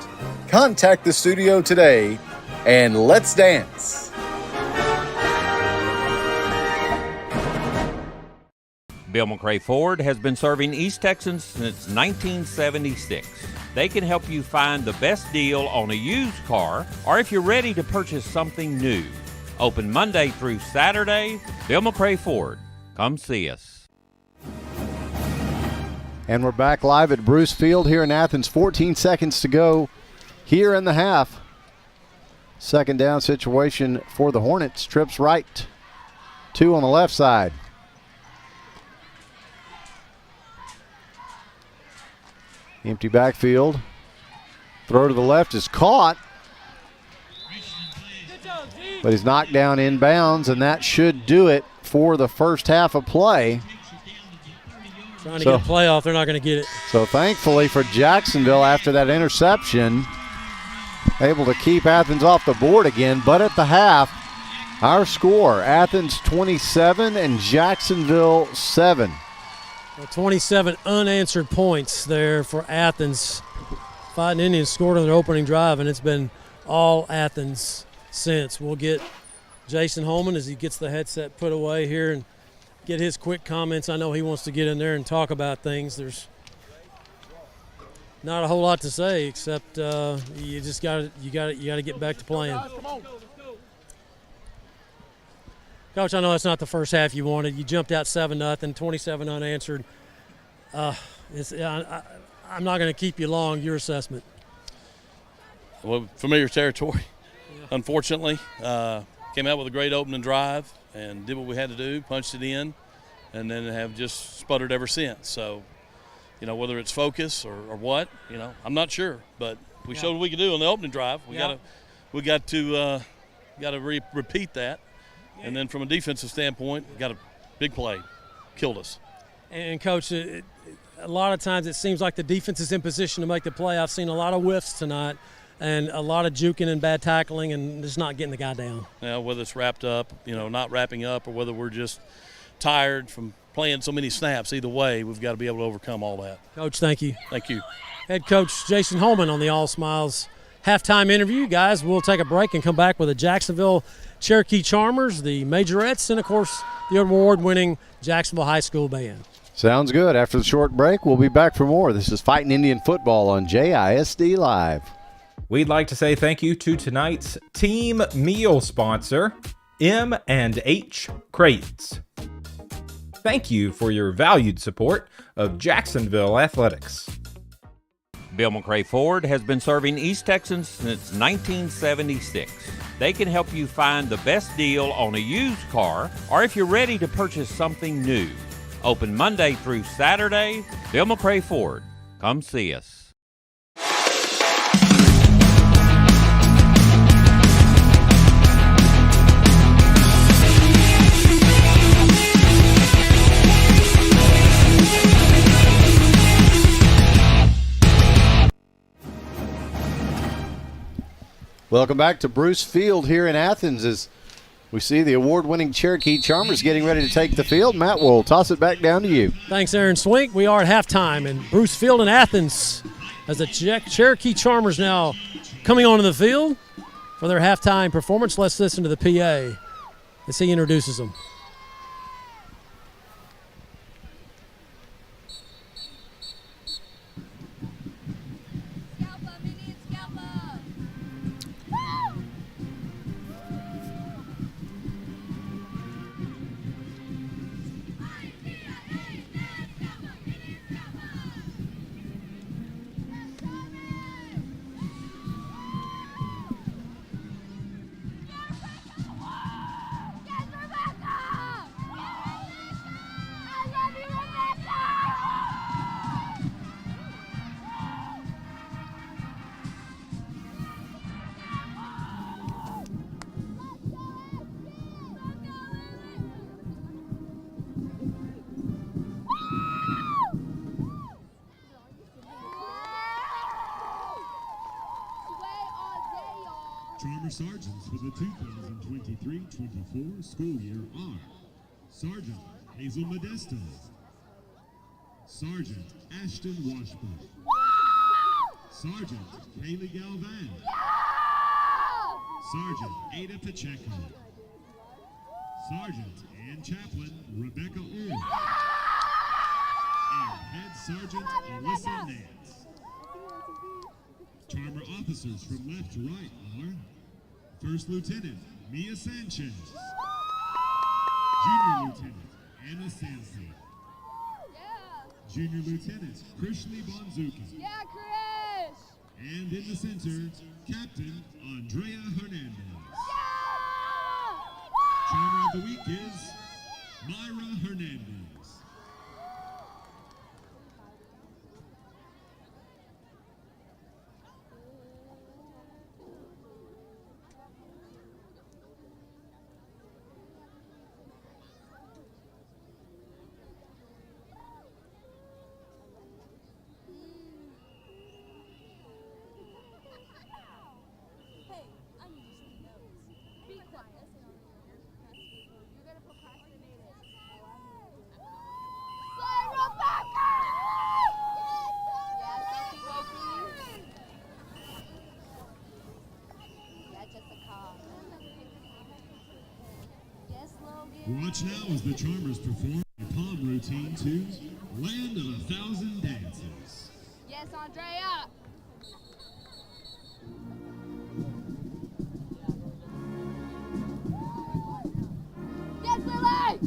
Q: contact the studio today and let's dance.
G: Bill McRae Ford has been serving East Texans since 1976. They can help you find the best deal on a used car, or if you're ready to purchase something new. Open Monday through Saturday. Bill McRae Ford. Come see us.
A: And we're back live at Bruce Field here in Athens. 14 seconds to go here in the half. Second down situation for the Hornets. Trips right. 2 on the left side. Empty backfield. Throw to the left is caught. But he's knocked down inbounds, and that should do it for the first half of play.
B: Trying to get a playoff, they're not going to get it.
A: So thankfully for Jacksonville, after that interception, able to keep Athens off the board again. But at the half, Our score, Athens 27 and Jacksonville 7.
B: Well, 27 unanswered points there for Athens. Fighting Indians scored on their opening drive, and it's been all Athens since. We'll get Jason Holman as he gets the headset put away here and get his quick comments. I know he wants to get in there and talk about things. There's not a whole lot to say except you just got to get back to playing. Coach, I know that's not the first half you wanted. You jumped out 7-0, 27 unanswered. I'm not going to keep you long. Your assessment?
S: Well, familiar territory, unfortunately. Came out with a great opening drive and did what we had to do, punched it in, and then have just sputtered ever since. So, whether it's focus or what, I'm not sure. But we showed what we could do on the opening drive. We got to repeat that. And then from a defensive standpoint, got a big play, killed us.
B: And, Coach, a lot of times it seems like the defense is in position to make the play. I've seen a lot of whiffs tonight and a lot of juking and bad tackling and just not getting the guy down.
S: Yeah, whether it's wrapped up, not wrapping up, or whether we're just tired from playing so many snaps, either way, we've got to be able to overcome all that.
B: Coach, thank you.
S: Thank you.
B: Head Coach Jason Holman on the All Smiles halftime interview. Guys, we'll take a break and come back with the Jacksonville Cherokee Charmers, the Majorettes, and, of course, the award-winning Jacksonville High School Band.
A: Sounds good. After the short break, we'll be back for more. This is Fighting Indian Football on JISD Live.
F: We'd like to say thank you to tonight's team meal sponsor, M&H Crates. Thank you for your valued support of Jacksonville Athletics.
G: Bill McRae Ford has been serving East Texans since 1976. They can help you find the best deal on a used car or if you're ready to purchase something new. Open Monday through Saturday. Bill McRae Ford. Come see us.
A: Welcome back to Bruce Field here in Athens as we see the award-winning Cherokee Charmers getting ready to take the field. Matt, we'll toss it back down to you.
B: Thanks, Aaron Swink. We are at halftime in Bruce Field in Athens as the Cherokee Charmers now coming onto the field for their halftime performance. Let's listen to the PA as he introduces them.
T: Charmer Sergeants for the 2023-24 school year are Sergeant Hazel Modesto, Sergeant Ashton Washburn, Sergeant Kaylee Galvan, Sergeant Ada Pacheco, Sergeant and Chaplain Rebecca Orr, and Head Sergeant Alyssa Nance. Charmer officers from left to right are First Lieutenant Mia Sanchez, Junior Lieutenant Anna Sansi, Junior Lieutenant Krishni Bonzuki, and in the center, Captain Andrea Hernandez. Charmer of the week is Myra Hernandez. Watch now as the Charmers perform a palm routine to Land of 1,000 Dances.
U: Yes, Andrea. Yes, Lily.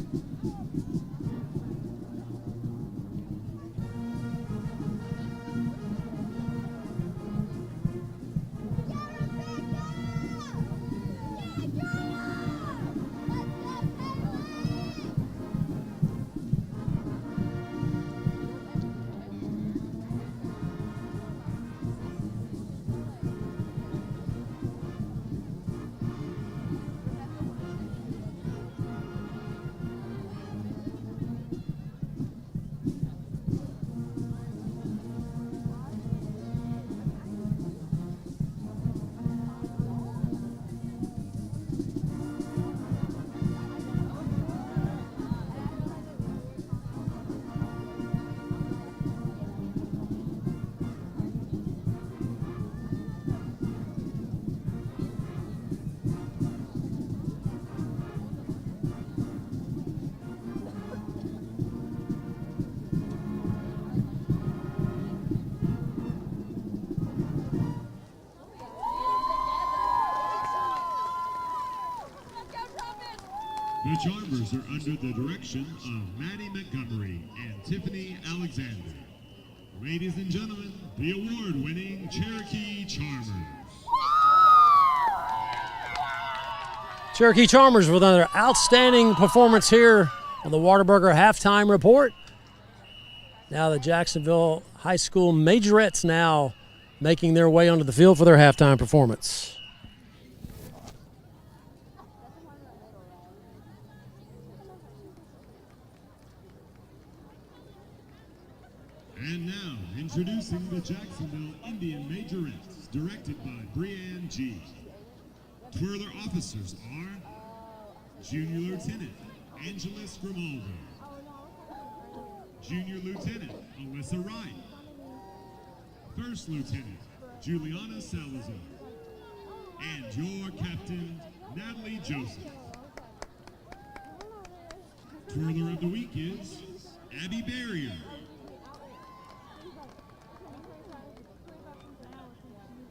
T: The Charmers are under the direction of Maddie Montgomery and Tiffany Alexander. Ladies and gentlemen, the award-winning Cherokee Charmers.
B: Cherokee Charmers with another outstanding performance here on the Whataburger Halftime Report. Now the Jacksonville High School Majorettes now making their way onto the field for their halftime performance.
T: And now, introducing the Jacksonville Indian Majorettes, directed by Brianne G. Twirler officers are Junior Lieutenant Angelis Grimaldo, Junior Lieutenant Alyssa Wright, First Lieutenant Juliana Salazar, and your Captain Natalie Joseph. Twirler of the Week is Abby Barrier.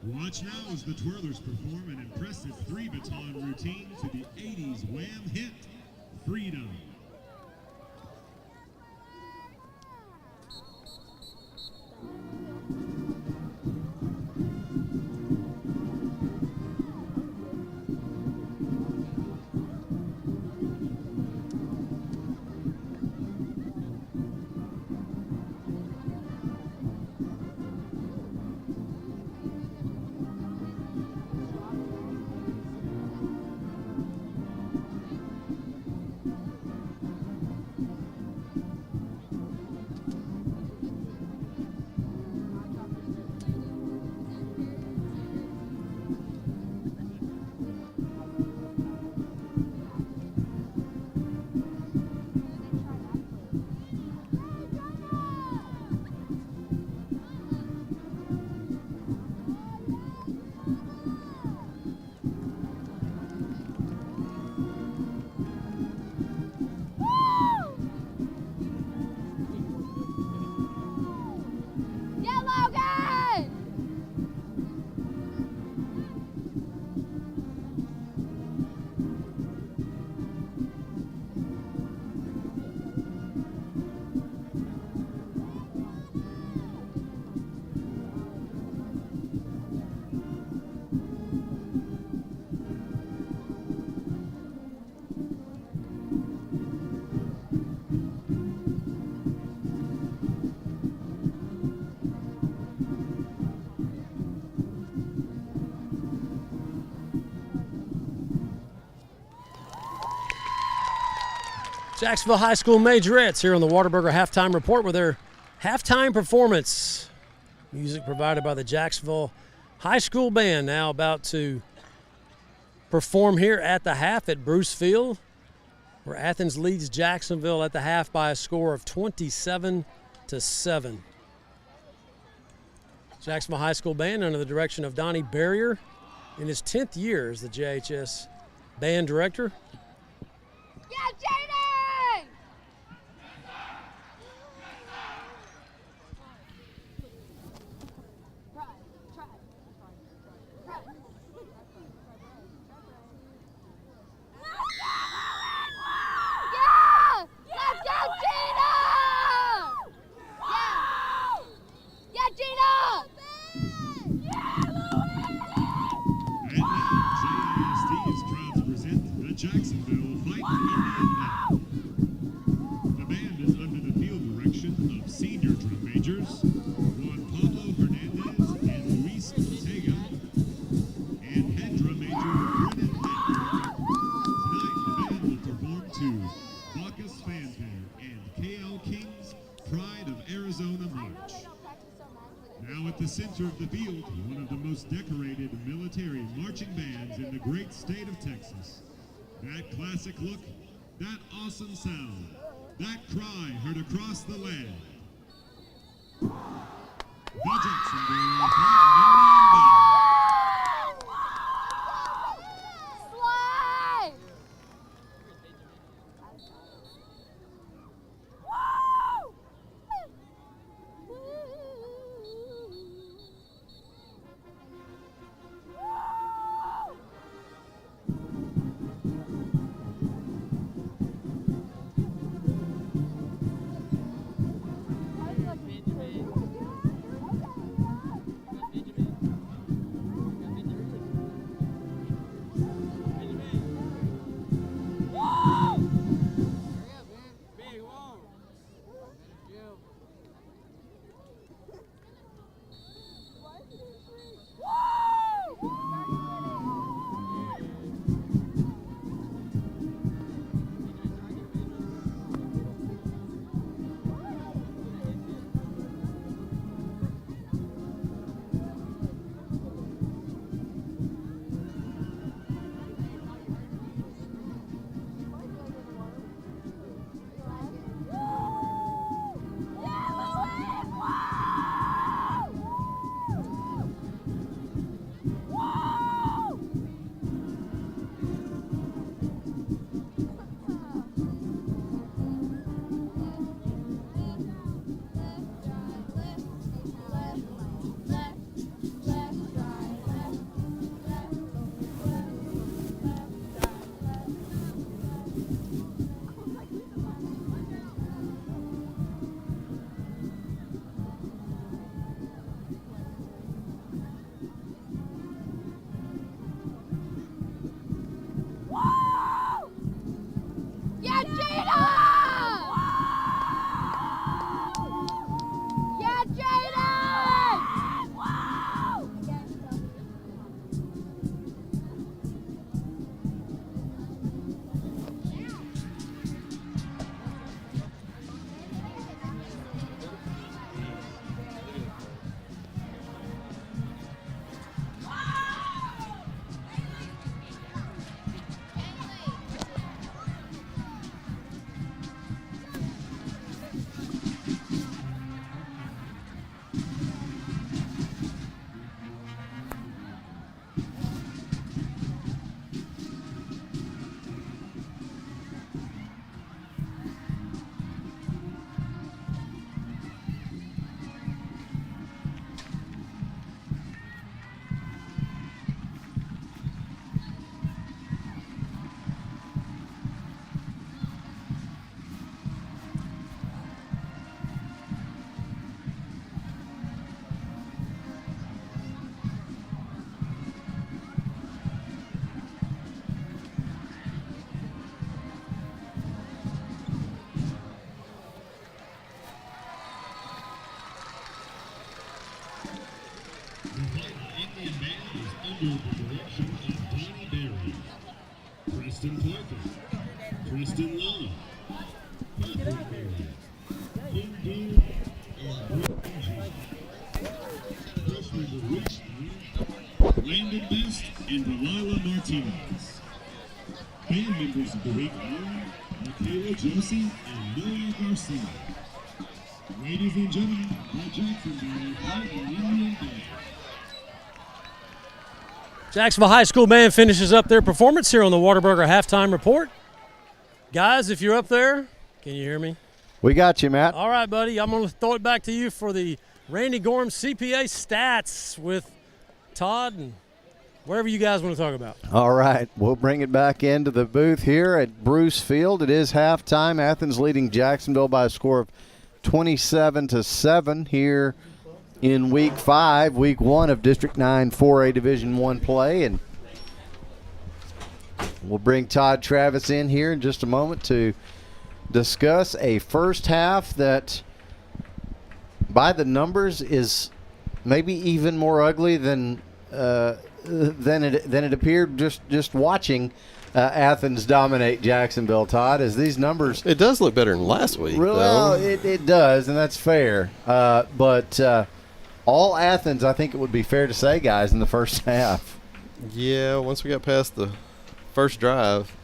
T: Watch now as the Twirlers perform an impressive 3-baton routine to the 80s Wham hit, Freedom.
B: Jacksonville High School Majorettes here on the Whataburger Halftime Report with their halftime performance. Music provided by the Jacksonville High School Band, now about to perform here at the half at Bruce Field, where Athens leads Jacksonville at the half by a score of 27-7. Jacksonville High School Band under the direction of Donnie Barrier in his 10th year as the JHS band director.
U: Yeah, Jaden!
T: pitchers, Juan Pablo Hernandez and Luis Ortega, and Hendra Major Brennan Hack. Tonight, the band will perform to Bacchus Fanfare and KL King's Pride of Arizona March. Now at the center of the field, one of the most decorated military marching bands in the great state of Texas. That classic look, that awesome sound, that cry heard across the land. The Jacksonville Fighting Indian Band. Indian Band is under the direction of Donnie Berry, Preston Parker, Preston Law, Patrick Berry, Hindu, and Brooke Freshman Rich Landon Best, and Delilah Martinez. Band members of the week are Michaela Josie and Noah Garcia. Ladies and gentlemen, the Jacksonville Fighting Indian Band.
B: Jacksonville High School Band finishes up their performance here on the Whataburger Halftime Report. Guys, if you're up there, can you hear me?
A: We got you, Matt.
B: All right, buddy. I'm going to throw it back to you for the Randy Gorham CPA stats with Todd and whatever you guys want to talk about.
A: All right. We'll bring it back into the booth here at Bruce Field. It is halftime. Athens leading Jacksonville by a score of 27-7 here in Week 5, Week 1 of District 9 4A Division 1 play. And we'll bring Todd Travis in here in just a moment to discuss a first half that by the numbers is maybe even more ugly than it appeared just watching Athens dominate Jacksonville, Todd, as these numbers.
D: It does look better than last week.
A: Well, it does, and that's fair. But all Athens, I think it would be fair to say, guys, in the first half.
D: Yeah, once we got past the first drive,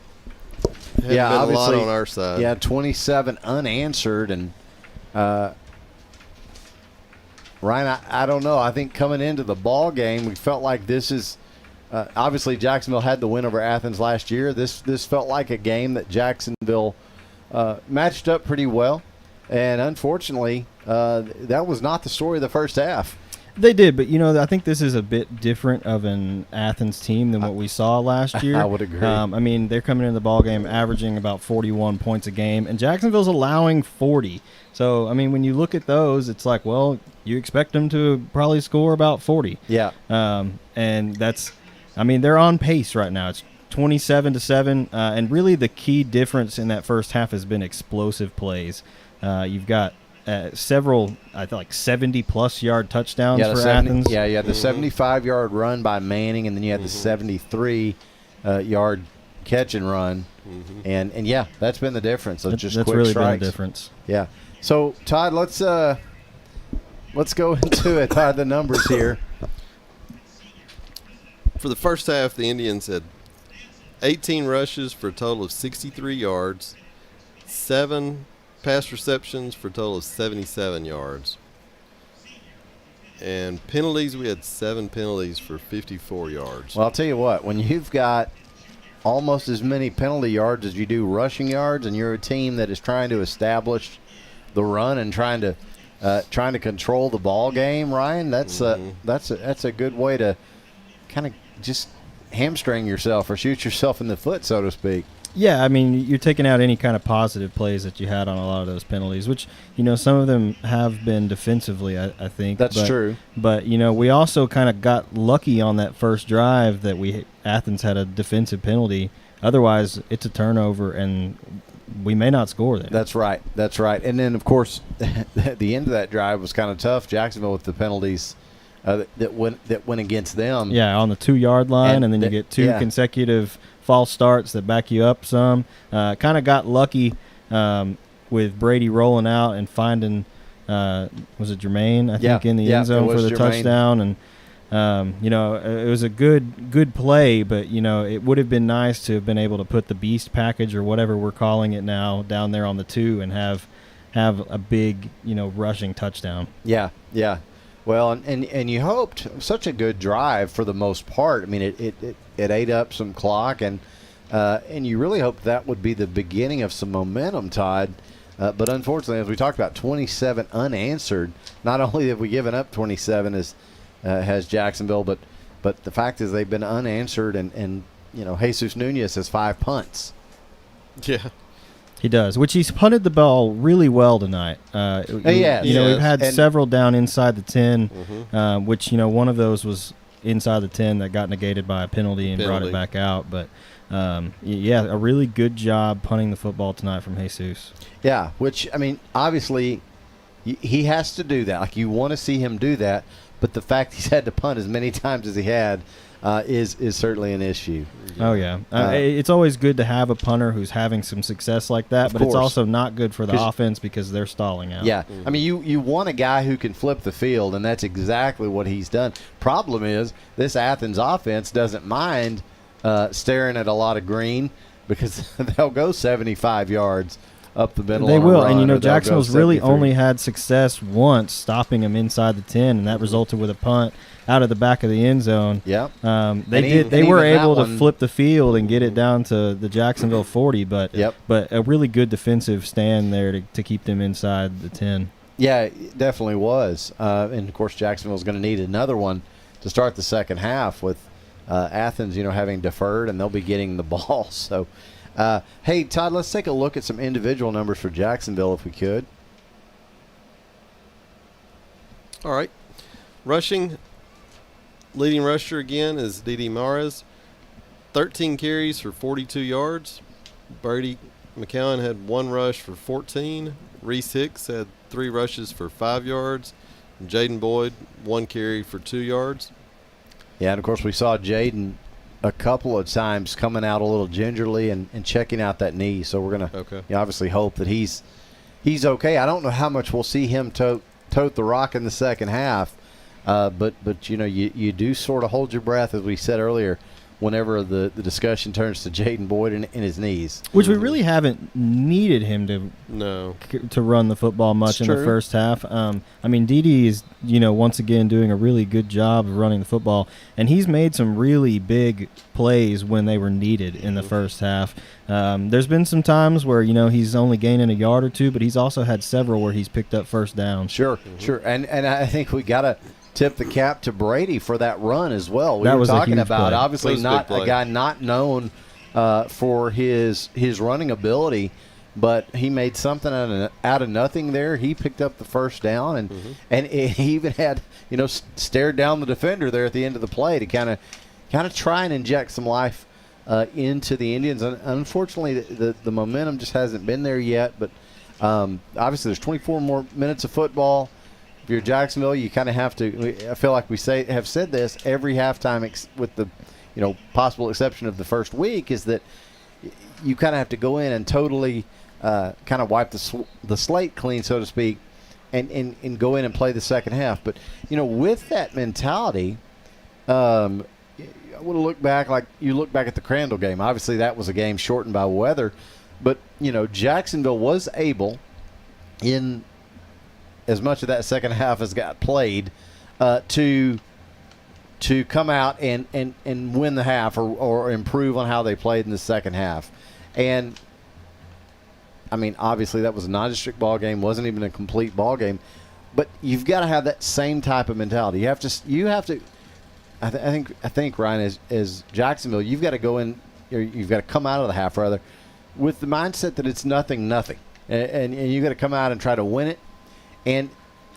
D: it
A: yeah,
D: been
A: obviously
D: a lot on our side.
A: Yeah, 27 unanswered, and Ryan, I don't know. I think coming into the ball game, we felt like this is obviously Jacksonville had the win over Athens last year. This felt like a game that Jacksonville matched up pretty well, and unfortunately, that was not the story of the first half.
H: They did, but I think this is a bit different of an Athens team than what we saw last year.
A: I would agree.
H: They're coming into the ball game averaging about 41 points a game, and Jacksonville's allowing 40. So, when you look at those, it's like, well, you expect them to probably score about 40.
A: Yeah.
H: And that's, they're on pace right now. It's 27-7, and really the key difference in that first half has been explosive plays. You've got several, I think, 70-plus yard touchdowns for Athens.
A: Yeah, you had the 75-yard run by Manning, and then you had the 73-yard catch and run. And yeah, that's been the difference. So just
H: that's
A: quick
H: really
A: strikes.
H: been the difference.
A: Yeah. So, Todd, let's go into it. Todd, the numbers here.
D: For the first half, the Indians had 18 rushes for a total of 63 yards, 7 pass receptions for a total of 77 yards. And penalties, we had 7 penalties for 54 yards.
A: Well, I'll tell you what, when you've got almost as many penalty yards as you do rushing yards, and you're a team that is trying to establish the run and trying to control the ball game, Ryan, that's a good way to kind of just hamstring yourself or shoot yourself in the foot, so to speak.
H: Yeah, you're taking out any kind of positive plays that you had on a lot of those penalties, which, some of them have been defensively, I think.
A: That's true.
H: But, we also kind of got lucky on that first drive that Athens had a defensive penalty. Otherwise, it's a turnover, and we may not score there.
A: That's right. And then, of course, the end of that drive was kind of tough. Jacksonville with the penalties that went against them.
H: Yeah, on the 2-yard line, and then you get 2 consecutive false starts that back you up some. Kind of got lucky with Brady rolling out and finding, was it Jermaine, I think, in the end zone for the touchdown. And, it was a good play, but, it would have been nice to have been able to put the beast package or whatever we're calling it now down there on the 2 and have a big, rushing touchdown.
A: Yeah. Well, and you hoped such a good drive for the most part. It ate up some clock, and you really hoped that would be the beginning of some momentum, Todd. But unfortunately, as we talked about, 27 unanswered. Not only have we given up 27 has Jacksonville, but the fact is they've been unanswered, and Jesus Nunez has 5 punts.
D: Yeah.
H: He does, which he's punted the ball really well tonight. We've had several down inside the 10, which, one of those was inside the 10 that got negated by a penalty and brought it back out. But, a really good job punting the football tonight from Jesus.
A: Yeah, which, obviously he has to do that. Like, you want to see him do that, but the fact he's had to punt as many times as he had is certainly an issue.
H: Oh, yeah. It's always good to have a punter who's having some success like that, but it's also not good for the offense because they're stalling out.
A: Yeah. You want a guy who can flip the field, and that's exactly what he's done. Problem is, this Athens offense doesn't mind staring at a lot of green because they'll go 75 yards up the middle.
H: They will, and Jacksonville's really only had success once stopping them inside the 10, and that resulted with a punt out of the back of the end zone.
A: Yeah,
H: they were able to flip the field and get it down to the Jacksonville 40, but a really good defensive stand there to keep them inside the 10.
A: Yeah, it definitely was, and of course Jacksonville's going to need another one to start the second half with Athens, having deferred, and they'll be getting the ball. So, hey Todd, let's take a look at some individual numbers for Jacksonville if we could.
D: All right, rushing. Leading rusher again is D.D. Mares, 13 carries for 42 yards. Brady McCowan had 1 rush for 14. Reese Hicks had 3 rushes for 5 yards. And Jaden Boyd, 1 carry for 2 yards.
A: Yeah, and of course we saw Jaden a couple of times coming out a little gingerly and checking out that knee. So we're going to obviously hope that he's okay. I don't know how much we'll see him tote the rock in the second half, but you do sort of hold your breath, as we said earlier, whenever the discussion turns to Jaden Boyd and his knees.
H: Which we really haven't needed him to run the football much in the first half. Dede is, once again doing a really good job of running the football, and he's made some really big plays when they were needed in the first half. There's been some times where, he's only gaining a yard or two, but he's also had several where he's picked up first down.
A: Sure. And I think we got to tip the cap to Brady for that run as well. We were talking about
H: play.
A: Obviously not a guy not known for his running ability, but he made something out of nothing there. He picked up the first down, and he even had stared down the defender there at the end of the play to kind of try and inject some life into the Indians. And unfortunately, the momentum just hasn't been there yet. But obviously, there's 24 more minutes of football. If you're Jacksonville, you kind of have to. I feel like we have said this every halftime, with the possible exception of the first week, is that you kind of have to go in and totally kind of wipe the slate clean, so to speak, and go in and play the second half. But with that mentality, I would look back like you look back at the Crandall game. Obviously, that was a game shortened by weather, but Jacksonville was able, in as much of that second half as got played, to come out and win the half or improve on how they played in the second half. And obviously that was a non-district ball game, wasn't even a complete ball game, but you've got to have that same type of mentality. You have to. I think Ryan, as Jacksonville, you've got to go in, or you've got to come out of the half rather, with the mindset that it's nothing, and you've got to come out and try to win it.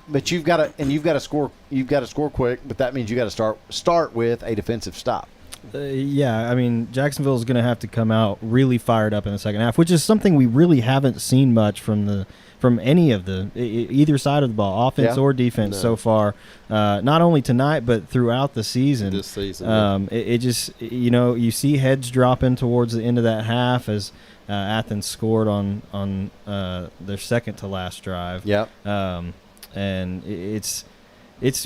A: But you've got to score. You've got to score quick. But that means you got to start with a defensive stop.
H: Jacksonville is going to have to come out really fired up in the second half, which is something we really haven't seen much from any of either side of the ball, offense or defense, so far. Not only tonight, but throughout the season.
D: This season,
H: it just you see heads dropping towards the end of that half as Athens scored on their second to last drive.
A: Yep.
H: And it's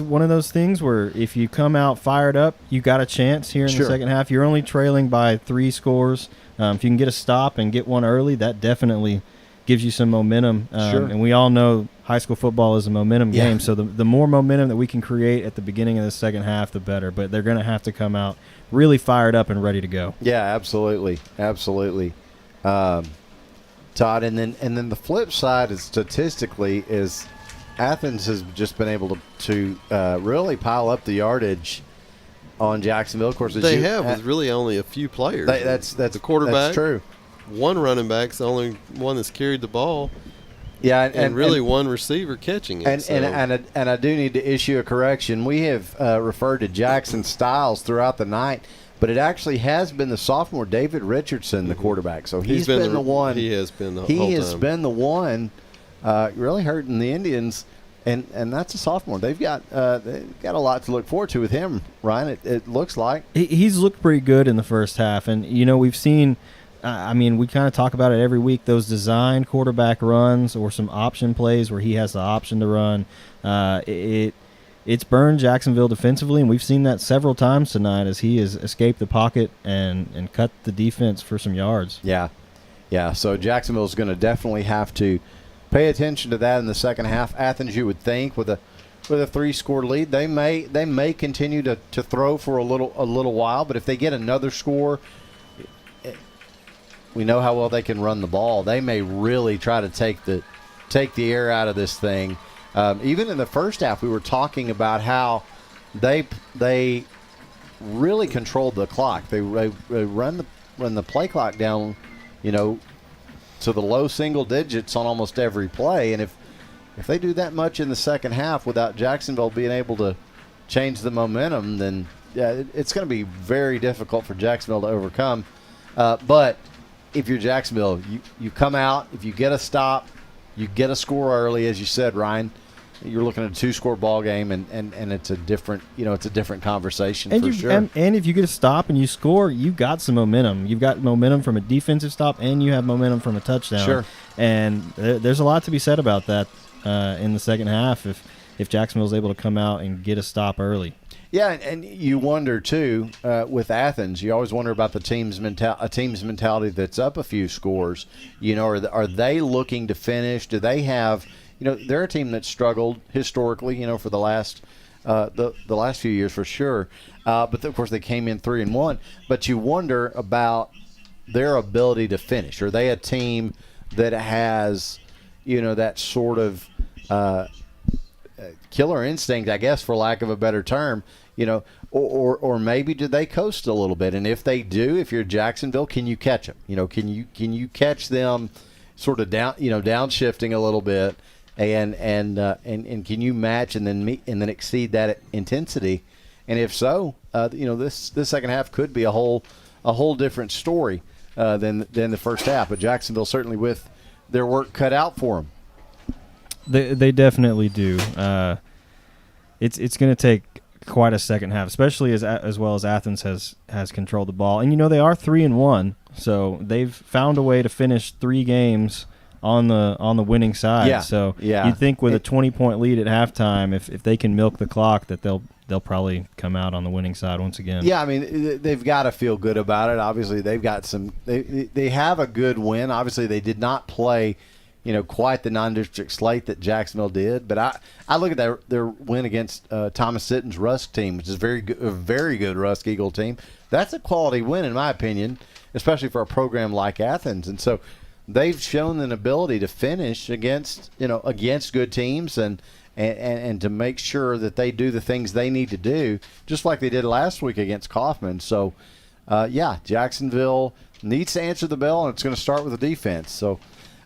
H: one of those things where if you come out fired up, you got a chance here in the second half. You're only trailing by 3 scores. If you can get a stop and get one early, that definitely gives you some momentum. And we all know high school football is a momentum game. So the more momentum that we can create at the beginning of the second half, the better. But they're going to have to come out really fired up and ready to go.
A: Yeah, absolutely. Todd, and then the flip side is statistically is Athens has just been able to really pile up the yardage on Jacksonville. Of course,
D: they have with really only a few players.
A: That's
D: the quarterback.
A: That's true.
D: One running back's the only one that's carried the ball.
A: Yeah,
D: and really one receiver catching it.
A: And I do need to issue a correction. We have referred to Jackson Styles throughout the night, but it actually has been the sophomore David Richardson, the quarterback. So he's been the one.
D: He has been the whole
A: He has
D: time.
A: been the one really hurting the Indians, and that's a sophomore. They've got a lot to look forward to with him, Ryan. It looks like
H: he's looked pretty good in the first half, and we've seen. We kind of talk about it every week. Those designed quarterback runs or some option plays where he has the option to run. It's burned Jacksonville defensively, and we've seen that several times tonight as he has escaped the pocket and cut the defense for some yards.
A: Yeah. So Jacksonville is going to definitely have to pay attention to that in the second half. Athens, you would think, with a 3-score lead, they may continue to throw for a little while, but if they get another score, we know how well they can run the ball. They may really try to take the air out of this thing. Even in the first half, we were talking about how they really controlled the clock. They run the play clock down, to the low single digits on almost every play. And if they do that much in the second half without Jacksonville being able to change the momentum, then it's going to be very difficult for Jacksonville to overcome. But if you're Jacksonville, you come out, if you get a stop, you get a score early, as you said, Ryan. You're looking at a 2-score ball game, and it's a different conversation for sure.
H: And if you get a stop and you score, you've got some momentum. You've got momentum from a defensive stop, and you have momentum from a touchdown.
A: Sure.
H: And there's a lot to be said about that in the second half if Jacksonville's able to come out and get a stop early.
A: Yeah, and you wonder too with Athens. You always wonder about the team's mentality that's up a few scores. Are they looking to finish? Do they have? They're a team that struggled historically. For the last the last few years for sure. But of course they came in 3-1. But you wonder about their ability to finish. Are they a team that has that sort of killer instinct, I guess, for lack of a better term? Or maybe do they coast a little bit? And if they do, if you're Jacksonville, can you catch them? Can you catch them sort of downshifting a little bit, and can you match and then exceed that intensity? And if so, this second half could be a whole different story than the first half. But Jacksonville certainly with their work cut out for them.
H: They definitely do. It's going to take quite a second half, especially as well as Athens has controlled the ball. And they are 3-1, so they've found a way to finish 3 games on the winning side.
A: Yeah.
H: So
A: yeah.
H: you'd think with a 20-point lead at halftime, if they can milk the clock, that they'll probably come out on the winning side once again.
A: Yeah, I mean, they've got to feel good about it. Obviously, they've got some. They have a good win. Obviously, they did not play, quite the non-district slate that Jacksonville did. But I look at their win against Thomas Sitton's Rusk team, which is a very good Rusk Eagle team. That's a quality win, in my opinion, especially for a program like Athens. And so they've shown an ability to finish against good teams and to make sure that they do the things they need to do, just like they did last week against Kaufman. So, Jacksonville needs to answer the bell, and it's going to start with the defense. So,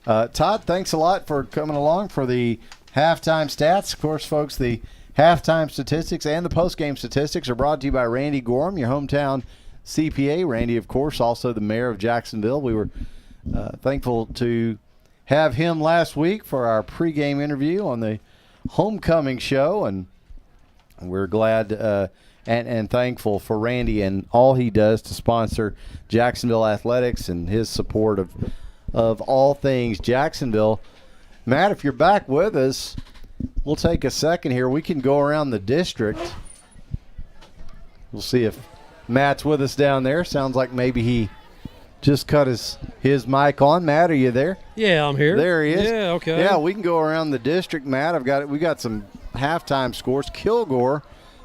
A: Todd, thanks a lot for coming along for the halftime stats. Of course, folks, the halftime statistics and the postgame statistics are brought to you by Randy Gorham, your hometown CPA. Randy, of course, also the mayor of Jacksonville. We were thankful to have him last week for our pregame interview on the homecoming show, and we're glad and thankful for Randy and all he does to sponsor Jacksonville athletics and his support of all things Jacksonville. Matt, if you're back with us, we'll take a second here. We can go around the district. We'll see if Matt's with us down there. Sounds like maybe he just cut his mic on. Matt, are you there?
B: Yeah, I'm here.
A: There he is.
B: Yeah, okay.
A: Yeah, we can go around the district, Matt. We got some halftime scores. Kilgore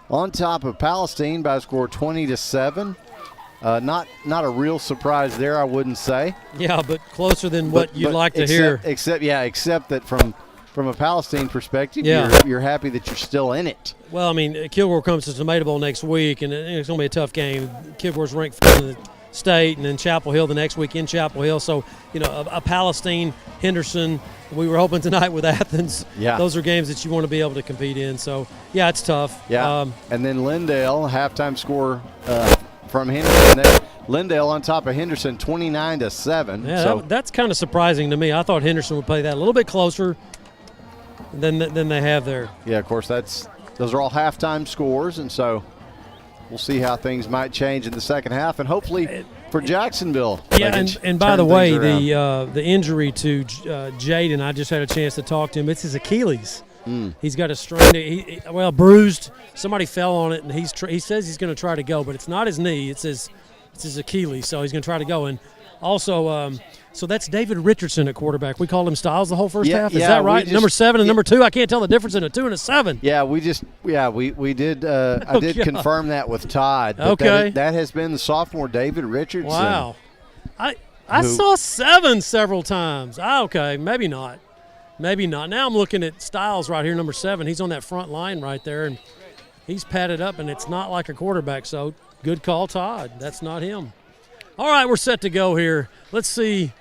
A: on top of Palestine by a score 20-7. Not a real surprise there, I wouldn't say.
B: Yeah, but closer than what you'd like to hear.
A: Except that from a Palestine perspective, you're happy that you're still in it.
B: Well, I mean, Kilgore comes to Tomato Bowl next week, and it's going to be a tough game. Kilgore's ranked 4th in the state, and then Chapel Hill the next week in Chapel Hill. So, a Palestine, Henderson. We were hoping tonight with Athens.
A: Yeah.
B: Those are games that you want to be able to compete in. So, yeah, it's tough.
A: Yeah. And then Lindale, halftime score from Henderson. Lindale on top of Henderson, 29-7.
B: Yeah,
A: so
B: that's kind of surprising to me. I thought Henderson would play that a little bit closer than they have there.
A: Yeah, of course, those are all halftime scores, and so we'll see how things might change in the second half, and hopefully for Jacksonville.
B: Yeah, and by the way, the injury to Jaden, I just had a chance to talk to him. It's his Achilles. He's got a strain. Bruised. Somebody fell on it, and he says he's going to try to go, but it's not his knee. It's his Achilles, so he's going to try to go. And also, so that's David Richardson at quarterback. We called him Styles the whole first half. Is that right? Number 7 and number 2. I can't tell the difference in a 2 and a 7.
A: Yeah, we did. I did confirm that with Todd.
B: Okay,
A: that has been the sophomore David Richardson.
B: Wow, I saw 7 several times. Okay, maybe not. Now I'm looking at Styles right here, number 7. He's on that front line right there, and he's padded up, and it's not like a quarterback. So good call, Todd. That's not him. All right, we're set to go here. Let's see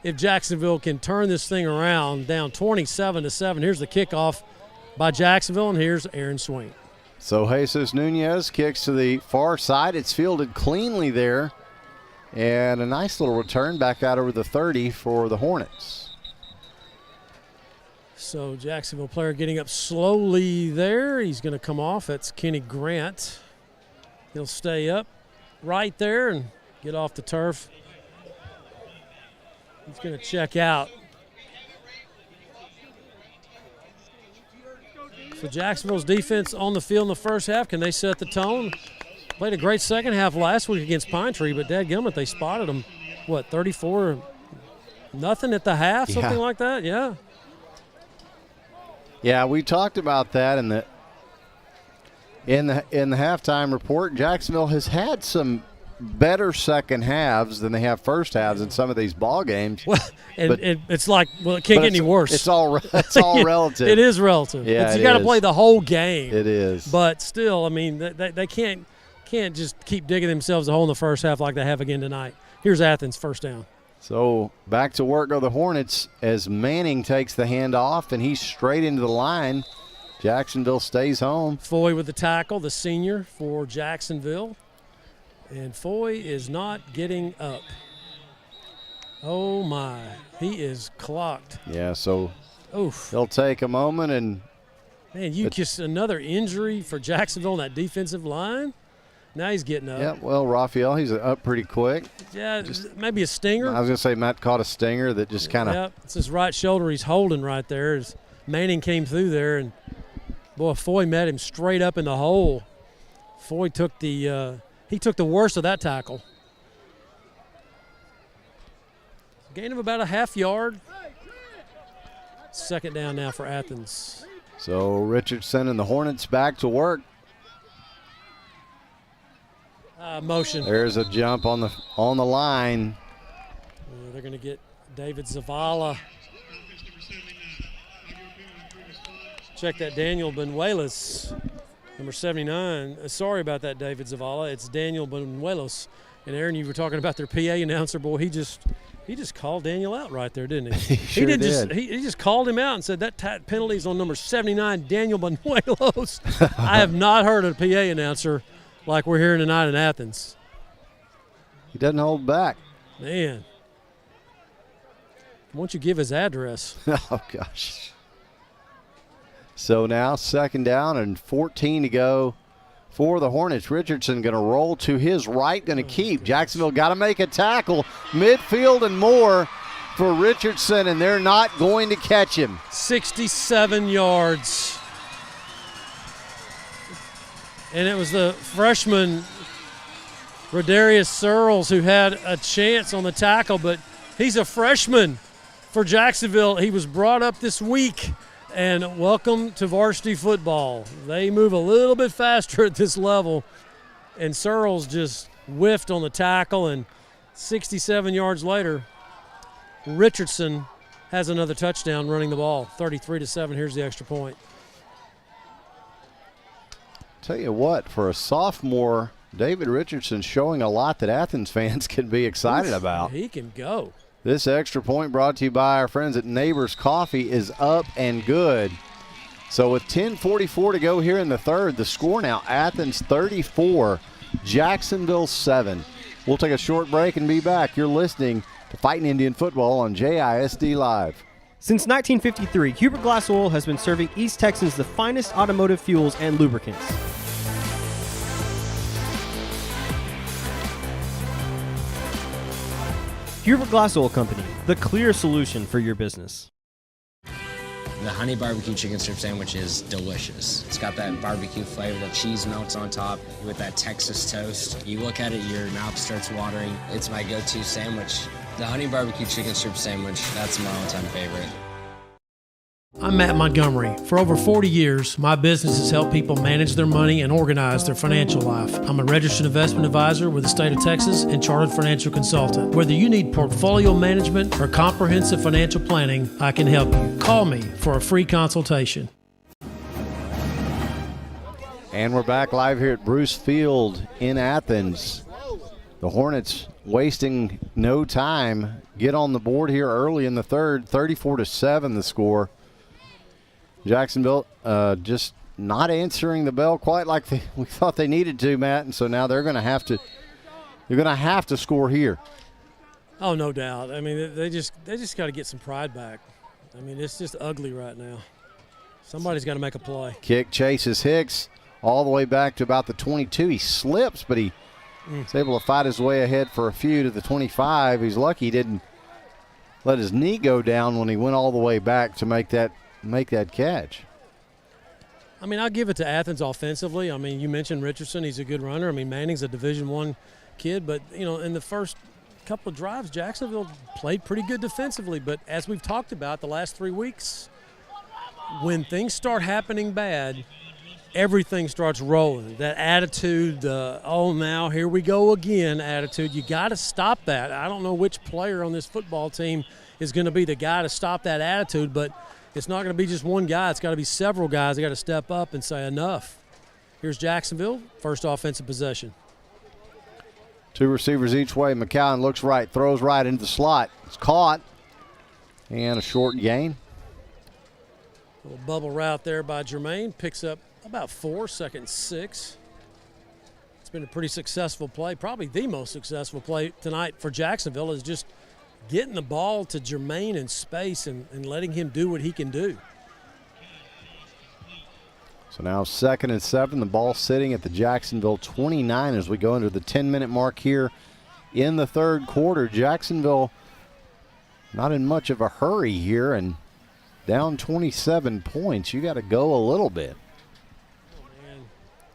B: if Jacksonville can turn this thing around, down 27-7. Here's the kickoff by Jacksonville, and here's Aaron Swain.
A: So Jesus Nunez kicks to the far side. It's fielded cleanly there, and a nice little return back out over the 30 for the Hornets.
B: So Jacksonville player getting up slowly there. He's going to come off. That's Kenny Grant. He'll stay up right there and get off the turf. He's going to check out. So Jacksonville's defense on the field in the first half. Can they set the tone? Played a great second half last week against Pine Tree, but dadgummit, they spotted them, 34-0 at the half, something like that? Yeah.
A: Yeah, we talked about that in the halftime report. Jacksonville has had some better second halves than they have first halves in some of these ball games.
B: Well, it's like, it can't get any worse.
A: It's all relative.
B: It is relative.
A: Yeah,
B: you got to play the whole game.
A: It is.
B: But still, I mean, they can't just keep digging themselves a hole in the first half like they have again tonight. Here's Athens, first down.
A: So back to work go the Hornets as Manning takes the handoff, and he's straight into the line. Jacksonville stays home.
B: Foy with the tackle, the senior for Jacksonville. And Foy is not getting up. Oh, my. He is clocked.
A: Yeah, so
B: Oof.
A: They'll take a moment. And
B: man, just another injury for Jacksonville on that defensive line. Now he's getting up.
A: Yeah, well, Raphael, he's up pretty quick.
B: Yeah, maybe a stinger.
A: I was going to say Matt caught a stinger that just kind of.
B: Yep, it's his right shoulder he's holding right there as Manning came through there. And, boy, Foy met him straight up in the hole. Foy took the worst of that tackle. Gain of about a half yard. Second down now for Athens.
A: So Richardson and the Hornets back to work.
B: Motion.
A: There's a jump on the line.
B: They're going to get David Zavala. Check that Daniel Benuelos, number 79. Sorry about that, David Zavala. It's Daniel Benuelos. And Aaron, you were talking about their PA announcer. Boy, he just called Daniel out right there, didn't he?
A: He did.
B: He just called him out and said that penalty's on number 79, Daniel Benuelos. I have not heard a PA announcer like we're hearing tonight in Athens.
A: He doesn't hold back.
B: Man. Why don't you give his address?
A: Oh, gosh. So now second down and 14 to go for the Hornets. Richardson going to roll to his right, going to keep. Jacksonville got to make a tackle. Midfield and more for Richardson, and they're not going to catch him.
B: 67 yards. And it was the freshman, Rodarius Searles, who had a chance on the tackle, but he's a freshman for Jacksonville. He was brought up this week, and welcome to varsity football. They move a little bit faster at this level, and Searles just whiffed on the tackle, and 67 yards later, Richardson has another touchdown running the ball. 33-7, here's the extra point.
A: Tell you what, for a sophomore, David Richardson showing a lot that Athens fans can be excited about.
B: He can go.
A: This extra point brought to you by our friends at Neighbors Coffee is up and good. So with 10:44 to go here in the third, the score now, Athens 34, Jacksonville 7. We'll take a short break and be back. You're listening to Fighting Indian Football on JISD Live.
H: Since 1953, Hubert Glass Oil has been serving East Texans the finest automotive fuels and lubricants. Hubert Glass Oil Company, the clear solution for your business.
I: The honey barbecue chicken strip sandwich is delicious. It's got that barbecue flavor, that cheese melts on top with that Texas toast. You look at it, your mouth starts watering. It's my go-to sandwich. The honey barbecue chicken strip sandwich, that's my all-time favorite.
B: I'm Matt Montgomery. For over 40 years, my business has helped people manage their money and organize their financial life. I'm a registered investment advisor with the state of Texas and chartered financial consultant. Whether you need portfolio management or comprehensive financial planning, I can help you. Call me for a free consultation.
A: And we're back live here at Bruce Field in Athens. The Hornets wasting no time. Get on the board here early in the third, 34-7 the score. Jacksonville just not answering the bell quite like we thought they needed to, Matt, and so now they're going to have to score here.
B: Oh, no doubt. I mean, they just got to get some pride back. I mean, it's just ugly right now. Somebody's got to make a play.
A: Kick chases Hicks all the way back to about the 22. He slips, but he's able to fight his way ahead for a few to the 25. He's lucky he didn't let his knee go down when he went all the way back to make that catch.
B: I mean, I'll give it to Athens offensively. I mean, you mentioned Richardson. He's a good runner. I mean, Manning's a Division I kid. But, you know, in the first couple of drives, Jacksonville played pretty good defensively. But as we've talked about the last 3 weeks, when things start happening bad, everything starts rolling. That attitude, now here we go again attitude, you got to stop that. I don't know which player on this football team is going to be the guy to stop that attitude, but it's not going to be just one guy. It's got to be several guys. They got to step up and say enough. Here's Jacksonville, first offensive possession.
A: 2 receivers each way. McCowan looks right, throws right into the slot. It's caught, and a short gain.
B: A little bubble route there by Jermaine. Picks up about 4, second 6. It's been a pretty successful play, probably the most successful play tonight for Jacksonville, is just getting the ball to Jermaine in space and letting him do what he can do.
A: So now 2nd and 7. The ball sitting at the Jacksonville 29 as we go into the 10-minute mark here in the third quarter. Jacksonville not in much of a hurry here and down 27 points. You got to go a little bit.
B: Oh, man.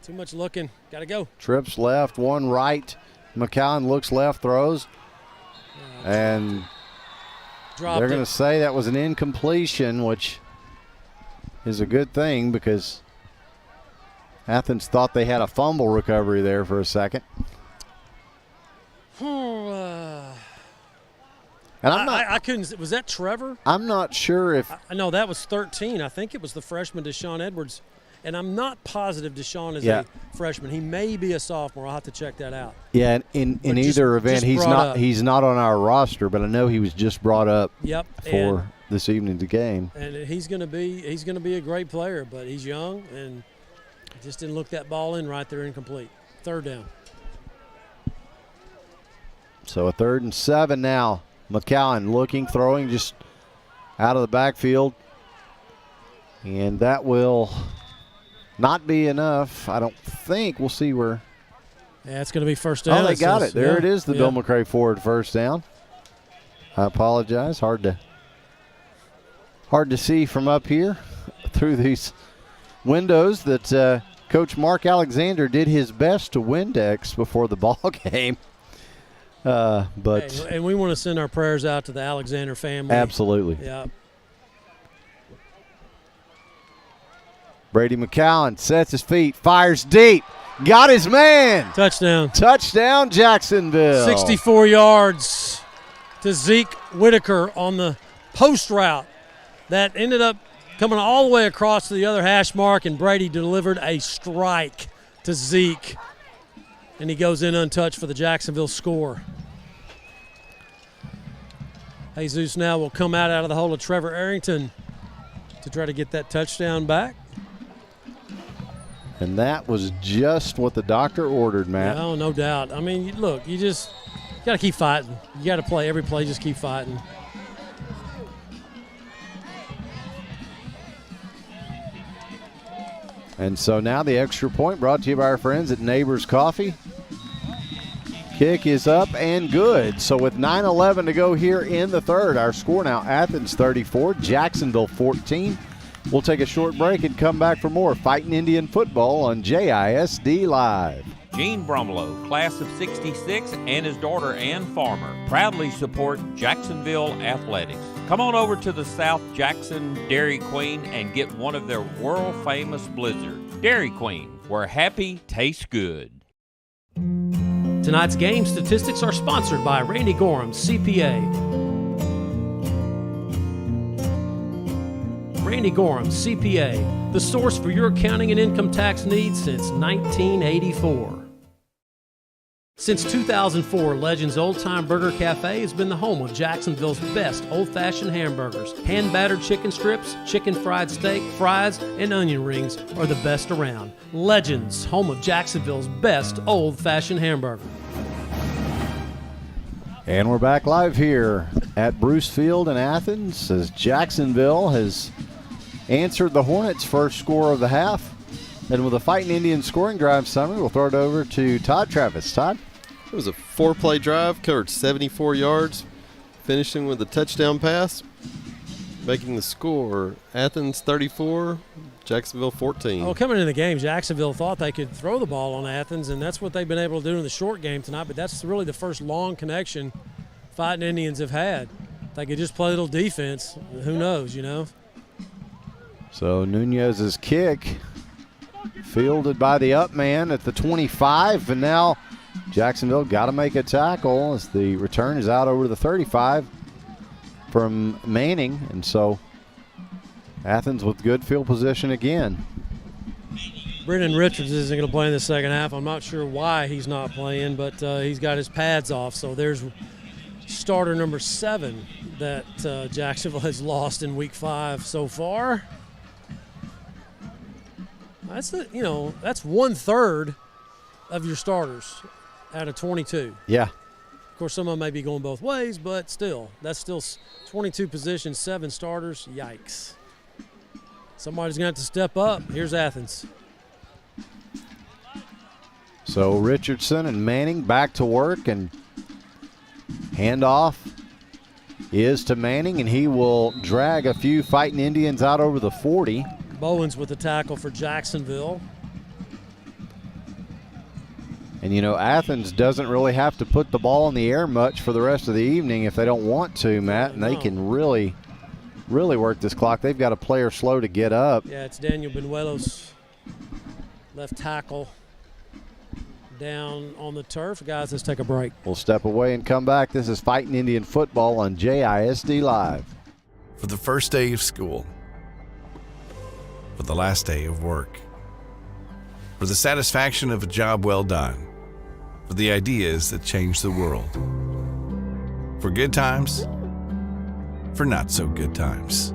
B: Too much looking. Got to go.
A: Trips left, one right. McCowan looks left, throws. And they're going to say that was an incompletion, which is a good thing because Athens thought they had a fumble recovery there for a second. And
B: I couldn't. Was that Trevor?
A: I'm not sure if.
B: No, that was 13. I think it was the freshman Deshaun Edwards. And I'm not positive Deshaun is a freshman. He may be a sophomore. I'll have to check that out.
A: Yeah, in either event, he's not on our roster, but I know he was just brought up for this evening's game.
B: And he's going to be a great player, but he's young and just didn't look that ball in right there, incomplete. 3rd down.
A: So a 3rd and 7 now. McCowan looking, throwing just out of the backfield. And that will not be enough, I don't think. We'll see where.
B: Yeah, it's going to be first down.
A: Oh, they got it. There it is, the Bill McRae Ford first down. I apologize. Hard to see from up here through these windows that Coach Mark Alexander did his best to Windex before the ball game.
B: And we want to send our prayers out to the Alexander family.
A: Absolutely.
B: Yeah.
A: Brady McCowan sets his feet, fires deep, got his man.
B: Touchdown.
A: Touchdown, Jacksonville.
B: 64 yards to Zeke Whitaker on the post route. That ended up coming all the way across to the other hash mark, and Brady delivered a strike to Zeke. And he goes in untouched for the Jacksonville score. Jesus now will come out of the hole of Trevor Arrington to try to get that touchdown back.
A: And that was just what the doctor ordered, Matt.
B: Oh, no doubt. I mean, look, you got to keep fighting. You got to play every play, just keep fighting.
A: And so now the extra point brought to you by our friends at Neighbors Coffee. Kick is up and good. So with 9:11 to go here in the third, our score now Athens 34, Jacksonville 14. We'll take a short break and come back for more Fighting Indian football on JISD Live.
G: Gene Brumlow, class of 66, and his daughter Ann Farmer proudly support Jacksonville athletics. Come on over to the South Jackson Dairy Queen and get one of their world-famous blizzards. Dairy Queen, where happy tastes good.
B: Tonight's game statistics are sponsored by Randy Gorham, CPA. Randy Gorham, CPA, the source for your accounting and income tax needs since 1984. Since 2004, Legends Old Time Burger Cafe has been the home of Jacksonville's best old-fashioned hamburgers. Hand-battered chicken strips, chicken fried steak, fries, and onion rings are the best around. Legends, home of Jacksonville's best old-fashioned hamburger.
A: And we're back live here at Bruce Field in Athens as Jacksonville has answered the Hornets' first score of the half. And with a Fighting Indians scoring drive summary, we'll throw it over to Todd Travis. Todd?
D: It was a 4-play drive, covered 74 yards, finishing with a touchdown pass, making the score Athens 34, Jacksonville 14.
B: Oh, coming into the game, Jacksonville thought they could throw the ball on Athens, and that's what they've been able to do in the short game tonight, but that's really the first long connection Fighting Indians have had. If they could just play a little defense, who knows, you know?
A: So Nunez's kick fielded by the up man at the 25, and now Jacksonville got to make a tackle as the return is out over the 35 from Manning, and so Athens with good field position again.
B: Brendan Richards isn't going to play in the second half. I'm not sure why he's not playing, but he's got his pads off, so there's starter number 7 that Jacksonville has lost in week 5 so far. That's that's 1/3 of your starters out of 22.
A: Yeah.
B: Of course, some of them may be going both ways, but still, that's still 22 positions, 7 starters. Yikes. Somebody's going to have to step up. Here's Athens.
A: So Richardson and Manning back to work, and handoff is to Manning, and he will drag a few Fighting Indians out over the 40.
B: Bowens with the tackle for Jacksonville.
A: And, Athens doesn't really have to put the ball in the air much for the rest of the evening if they don't want to, Matt, and they can really work this clock. They've got a player slow to get up.
B: Yeah, it's Daniel Benuelos, left tackle, down on the turf. Guys, let's take a break.
A: We'll step away and come back. This is Fighting Indian Football on JISD Live.
J: For the first day of school, for the last day of work, for the satisfaction of a job well done, for the ideas that change the world, for good times, for not so good times,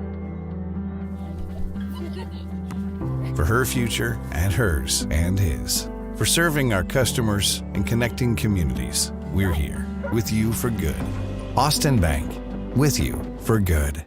J: for her future and hers and his, for serving our customers and connecting communities. We're here with you for good. Austin Bank, with you for good.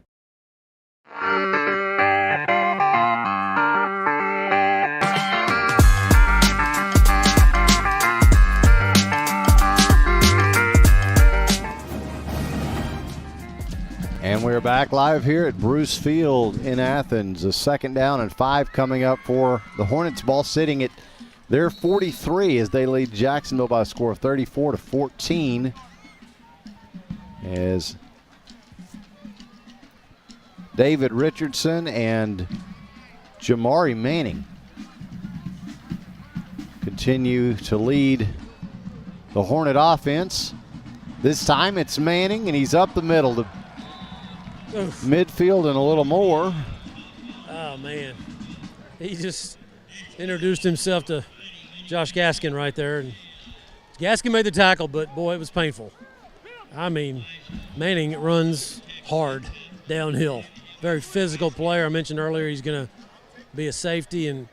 A: And we're back live here at Bruce Field in Athens. A 2nd down and 5 coming up for the Hornets. Ball sitting at their 43 as they lead Jacksonville by a score of 34-14. As David Richardson and Jamari Manning continue to lead the Hornet offense. This time it's Manning, and he's up the middle to midfield and a little more.
B: Oh, man. He just introduced himself to Josh Gaskin right there. And Gaskin made the tackle, but, boy, it was painful. I mean, Manning runs hard downhill. Very physical player. I mentioned earlier he's going to be a safety in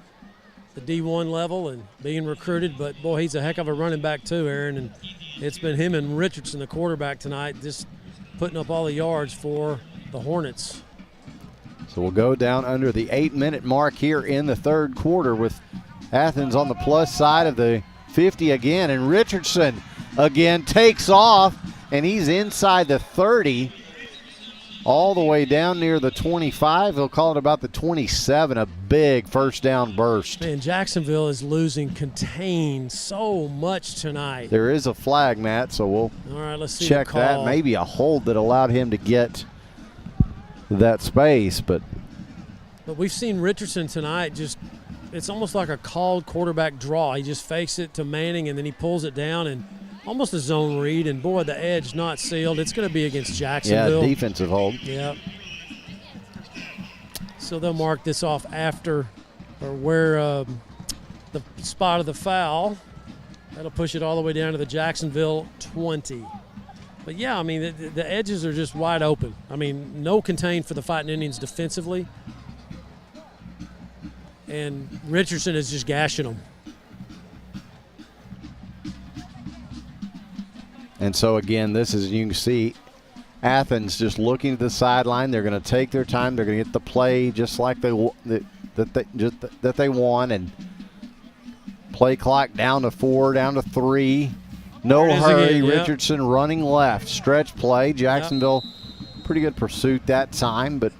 B: the D1 level and being recruited. But, boy, he's a heck of a running back too, Aaron. And it's been him and Richardson, the quarterback tonight, just putting up all the yards for the Hornets.
A: So we'll go down under the 8-minute mark here in the 3rd quarter with Athens on the plus side of the 50 again. And Richardson again takes off, and he's inside the 30 all the way down near the 25. They'll call it about the 27, a big first down burst.
B: Man, Jacksonville is losing contain so much tonight.
A: There is a flag, Matt, so we'll
B: let's see
A: check that. Maybe a hold that allowed him to get that space, but
B: we've seen Richardson tonight it's almost like a called quarterback draw. He just fakes it to Manning, and then he pulls it down and almost a zone read, and boy, the edge not sealed. It's going to be against Jacksonville.
A: Yeah, defensive hold.
B: Yeah. So they'll mark this off after or where the spot of the foul. That'll push it all the way down to the Jacksonville 20. But, yeah, I mean, the edges are just wide open. I mean, no contain for the Fighting Indians defensively. And Richardson is just gashing them.
A: And so, again, this is, you can see Athens just looking at the sideline. They're going to take their time. They're going to get the play just like they want, and play clock down to 4, down to 3. No hurry.
B: Again, yep.
A: Richardson running left. Stretch play. Jacksonville, pretty good pursuit that time. But,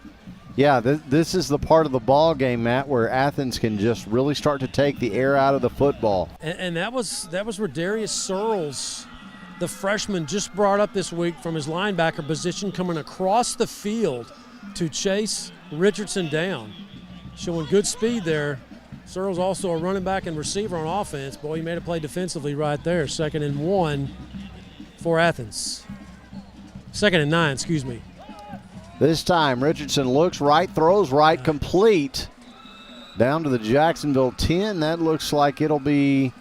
A: yeah, this is the part of the ball game, Matt, where Athens can just really start to take the air out of the football.
B: And that was where Darius Searles, the freshman, just brought up this week from his linebacker position, coming across the field to chase Richardson down. Showing good speed there. Searles also a running back and receiver on offense. Boy, he made a play defensively right there. 2nd and 1 for Athens. 2nd and 9, excuse me.
A: This time, Richardson looks right, throws right, complete. Down to the Jacksonville 10. That looks like it'll be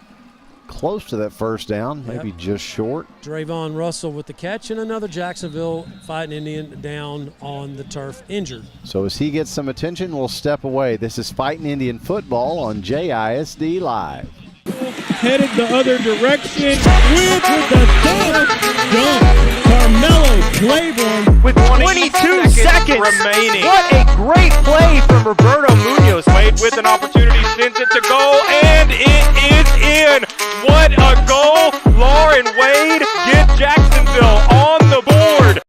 A: close to that first down, maybe just short.
B: Drayvon Russell with the catch, and another Jacksonville Fighting Indian down on the turf, injured.
A: So as he gets some attention, we'll step away. This is Fighting Indian football on JISD Live.
K: Headed the other direction with the dunk. Carmelo Claiborne
L: with 22 seconds remaining. What a great play from Roberto Munoz. Wade with an opportunity, sends it to goal, and it is in. What a goal. Lauren Wade gets Jacksonville on the board.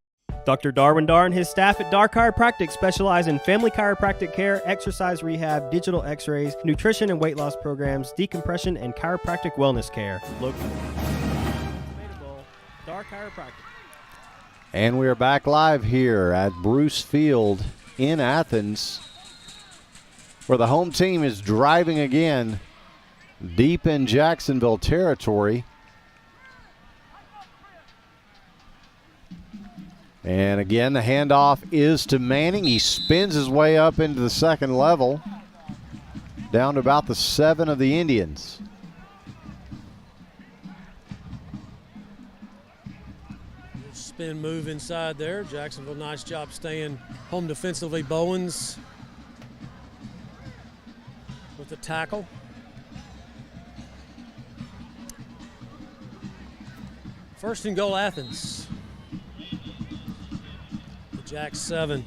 H: Dr. Darwin Dar and his staff at Dar Chiropractic specialize in family chiropractic care, exercise rehab, digital x-rays, nutrition and weight loss programs, decompression, and chiropractic wellness care. Located Dar Chiropractic.
A: And we are back live here at Bruce Field in Athens, where the home team is driving again deep in Jacksonville territory. And again, the handoff is to Manning. He spins his way up into the second level, down to about the 7 of the Indians.
B: Spin move inside there. Jacksonville, nice job staying home defensively. Bowens with the tackle. First and goal, Athens. Jack 7.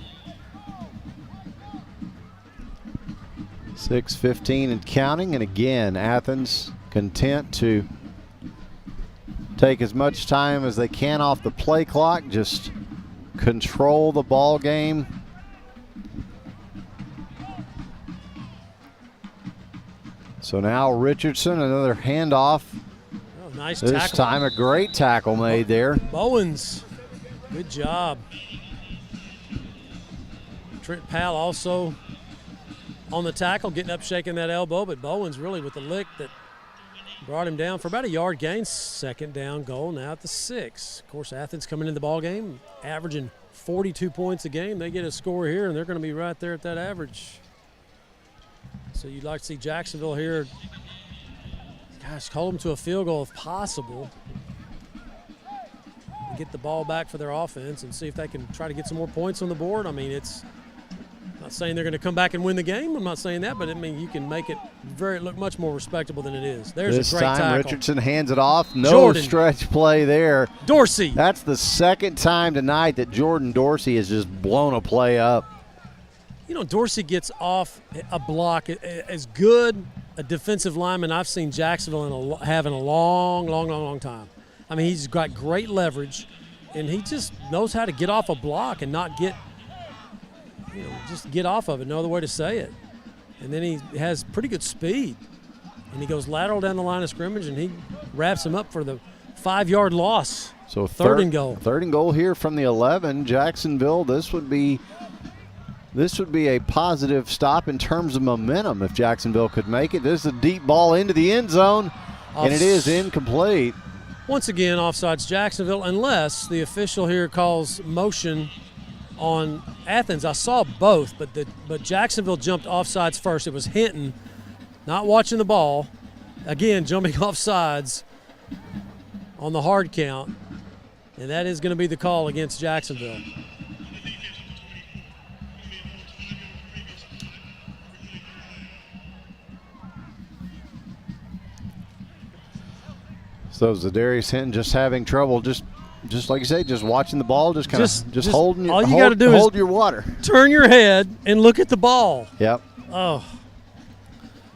A: 6:15 and counting, and again, Athens content to take as much time as they can off the play clock, just control the ball game. So now Richardson, another handoff.
B: Oh, nice
A: this
B: tackle.
A: This time a great tackle made there.
B: Bowens, good job. Trent Powell also on the tackle, getting up, shaking that elbow, but Bowens really with the lick that brought him down for about a yard gain. 2nd down goal now at the 6. Of course, Athens coming into the ball game, averaging 42 points a game. They get a score here, and they're going to be right there at that average. So you'd like to see Jacksonville here, gosh, hold them to a field goal if possible. Get the ball back for their offense and see if they can try to get some more points on the board. I mean, I'm not saying they're going to come back and win the game. I'm not saying that, but I mean, you can make it look much more respectable than it is. There's
A: this
B: a great
A: time,
B: tackle.
A: Richardson hands it off. No
B: Jordan.
A: Stretch play there.
B: Dorsey.
A: That's the 2nd time tonight that Jordan Dorsey has just blown a play up.
B: You know, Dorsey gets off a block as good a defensive lineman I've seen Jacksonville have in a long time. I mean, he's got great leverage, and he just knows how to get off a block and not get, just get off of it. No other way to say it. And then he has pretty good speed, and he goes lateral down the line of scrimmage, and he wraps him up for the 5-yard loss.
A: So
B: 3rd and goal.
A: 3rd and goal here from the 11. Jacksonville, this would be a positive stop in terms of momentum if Jacksonville could make it. This is a deep ball into the end zone, and it is incomplete.
B: Once again, offsides Jacksonville, unless the official here calls motion on Athens. I saw both, but Jacksonville jumped offsides first. It was Hinton not watching the ball. Again, jumping offsides on the hard count, and that is going to be the call against Jacksonville.
A: So Zadarius Hinton just having trouble just Just like you say, just watching the ball, just kind of just holding.
B: All you got to do
A: hold
B: is
A: your water.
B: Turn your head and look at the ball.
A: Yep.
B: Oh.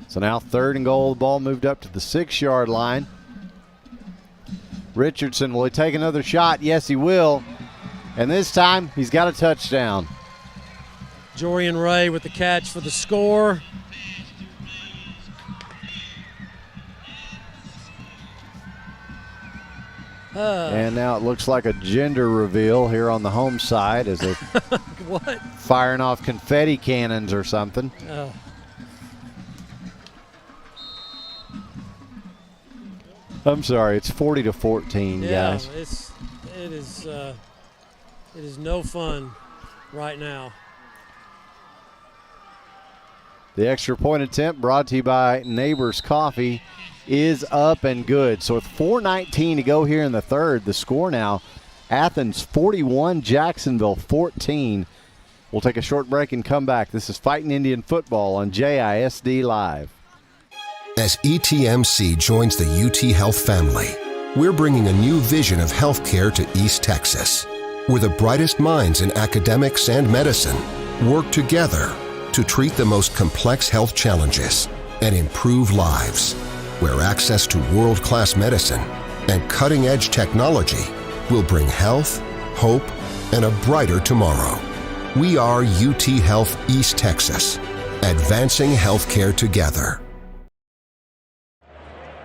A: So now 3rd and goal. The ball moved up to the 6-yard line. Richardson, will he take another shot? Yes, he will. And this time, he's got a touchdown.
B: Jorian Ray with the catch for the score.
A: And now it looks like a gender reveal here on the home side as they're
B: what?
A: Firing off confetti cannons or something.
B: Oh.
A: I'm sorry, it's 40-14, guys.
B: It is no fun right now.
A: The extra point attempt brought to you by Neighbors Coffee is up and good. So with 4:19 to go here in the 3rd, the score now, Athens 41, Jacksonville 14. We'll take a short break and come back. This is Fighting Indian Football on JISD Live.
O: As ETMC joins the UT Health family, we're bringing a new vision of healthcare to East Texas, where the brightest minds in academics and medicine work together to treat the most complex health challenges and improve lives, where access to world-class medicine and cutting-edge technology will bring health, hope, and a brighter tomorrow. We are UT Health East Texas, advancing healthcare together.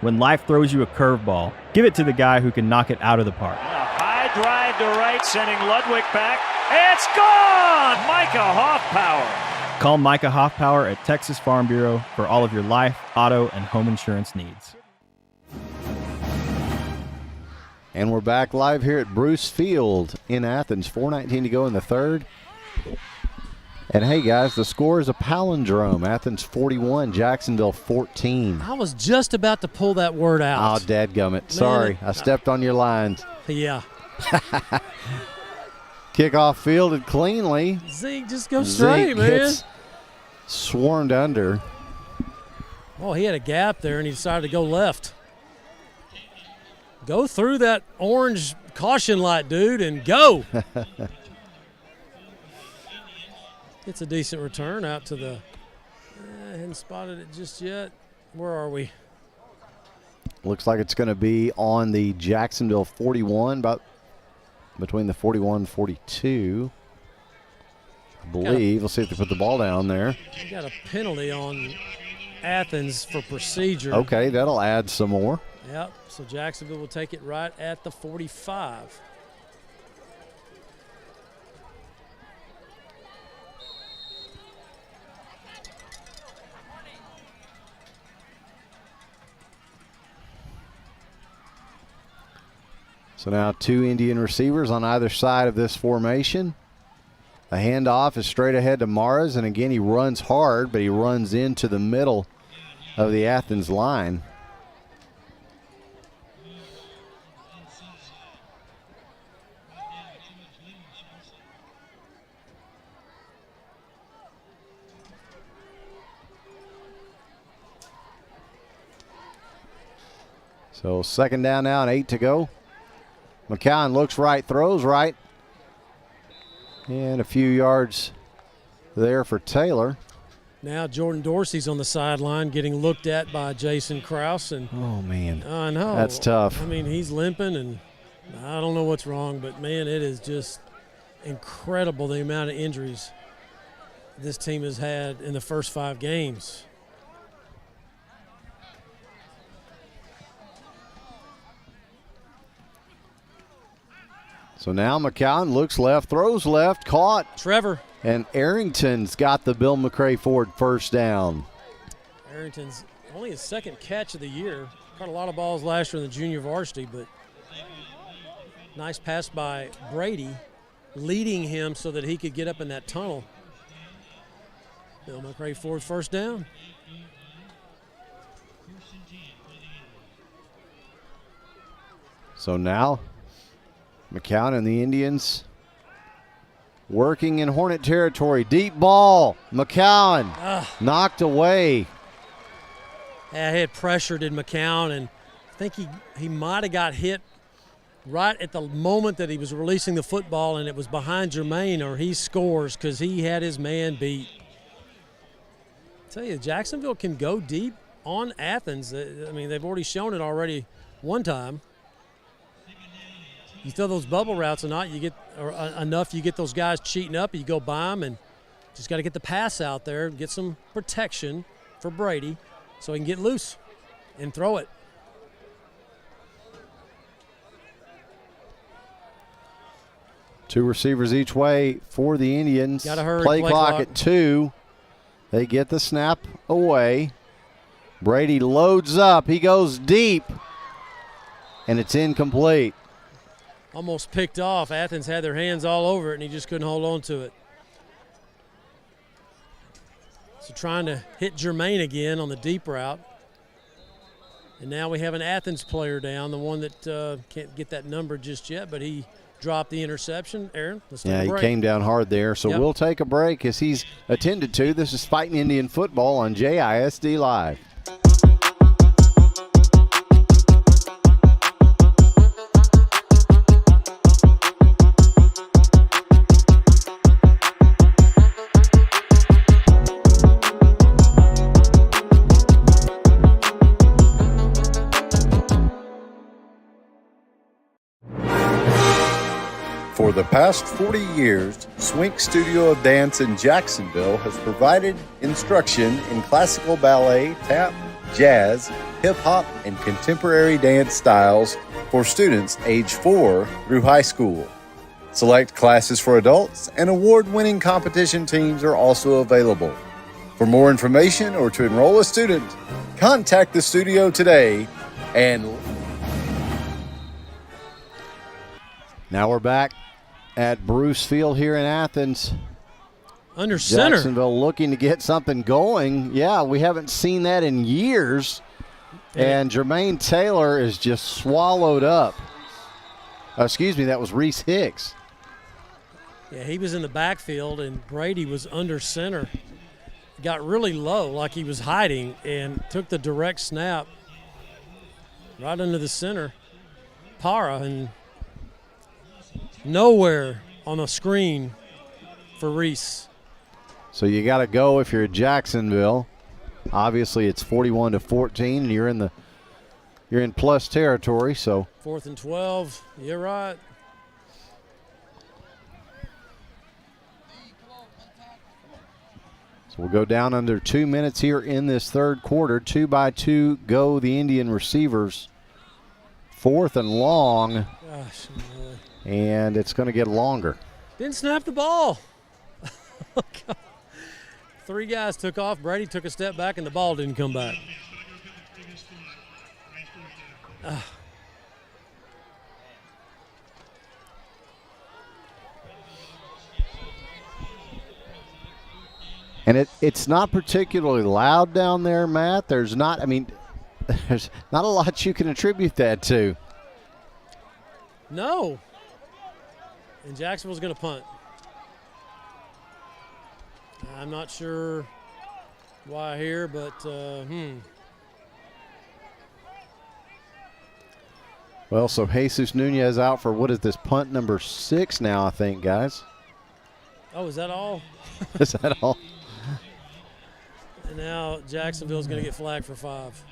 H: When life throws you a curveball, give it to the guy who can knock it out of the park.
P: A high drive to right, sending Ludwig back. It's gone! Micah Hoffpower.
H: Call Micah Hoffpower at Texas Farm Bureau for all of your life, auto, and home insurance needs.
A: And we're back live here at Bruce Field in Athens. 4:19 to go in the 3rd. And hey, guys, the score is a palindrome. Athens 41, Jacksonville 14.
B: I was just about to pull that word out.
A: Oh, dadgummit. Sorry, I stepped on your lines.
B: Yeah.
A: Kickoff fielded cleanly.
B: Zeke, just go straight,
A: Zeke
B: man.
A: Gets swarmed under.
B: Oh, he had a gap there, and he decided to go left. Go through that orange caution light, dude, and go. It's a decent return out to the I hadn't spotted it just yet. Where are we?
A: Looks like it's going to be on the Jacksonville 41, about between the 41 and 42. I believe. We'll see if they put the ball down there.
B: We got a penalty on Athens for procedure.
A: Okay, that'll add some more.
B: Yep, so Jacksonville will take it right at the 45.
A: So now 2 Indian receivers on either side of this formation. The handoff is straight ahead to Maras, and again he runs hard, but he runs into the middle of the Athens line. So 2nd down now and 8 to go. McCown looks right, throws right. And a few yards there for Taylor.
B: Now Jordan Dorsey's on the sideline getting looked at by Jason Krause. And
A: oh, man.
B: I know.
A: That's tough.
B: I mean, he's limping, and I don't know what's wrong, but, man, it is just incredible the amount of injuries this team has had in the first 5 games.
A: So now McCown looks left, throws left, caught.
B: Trevor.
A: And Arrington's got the Bill McCray Ford first down.
B: Arrington's only his 2nd catch of the year. Caught a lot of balls last year in the junior varsity, but nice pass by Brady, leading him so that he could get up in that tunnel. Bill McCray Ford first down.
A: So now McCown and the Indians working in Hornet territory. Deep ball. McCown knocked away.
B: Yeah, he had pressure, did McCown, and I think he might have got hit right at the moment that he was releasing the football, and it was behind Jermaine, or he scores because he had his man beat. I tell you, Jacksonville can go deep on Athens. I mean, they've already shown it already one time. You throw those bubble routes or not, you get enough, you get those guys cheating up, you go by them, and just got to get the pass out there, get some protection for Brady so he can get loose and throw it.
A: Two receivers each way for the Indians.
B: Gotta hurry,
A: Play
B: play
A: clock
B: clock
A: at 2. They get the snap away. Brady loads up. He goes deep. And it's incomplete.
B: Almost picked off. Athens had their hands all over it, and he just couldn't hold on to it. So trying to hit Jermaine again on the deep route. And now we have an Athens player down, the one that can't get that number just yet, but he dropped the interception. Aaron, let's take a break.
A: He came down hard there. So
B: Yep.
A: we'll take a break as he's attended to. This is Fighting Indian Football on JISD Live.
Q: For the past 40 years, Swink Studio of Dance in Jacksonville has provided instruction in classical ballet, tap, jazz, hip-hop, and contemporary dance styles for students age 4 through high school. Select classes for adults and award-winning competition teams are also available. For more information or to enroll a student, contact the studio today. And
A: now we're back at Bruce Field here in Athens.
B: Under center.
A: Jacksonville looking to get something going. Yeah, we haven't seen that in years. And Jermaine Taylor is just swallowed up. Excuse me, that was Reese Hicks.
B: Yeah, he was in the backfield, and Brady was under center. Got really low, like he was hiding, and took the direct snap right under the center. Para, and nowhere on the screen for Reese.
A: So you got to go if you're at Jacksonville. Obviously, it's 41-14, and you're in plus territory. So
B: 4th and 12. You're right.
A: So we'll go down under 2 minutes here in this third quarter. 2 by 2 go the Indian receivers. 4th and long.
B: Gosh,
A: and it's going to get longer.
B: didn't snap the ball. 3 guys took off. Brady took a step back, and the ball didn't come back.
A: And it's not particularly loud down there, Matt. There's not a lot you can attribute that to.
B: No. And Jacksonville's going to punt. I'm not sure why here, but
A: Well, so Jesus Nunez out for what is this, punt number 6 now, I think, guys.
B: Oh, is that all?
A: Is that all?
B: And now Jacksonville's going to get flagged for 5.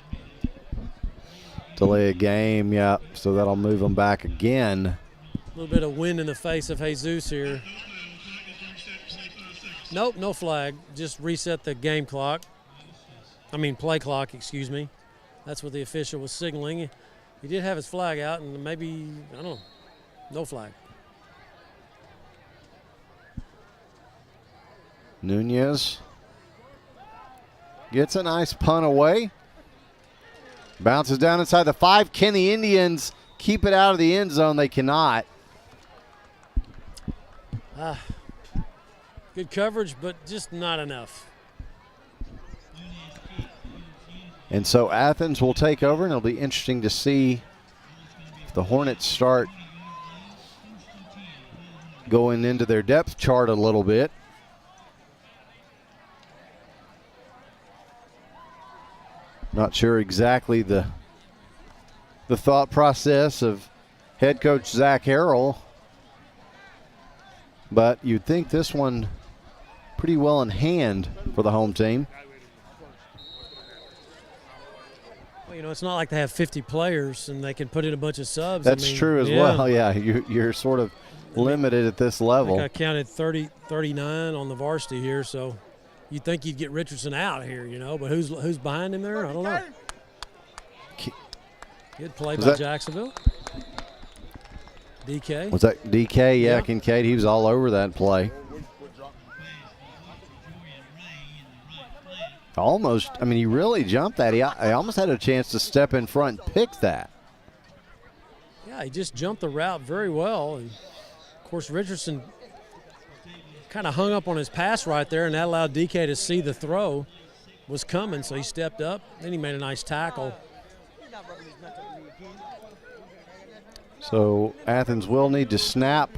A: Delay a game, yeah. So that'll move them back again.
B: A little bit of wind in the face of Jesus here. Nope, no flag. Just reset the game clock. Play clock, excuse me. That's what the official was signaling. He did have his flag out, and maybe, I don't know, no flag.
A: Nunez gets a nice punt away. Bounces down inside the 5. Can the Indians keep it out of the end zone? They cannot.
B: Good coverage, but just not enough.
A: And so Athens will take over, and it'll be interesting to see if the Hornets start going into their depth chart a little bit. Not sure exactly the thought process of head coach Zach Harrell. But you'd think this one pretty well in hand for the home team.
B: Well, it's not like they have 50 players and they can put in a bunch of subs.
A: That's true as well. Yeah, you're sort of limited at this level.
B: I counted 39 on the varsity here, so you'd think you'd get Richardson out here, but who's behind him there? I don't know. Good play by Jacksonville. DK.
A: Was that DK? Yeah, Kincaid. He was all over that play. Almost. I mean, he really jumped that. He almost had a chance to step in front and pick that.
B: Yeah, he just jumped the route very well. And, of course, Richardson kind of hung up on his pass right there, and that allowed DK to see the throw was coming, so he stepped up. Then he made a nice tackle.
A: So Athens will need to snap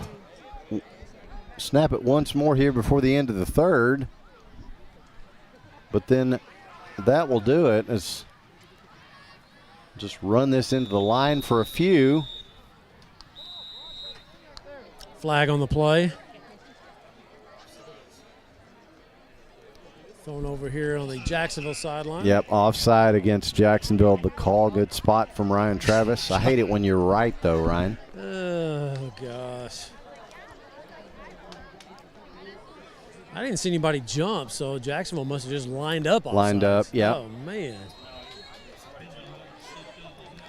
A: it once more here before the end of the third. But then that will do it. As just run this into the line for a few.
B: Flag on the play. Thrown over here on the Jacksonville sideline.
A: Yep, offside against Jacksonville. The call, good spot from Ryan Travis. I hate it when you're right, though, Ryan.
B: Oh, gosh. I didn't see anybody jump, so Jacksonville must have just lined up.
A: Lined up, yeah.
B: Oh, man.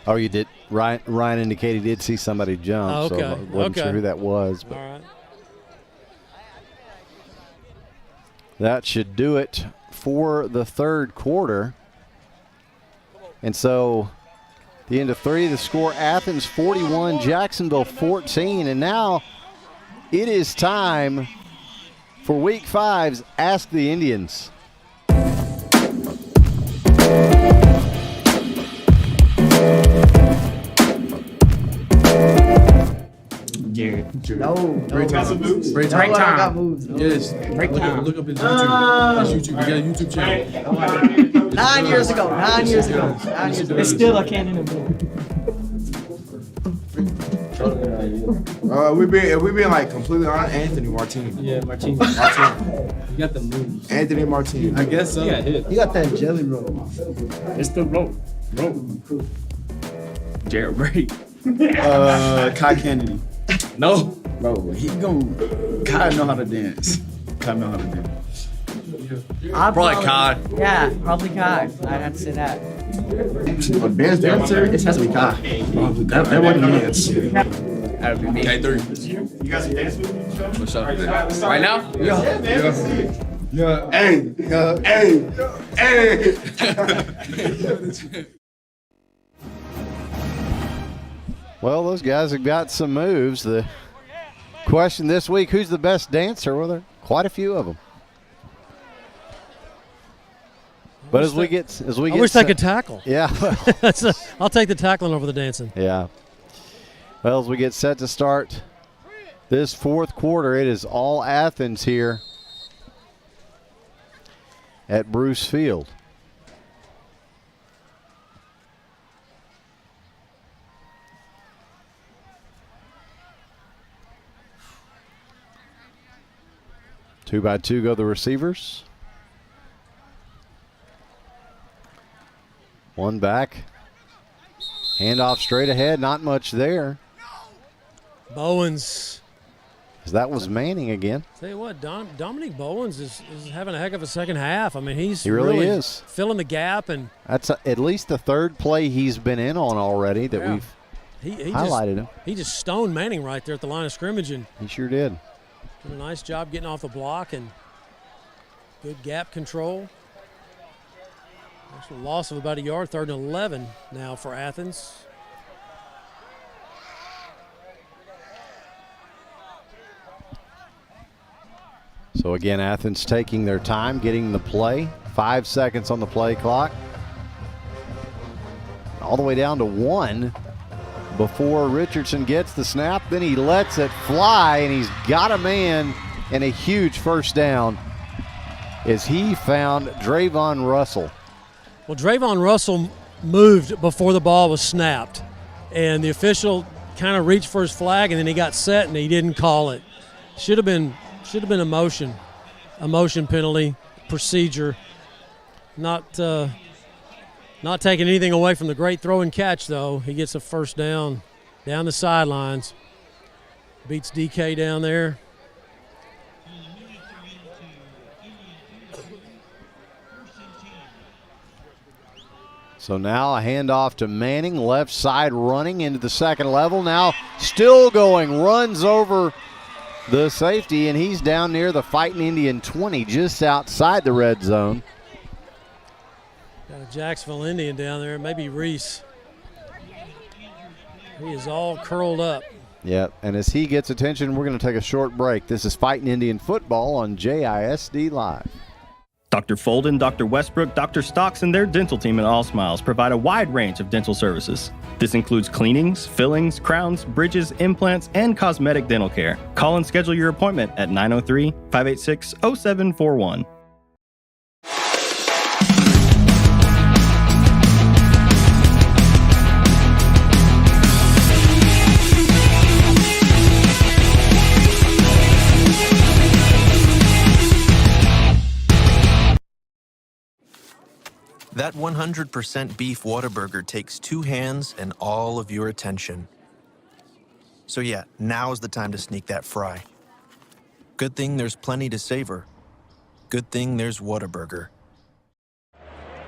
A: Oh, you did. Ryan indicated he did see somebody jump,
B: okay.
A: So I wasn't sure who that was. But.
B: All right.
A: That should do it for the third quarter. And so the end of three, the score Athens 41, Jacksonville 14. And now it is time for Week 5's Ask the Indians.
E: No.
V: Break time.
E: Break time. I got moves.
V: Yes.
E: Break time.
V: Look up his YouTube. His YouTube. We got a YouTube channel.
E: 9 years ago. 9 years ago. 9 years ago. It's still a cannon of
V: we been like completely on Anthony Martini.
E: Yeah, Martini.
V: You
E: got the moves.
V: Anthony Martini. I guess so.
E: You got that jelly roll. It's the roll. Jared Brady.
V: Kai Kennedy.
E: No.
V: Bro, he gon' Kai know how to dance.
E: Probably Kai. Yeah, probably Kai. I had to say that.
V: A dance dancer? It has to be Kai. That wasn't dance.
E: That would be me.
V: K3. You guys can dance with me?
E: What's up? Right now?
V: Yeah. Hey.
A: Well, those guys have got some moves. The question this week, who's the best dancer? Well, there are quite a few of them. But I
B: wish they could tackle.
A: Yeah.
B: I'll take the tackling over the dancing.
A: Yeah. Well, as we get set to start this fourth quarter, it is all Athens here at Bruce Field. Two by two go the receivers. One back. Handoff straight ahead. Not much there.
B: Bowens.
A: That was Manning again.
B: Tell you what, Dominic Bowens is having a heck of a second half. I mean, he
A: really is
B: filling the gap, and
A: that's at least the third play he's been in on already that we've highlighted him.
B: He just stoned Manning right there at the line of scrimmage, and
A: he sure did.
B: Did a nice job getting off the block and good gap control. Actual loss of about a yard, 3rd and 11 now for Athens.
A: So again, Athens taking their time, getting the play. 5 seconds on the play clock. All the way down to 1 before Richardson gets the snap. Then he lets it fly, and he's got a man and a huge first down as he found Drayvon Russell.
B: Well, Drayvon Russell moved before the ball was snapped, and the official kind of reached for his flag, and then he got set, and he didn't call it. Should have been a motion penalty, procedure. Not taking anything away from the great throw and catch, though. He gets a first down the sidelines. Beats DK down there.
A: So now a handoff to Manning, left side running into the second level. Now still going, runs over the safety, and he's down near the Fighting Indian 20, just outside the red zone.
B: Got a Jacksonville Indian down there, maybe Reese. He is all curled up.
A: Yep, and as he gets attention, we're going to take a short break. This is Fighting Indian Football on JISD Live.
C: Dr. Folden, Dr. Westbrook, Dr. Stocks, and their dental team at All Smiles provide a wide range of dental services. This includes cleanings, fillings, crowns, bridges, implants, and cosmetic dental care. Call and schedule your appointment at 903-586-0741.
M: That 100% beef Whataburger takes 2 hands and all of your attention. So yeah, now's the time to sneak that fry. Good thing there's plenty to savor. Good thing there's Whataburger.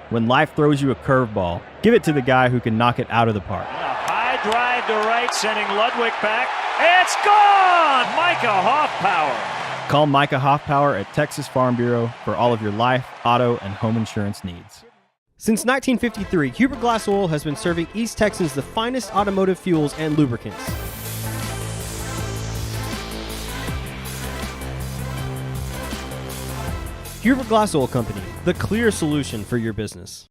H: When life throws you a curveball, give it to the guy who can knock it out of the park.
P: A high drive to right, sending Ludwig back. It's gone! Micah Hoffpower.
H: Call Micah Hoffpower at Texas Farm Bureau for all of your life, auto, and home insurance needs. Since 1953, Huber Glass Oil has been serving East Texans the finest automotive fuels and lubricants. Huber Glass Oil Company, the clear solution for your business.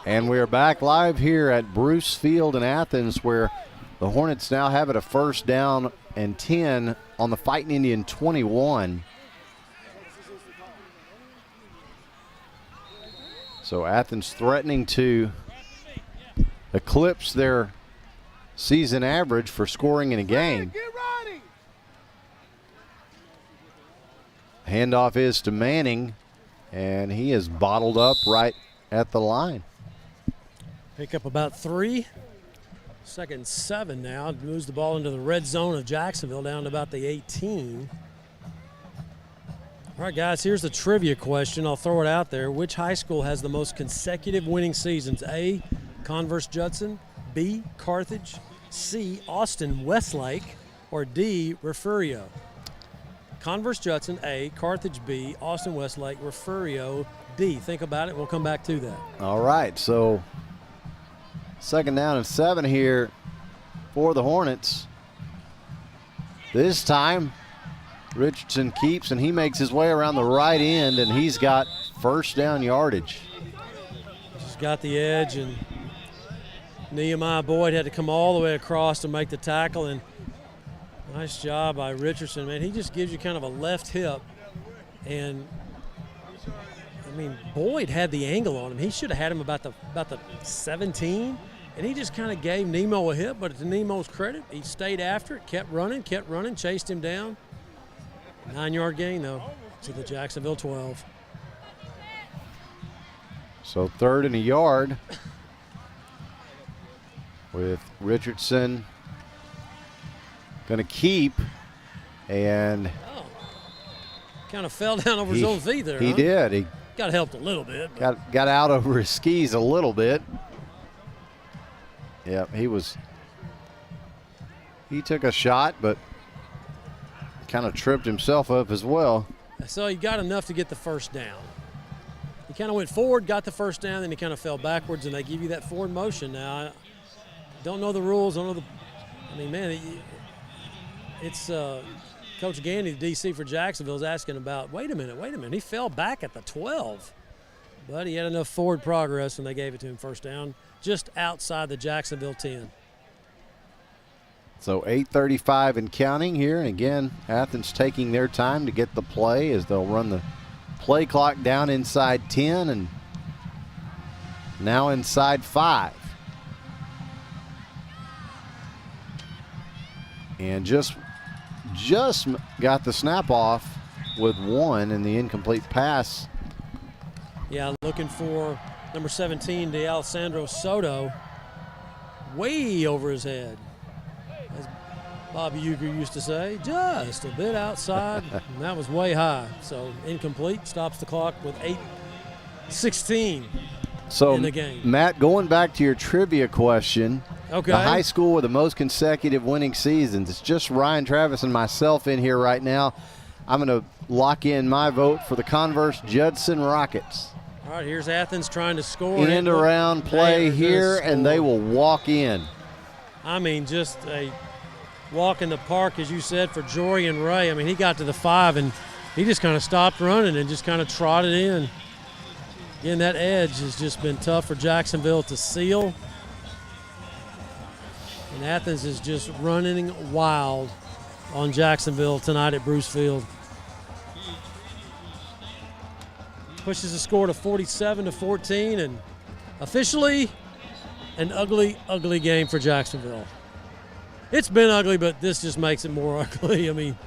A: And we are back live here at Bruce Field in Athens, where the Hornets now have it a first down and 10 on the Fighting Indian 21. So Athens threatening to eclipse their season average for scoring in a game. Handoff is to Manning, and he is bottled up right at the line.
B: Pick up about 3. 2nd and 7 now. Moves the ball into the red zone of Jacksonville, down to about the 18. All right, guys, here's the trivia question. I'll throw it out there. Which high school has the most consecutive winning seasons? A, Converse Judson, B, Carthage, C, Austin Westlake, or D, Refugio? Converse Judson, A, Carthage, B, Austin Westlake, Refugio, D. Think about it. We'll come back to that.
A: All right, so 2nd down and 7 here for the Hornets. This time, Richardson keeps, and he makes his way around the right end, and he's got first down yardage.
B: Just got the edge, and Nehemiah Boyd had to come all the way across to make the tackle, and nice job by Richardson. Man, he just gives you kind of a left hip, and I mean, Boyd had the angle on him. He should have had him about the 17, and he just kind of gave Nemo a hit, but to Nemo's credit, he stayed after it, kept running, chased him down. 9-yard gain, though, to the Jacksonville 12.
A: So 3rd and a yard with Richardson going to keep, and
B: kind of fell down over his own feet there.
A: He did. He
B: got helped a little bit.
A: Got out over his skis a little bit. Yeah, he took a shot, but kind of tripped himself up as well.
B: So he got enough to get the first down. He kind of went forward, got the first down, then he kind of fell backwards, and they give you that forward motion. Now, I don't know the rules. I mean, man, it's Coach Gandy, the DC for Jacksonville, is asking about, wait a minute. He fell back at the 12. But he had enough forward progress, and they gave it to him first down, just outside the Jacksonville 10.
A: So 8:35 and counting here. And again, Athens taking their time to get the play as they'll run the play clock down inside 10 and now inside 5. And just got the snap off with 1 in the incomplete pass.
B: Yeah, looking for number 17, D'Alessandro Soto, way over his head. As Bobby Uecker used to say, just a bit outside, and that was way high. So incomplete, stops the clock with 8:16 in the game.
A: Matt, going back to your trivia question,
B: okay.
A: The high school with the most consecutive winning seasons, it's just Ryan Travis and myself in here right now. I'm going to lock in my vote for the Converse Judson Rockets.
B: All right, here's Athens trying to score.
A: End around play here, and they will walk in.
B: I mean, just a walk in the park, as you said, for Jorian Ray. I mean, he got to the 5, and he just kind of stopped running and just kind of trotted in. Again, that edge has just been tough for Jacksonville to seal. And Athens is just running wild on Jacksonville tonight at Bruce Field. Pushes the score to 47-14, and officially an ugly, ugly game for Jacksonville. It's been ugly, but this just makes it more ugly. I mean,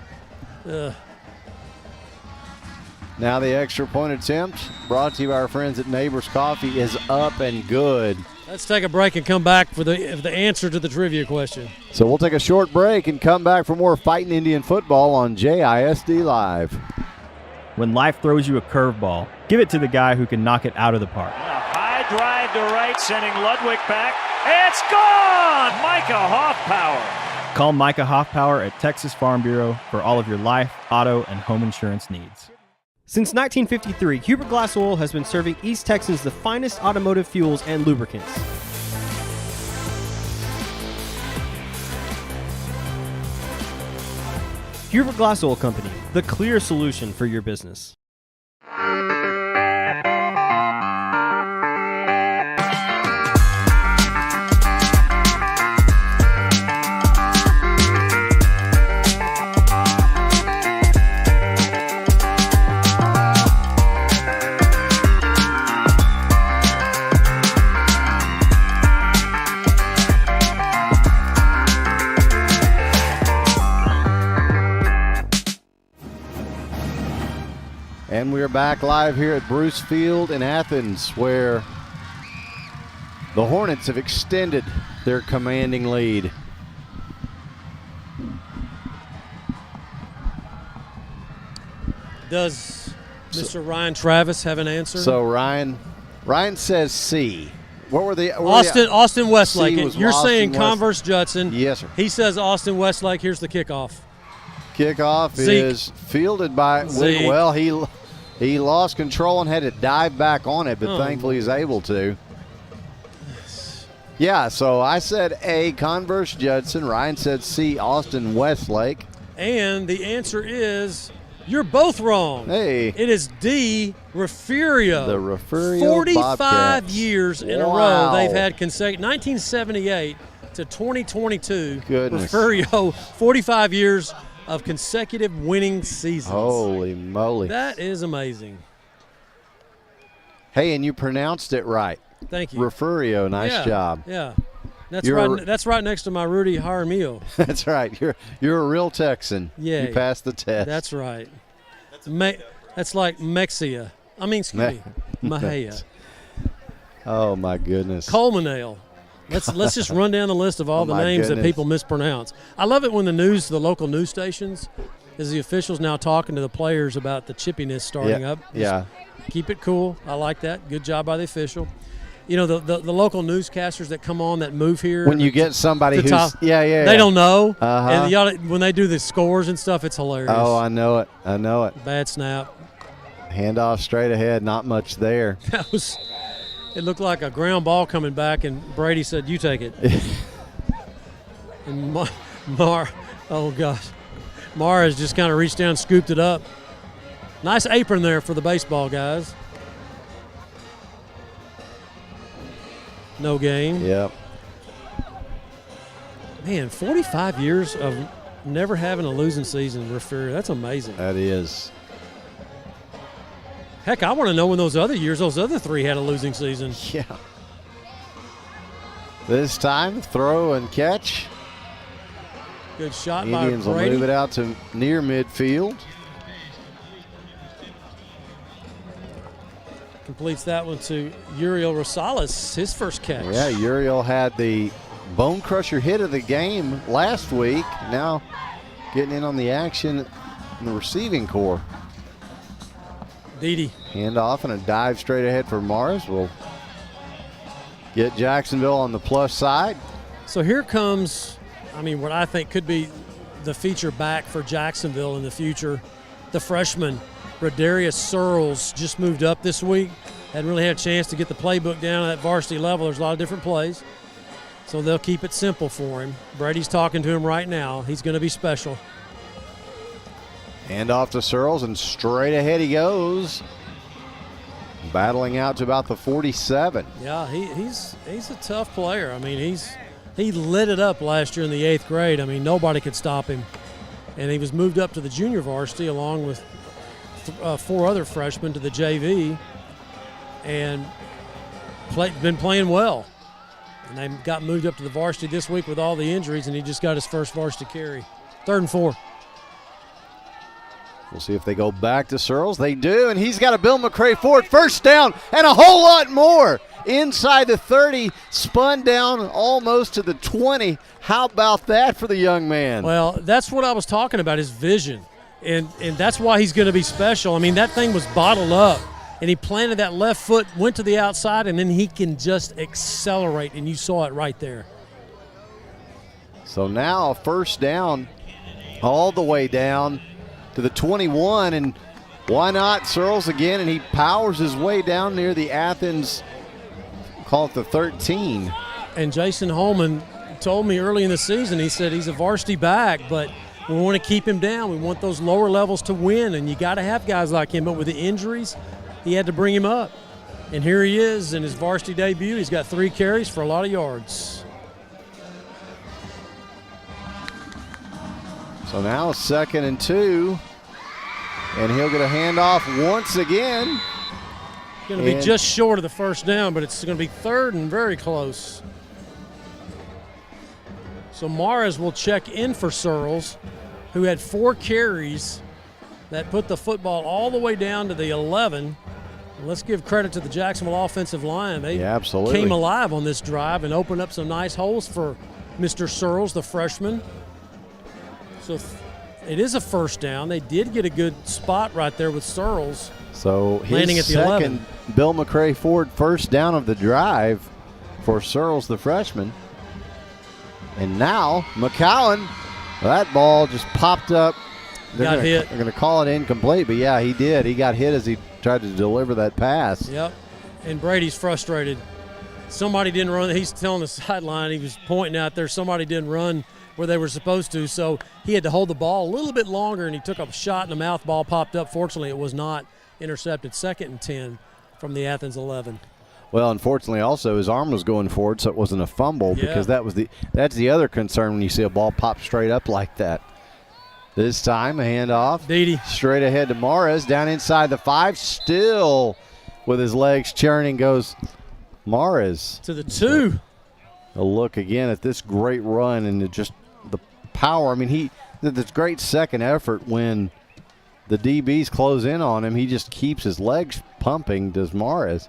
A: Now the extra point attempt, brought to you by our friends at Neighbors Coffee, is up and good.
B: Let's take a break and come back for the answer to the trivia question.
A: So we'll take a short break and come back for more Fighting Indian football on JISD Live.
H: When life throws you a curveball, give it to the guy who can knock it out of the park.
P: A high drive to right, sending Ludwig back. It's gone! Micah Hoffpower.
H: Call Micah Hoffpower at Texas Farm Bureau for all of your life, auto, and home insurance needs. Since 1953, Huber Glass Oil has been serving East Texans the finest automotive fuels and lubricants. Huber Glass Oil Company, the clear solution for your business.
A: And we're back live here at Bruce Field in Athens, where the Hornets have extended their commanding lead.
B: Does Mr. Ryan Travis have an answer?
A: So Ryan says C. What were the
B: Austin Westlake? You're saying
A: Austin
B: Converse Judson.
A: Yes, sir.
B: He says Austin Westlake. Here's the kickoff.
A: Kickoff is fielded by
B: Zeke.
A: Well, he lost control and had to dive back on it, but thankfully he's able to. Yeah, so I said A, Converse Judson. Ryan said C, Austin Westlake.
B: And the answer is, you're both wrong.
A: Hey.
B: It is D, Refugio.
A: The Refugio
B: 45
A: Bobcats.
B: years in a row they've had consecutive. 1978 to 2022.
A: Goodness.
B: Refugio, 45 years of consecutive winning seasons.
A: Holy moly.
B: That is amazing.
A: Hey, and you pronounced it right.
B: Thank you.
A: Refugio, nice job.
B: Yeah. That's right next to my Rudy Jaramillo.
A: That's right. You're a real Texan.
B: Yeah.
A: You passed the test.
B: That's right. That's like Mexia. I mean, excuse me, Mahia.
A: Oh my goodness.
B: Colmanale. Let's just run down the list of all the names that people mispronounce. I love it when the local news stations, as the officials now talking to the players about the chippiness starting up.
A: Yeah.
B: Keep it cool. I like that. Good job by the official. You know, the local newscasters that come on that move here.
A: When you get somebody who's
B: they don't know.
A: Uh-huh.
B: And when they do the scores and stuff, it's hilarious.
A: Oh, I know it.
B: Bad snap.
A: Handoff straight ahead, not much there.
B: It looked like a ground ball coming back, and Brady said, "You take it." And oh gosh, Mars just kind of reached down and scooped it up. Nice apron there for the baseball guys. No gain.
A: Yep.
B: Man, 45 years of never having a losing season. That's amazing.
A: That is.
B: Heck, I want to know when those other three had a losing season.
A: Yeah. This time, throw and catch.
B: Good shot
A: Indians
B: by Brady.
A: will move it out to near midfield.
B: Completes that one to Uriel Rosales, his first catch.
A: Yeah, Uriel had the bone crusher hit of the game last week. Now getting in on the action in the receiving core.
B: Dede.
A: Hand off and a dive straight ahead for Mars will get Jacksonville on the plus side.
B: So here comes, what I think could be the feature back for Jacksonville in the future. The freshman, Rodarius Searles, just moved up this week. Hadn't really had a chance to get the playbook down at varsity level. There's a lot of different plays. So they'll keep it simple for him. Brady's talking to him right now. He's going to be special.
A: Hand off to Searles, and straight ahead he goes. Battling out to about the 47.
B: Yeah, he's a tough player. He lit it up last year in the 8th grade. Nobody could stop him. And he was moved up to the junior varsity along with 4 other freshmen to the JV, and been playing well. And they got moved up to the varsity this week with all the injuries, and he just got his first varsity carry. 3rd and 4.
A: We'll see if they go back to Searles. They do, and he's got a Bill McCray forward. First down, and a whole lot more. Inside the 30, spun down almost to the 20. How about that for the young man?
B: Well, that's what I was talking about, his vision. And that's why he's going to be special. That thing was bottled up, and he planted that left foot, went to the outside, and then he can just accelerate, and you saw it right there.
A: So now first down all the way down to the 21, and why not Searles again, and he powers his way down near the Athens, call it the 13.
B: And Jason Holman told me early in the season, he said he's a varsity back, but we want to keep him down. We want those lower levels to win, and you got to have guys like him. But with the injuries, he had to bring him up. And here he is in his varsity debut. He's got 3 carries for a lot of yards.
A: So now 2nd and 2, and he'll get a handoff once again.
B: Going to be just short of the first down, but it's going to be 3rd and very close. So Mares will check in for Searles, who had 4 carries that put the football all the way down to the 11. And let's give credit to the Jacksonville offensive line. They came alive on this drive and opened up some nice holes for Mr. Searles, the freshman. So it is a first down. They did get a good spot right there with Searles.
A: So his
B: landing at the
A: 2nd
B: 11.
A: Bill McCray Ford first down of the drive for Searles, the freshman. And now McCowan, that ball just popped up.
B: Got hit.
A: They're going to call it incomplete, but yeah, he did. He got hit as he tried to deliver that pass.
B: Yep. And Brady's frustrated. Somebody didn't run. He's telling the sideline, he was pointing out there, somebody didn't run where they were supposed to, so he had to hold the ball a little bit longer, and he took a shot in the mouth. Ball popped up. Fortunately, it was not intercepted. 2nd and 10 from the Athens 11.
A: Well, unfortunately, also his arm was going forward, so it wasn't a fumble, because that's the other concern when you see a ball pop straight up like that. This time, a handoff.
B: Dede.
A: Straight ahead to Mares, down inside the 5, still with his legs churning goes Mares.
B: To the 2.
A: A look again at this great run and just the power. He did this great second effort when the DBs close in on him. He just keeps his legs pumping, does Mares.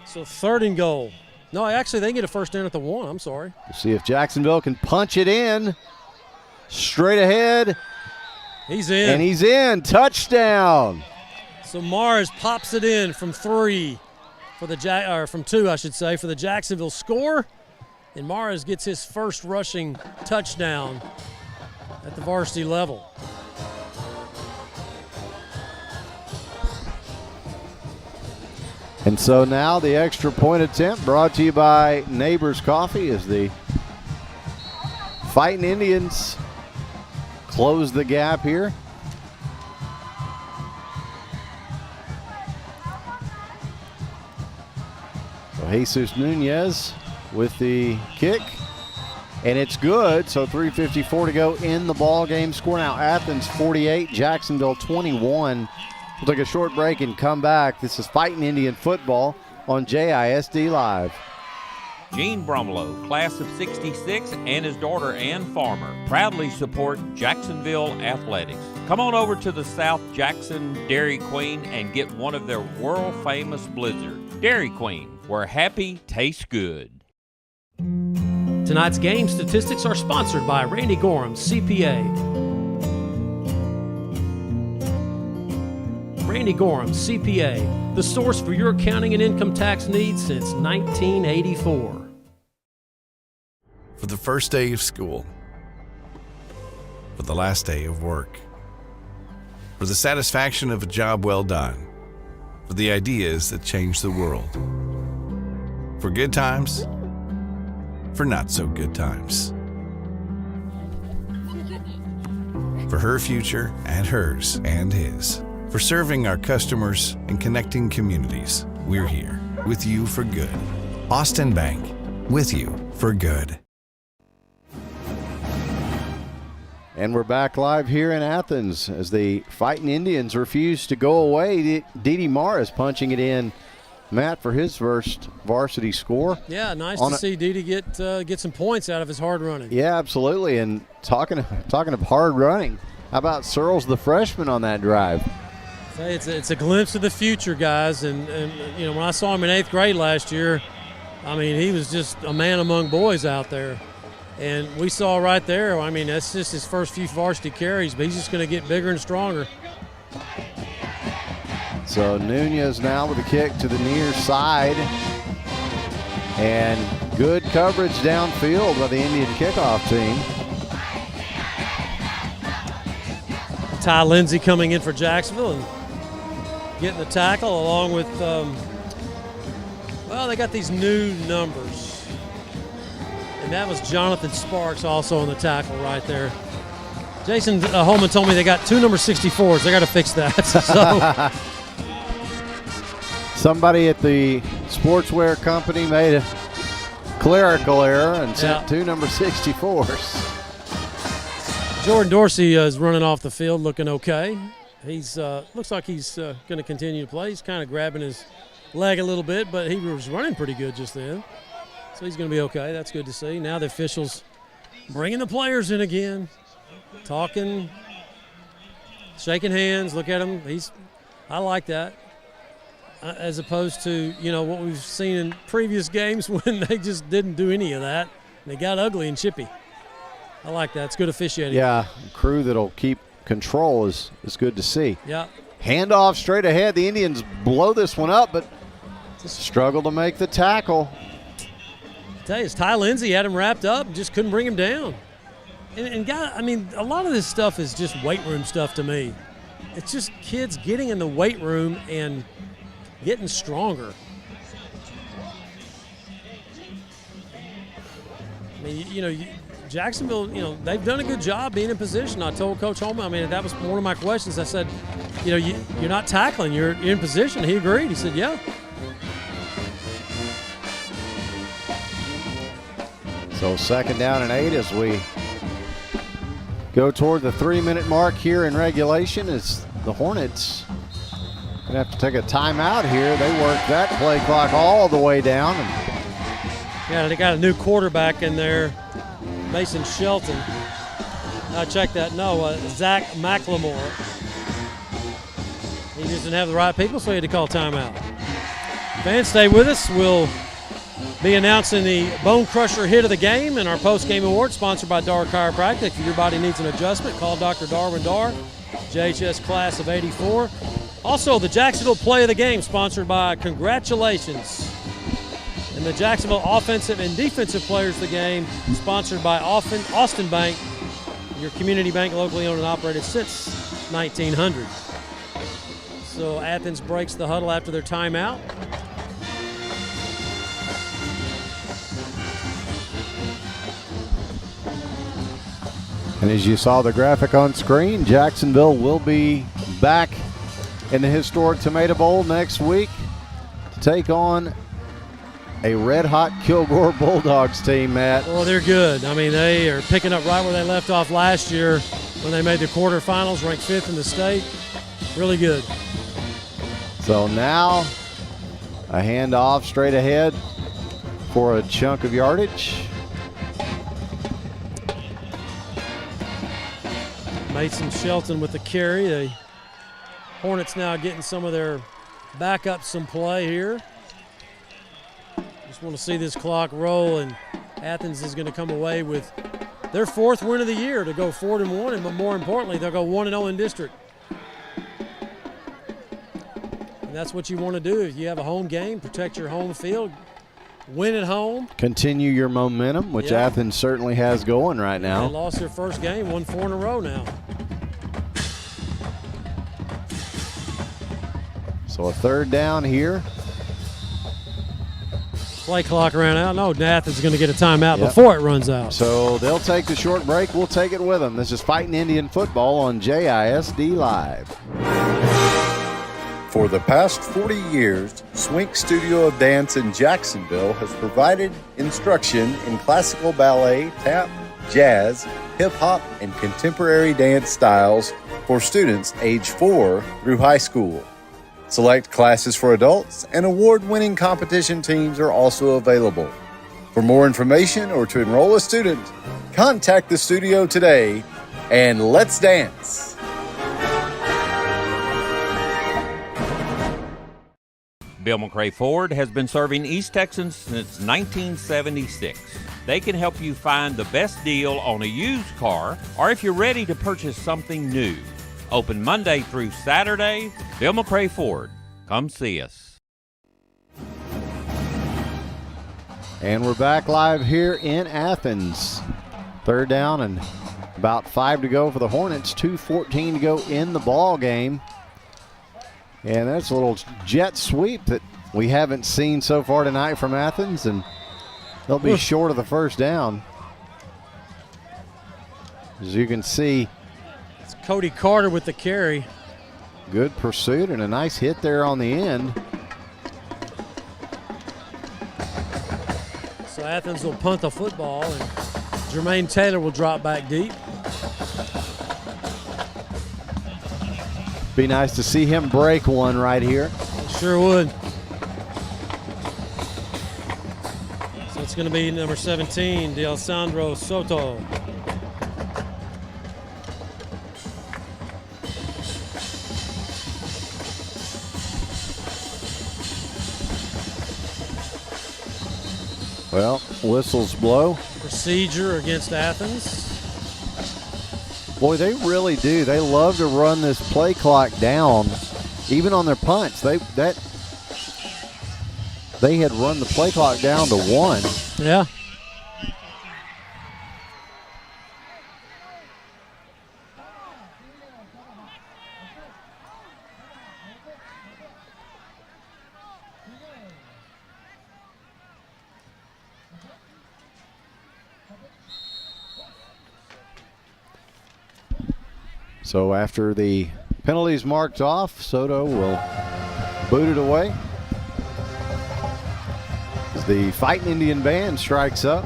B: So 3rd and goal. No, actually, they get a first down at the 1. I'm sorry.
A: We'll see if Jacksonville can punch it in. Straight ahead.
B: He's in.
A: And he's in. Touchdown.
B: So Mars pops it in from 3 for from 2, I should say, for the Jacksonville score. And Mars gets his first rushing touchdown at the varsity level.
A: And so now the extra point attempt brought to you by Neighbors Coffee as the Fighting Indians close the gap here. So Jesus Nunez with the kick, and it's good. So 3:54 to go in the ball game. Score now: Athens 48, Jacksonville 21. We'll take a short break and come back. This is Fighting Indian football on JISD Live.
G: Gene Bromlow, class of 66, and his daughter Ann Farmer proudly support Jacksonville athletics. Come on over to the South Jackson Dairy Queen and get one of their world-famous blizzards. Dairy Queen, where happy tastes good.
B: Tonight's game statistics are sponsored by Randy Gorham, CPA. Randy Gorham, CPA, the source for your accounting and income tax needs since 1984.
J: For the first day of school, for the last day of work, for the satisfaction of a job well done, for the ideas that change the world, for good times, for not so good times, for her future and hers and his, for serving our customers and connecting communities. We're here with you for good. Austin Bank, with you for good.
A: And we're back live here in Athens as the Fighting Indians refuse to go away. Didi Marr is punching it in, Matt, for his first varsity score.
B: Yeah, nice to see Didi get some points out of his hard running.
A: Yeah, absolutely. And talking of hard running, how about Searles, the freshman, on that drive?
B: It's a glimpse of the future, guys. And you know, when I saw him in 8th grade last year, I mean, he was just a man among boys out there. And we saw right there, I mean, that's just his first few varsity carries, but he's just going to get bigger and stronger.
A: So Nunez now with a kick to the near side. And good coverage downfield by the Indian kickoff team.
B: Ty Lindsay coming in for Jacksonville and getting the tackle along with, well, they got these new numbers. And that was Jonathan Sparks also on the tackle right there. Jason Holman told me they got 2 number 64s. They got to fix that. So
A: somebody at the sportswear company made a clerical error and sent 2 number 64s.
B: Jordan Dorsey is running off the field looking okay. He's looks like he's going to continue to play. He's kind of grabbing his leg a little bit, but he was running pretty good just then. So he's going to be okay. That's good to see. Now the officials bringing the players in again, talking, shaking hands. Look at him. I like that, as opposed to, you know, what we've seen in previous games when they just didn't do any of that. They got ugly and chippy. I like that. It's good officiating.
A: Yeah, a crew that'll keep control is good to see.
B: Yeah.
A: Handoff straight ahead. The Indians blow this one up, but struggle to make the tackle.
B: I tell you, Ty Lindsay had him wrapped up and just couldn't bring him down. And guy, I mean, a lot of this stuff is just weight room stuff to me. It's just kids getting in the weight room and getting stronger. I mean, you know, Jacksonville, you know, they've done a good job being in position. I told Coach Holman, I mean, that was one of my questions. I said, you know, you're not tackling, you're in position. He agreed. He said, yeah.
A: So 2nd down and 8 as we go toward the 3-minute mark here in regulation, as the Hornets going to have to take a timeout here. They worked that play clock all the way down.
B: Yeah, they got a new quarterback in there, Mason Shelton. I checked that. No, Zach McLemore. He just didn't have the right people, so he had to call timeout. Fans, stay with us. We'll be announcing the Bone Crusher hit of the game and our post-game award, sponsored by Dar Chiropractic. If your body needs an adjustment, call Dr. Darwin Dar, JHS class of 84. Also, the Jacksonville play of the game, sponsored by Congratulations. And the Jacksonville offensive and defensive players of the game, sponsored by Austin Bank, your community bank locally owned and operated since 1900. So Athens breaks the huddle after their timeout.
A: And as you saw the graphic on screen, Jacksonville will be back in the historic Tomato Bowl next week to take on a red-hot Kilgore Bulldogs team, Matt.
B: Well, they're good. I mean, they are picking up right where they left off last year when they made the quarterfinals, ranked 5th in the state. Really good.
A: So now a handoff straight ahead for a chunk of yardage.
B: Mason Shelton with the carry. The Hornets now getting some of their backups some play here. Just want to see this clock roll, and Athens is going to come away with their 4th win of the year to go 4-1, and more importantly, they'll go 1-0 in district. And that's what you want to do. If you have a home game, protect your home field, win at home.
A: Continue your momentum, which Athens certainly has going right now.
B: They lost their first game, won 4 in a row now.
A: So a 3rd down here.
B: Play clock ran out. No, Athens is going to get a timeout before it runs out.
A: So they'll take the short break. We'll take it with them. This is Fighting Indian Football on JISD Live.
Q: For the past 40 years, Swink Studio of Dance in Jacksonville has provided instruction in classical ballet, tap, jazz, hip-hop, and contemporary dance styles for students age 4 through high school. Select classes for adults and award-winning competition teams are also available. For more information or to enroll a student, contact the studio today and let's dance.
G: Bill McRae Ford has been serving East Texans since 1976. They can help you find the best deal on a used car or if you're ready to purchase something new. Open Monday through Saturday. Bill McRae Ford. Come see us.
A: And we're back live here in Athens. 3rd down and about 5 to go for the Hornets. 2:14 to go in the ball game. And that's a little jet sweep that we haven't seen so far tonight from Athens, and they'll be short of the 1st down. As you can see,
B: it's Cody Carter with the carry.
A: Good pursuit and a nice hit there on the end.
B: So Athens will punt the football, and Jermaine Taylor will drop back deep.
A: Be nice to see him break one right here.
B: Sure would. So it's going to be number 17, D'Alessandro Soto.
A: Well, whistles blow.
B: Procedure against Athens.
A: Boy, they really do. They love to run this play clock down, even on their punts. They had run the play clock down to 1.
B: Yeah.
A: So after the penalties marked off, Soto will boot it away. As the Fighting Indian Band strikes up.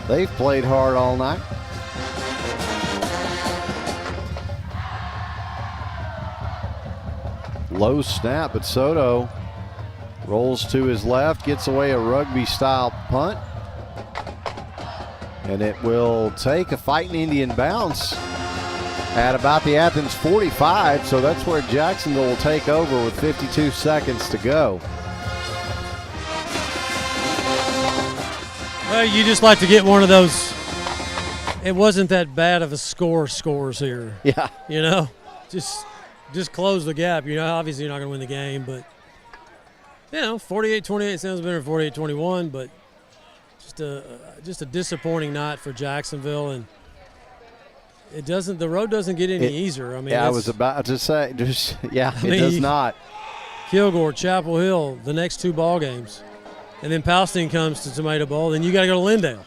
A: They've played hard all night. Low snap, but Soto rolls to his left, gets away a rugby-style punt. And it will take a Fighting Indian bounce at about the Athens 45, so that's where Jacksonville will take over with 52 seconds to go.
B: Well, you just like to get one of those. It wasn't that bad of a scores here.
A: Yeah.
B: You know, just close the gap. You know, obviously you're not going to win the game, but, you know, 48-28 sounds better than 48-21, but just a disappointing night for Jacksonville, and the road doesn't get any easier. I mean,
A: yeah, I was about to say, it does not.
B: Kilgore, Chapel Hill, the next 2 ball games, and then Palestine comes to Tomato Bowl, then you got to go to Lindale.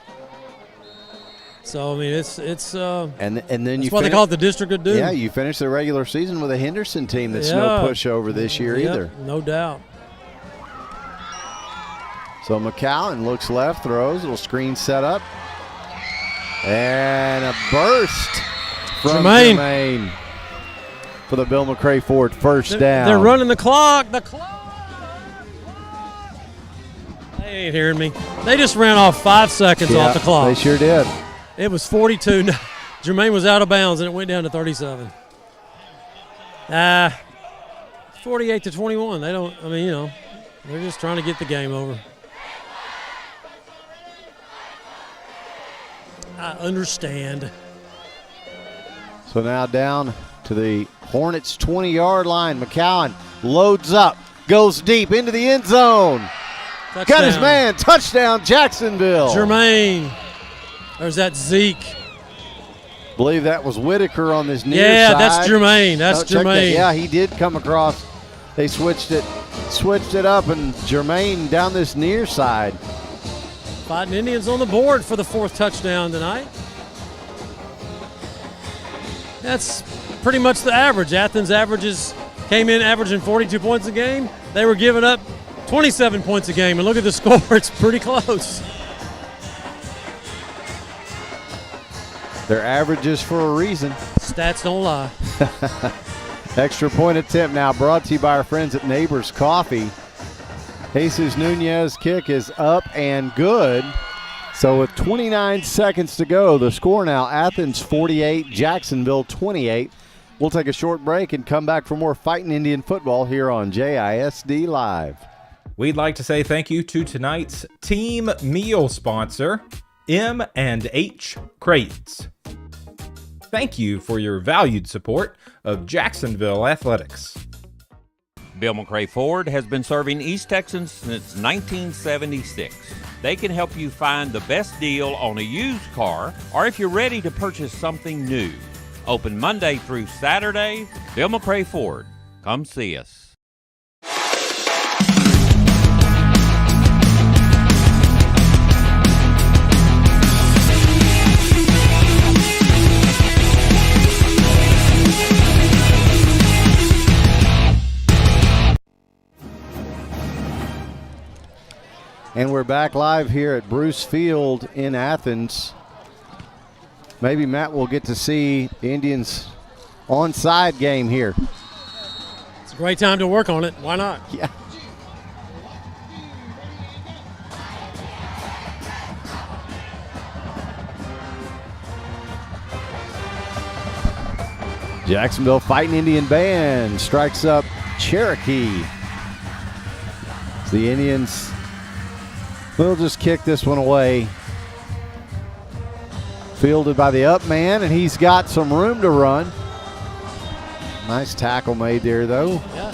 B: So I mean, it's
A: and then
B: that's
A: you
B: why they call it the District of Doom.
A: Yeah, you finish the regular season with a Henderson team that's no pushover this year either.
B: No doubt.
A: So McCowan looks left, throws, little screen set up. And a burst from Jermaine for the Bill McCray Ford first down.
B: They're running the clock. They ain't hearing me. They just ran off 5 seconds off the clock.
A: They sure did.
B: It was 42. Jermaine was out of bounds, and it went down to 37. 48-21. They don't, I mean, they're just trying to get the game over. I understand.
A: So now down to the Hornets' 20-yard line. McCowan loads up, goes deep into the end zone.
B: Touchdown.
A: Got his man. Touchdown, Jacksonville.
B: Jermaine. There's that Zeke.
A: Believe that was Whitaker on this near side.
B: Yeah, that's Jermaine. That's Jermaine.
A: Yeah, he did come across. They switched it up, and Jermaine down this near side.
B: Fighting Indians on the board for the 4th touchdown tonight. That's pretty much the average. Athens came in averaging 42 points a game. They were giving up 27 points a game, and look at the score. It's pretty close.
A: They're averages for a reason.
B: Stats don't lie.
A: Extra point attempt now brought to you by our friends at Neighbors Coffee. Jesus Nunez kick is up and good. So with 29 seconds to go, the score now Athens 48, Jacksonville 28. We'll take a short break and come back for more Fighting Indian football here on JISD Live.
F: We'd like to say thank you to tonight's team meal sponsor, M&H Crates. Thank you for your valued support of Jacksonville Athletics.
G: Bill McCray Ford has been serving East Texans since 1976. They can help you find the best deal on a used car, or if you're ready to purchase something new. Open Monday through Saturday. Bill McCray Ford. Come see us.
A: And we're back live here at Bruce Field in Athens. Maybe Matt will get to see the Indians onside game here.
B: It's a great time to work on it. Why not?
A: Yeah. Jacksonville Fighting Indian Band strikes up Cherokee. The Indians will just kick this one away. Fielded by the up man, and he's got some room to run. Nice tackle made there, though.
B: Yeah.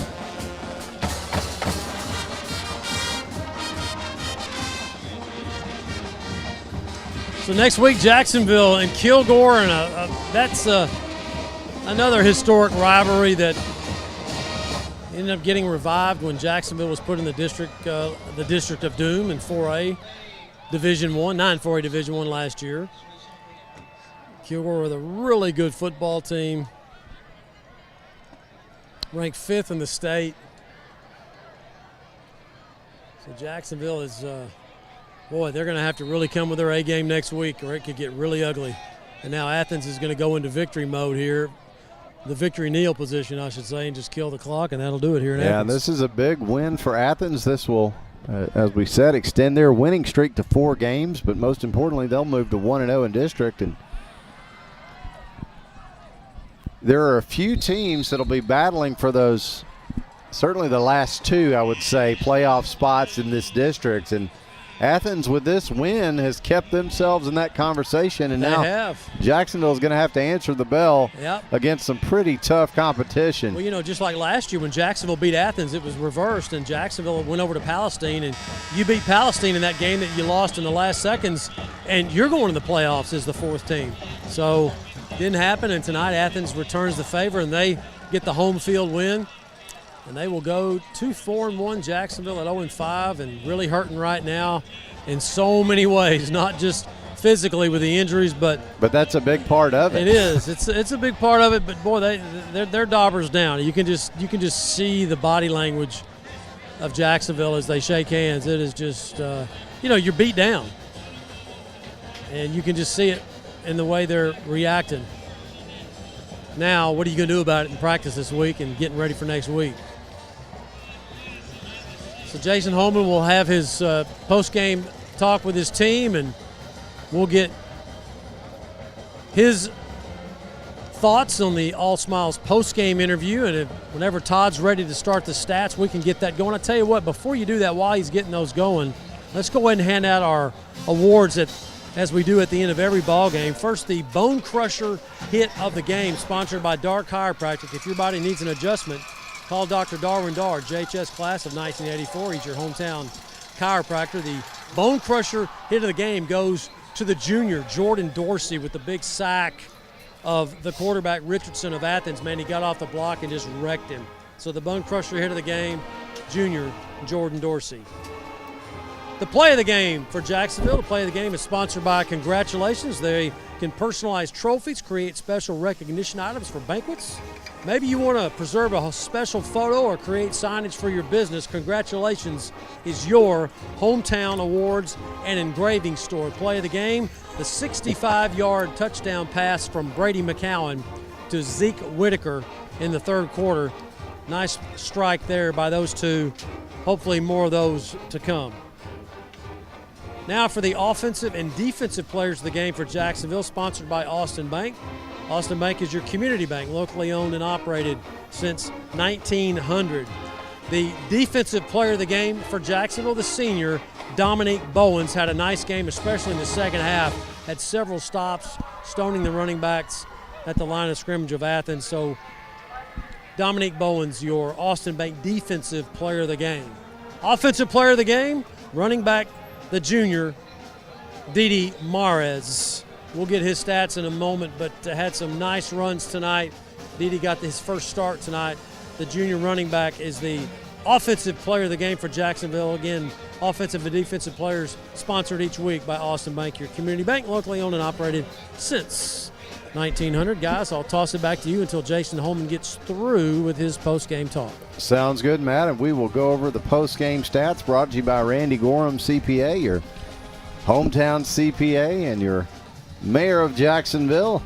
B: So next week, Jacksonville and Kilgore, and that's another historic rivalry that ended up getting revived when Jacksonville was put in the District of Doom in 4A Division 1, 9-4A Division 1 last year. Kilgore with a really good football team, ranked 5th in the state. So Jacksonville is, boy, they're going to have to really come with their A game next week, or it could get really ugly. And now Athens is going to go into victory mode here. The victory kneel position, I should say, and just kill the clock, and that'll do it here in Athens.
A: Yeah, this is a big win for Athens. This will, as we said, extend their winning streak to 4 games, but most importantly, they'll move to 1-0 in district. And there are a few teams that'll be battling for those, certainly the last 2, I would say, playoff spots in this district. And Athens, with this win, has kept themselves in that conversation, and now Jacksonville is going to have to answer the bell against some pretty tough competition.
B: Well, just like last year when Jacksonville beat Athens, it was reversed, and Jacksonville went over to Palestine, and you beat Palestine in that game that you lost in the last seconds, and you're going to the playoffs as the 4th team. So didn't happen, and tonight Athens returns the favor, and they get the home field win. And they will go 2-4-1, Jacksonville at 0-5, and really hurting right now in so many ways, not just physically with the injuries, but
A: that's a big part of it.
B: It is. It's a big part of it. But boy, they're daubers down. You can just see the body language of Jacksonville as they shake hands. It is just you're beat down, and you can just see it in the way they're reacting. Now, what are you going to do about it in practice this week and getting ready for next week? So Jason Holman will have his post-game talk with his team, and we'll get his thoughts on the All Smiles post-game interview. And whenever Todd's ready to start the stats, we can get that going. I tell you what, before you do that, while he's getting those going, let's go ahead and hand out our awards as we do at the end of every ball game. First, the Bone Crusher Hit of the Game, sponsored by Dar Chiropractic. If your body needs an adjustment, call Dr. Darwin Dar, JHS class of 1984. He's your hometown chiropractor. The Bone Crusher Hit of the Game goes to the junior, Jordan Dorsey, with the big sack of the quarterback, Richardson of Athens. Man, he got off the block and just wrecked him. So the Bone Crusher Hit of the Game, junior, Jordan Dorsey. The play of the game for Jacksonville. The play of the game is sponsored by Congratulations. They can personalize trophies, create special recognition items for banquets. Maybe you want to preserve a special photo or create signage for your business. Congratulations is your hometown awards and engraving store. Play of the game, the 65-yard touchdown pass from Brady McCowan to Zeke Whitaker in the third quarter. Nice strike there by those two. Hopefully more of those to come. Now for the offensive and defensive players of the game for Jacksonville, sponsored by Austin Bank. Austin Bank is your community bank, locally owned and operated since 1900. The defensive player of the game for Jacksonville, the senior, Dominique Bowens, had a nice game, especially in the second half. Had several stops, stoning the running backs at the line of scrimmage of Athens. So Dominique Bowens, your Austin Bank defensive player of the game. Offensive player of the game, running back, the junior, Didi Mares. We'll get his stats in a moment, but had some nice runs tonight. Didi got his first start tonight. The junior running back is the offensive player of the game for Jacksonville. Again, offensive and defensive players sponsored each week by Austin Bank, your community bank, locally owned and operated since 1900. Guys, I'll toss it back to you until Jason Holman gets through with his post-game talk.
A: Sounds good, Matt, and we will go over the post-game stats brought to you by Randy Gorham, CPA, your hometown CPA and your mayor of Jacksonville.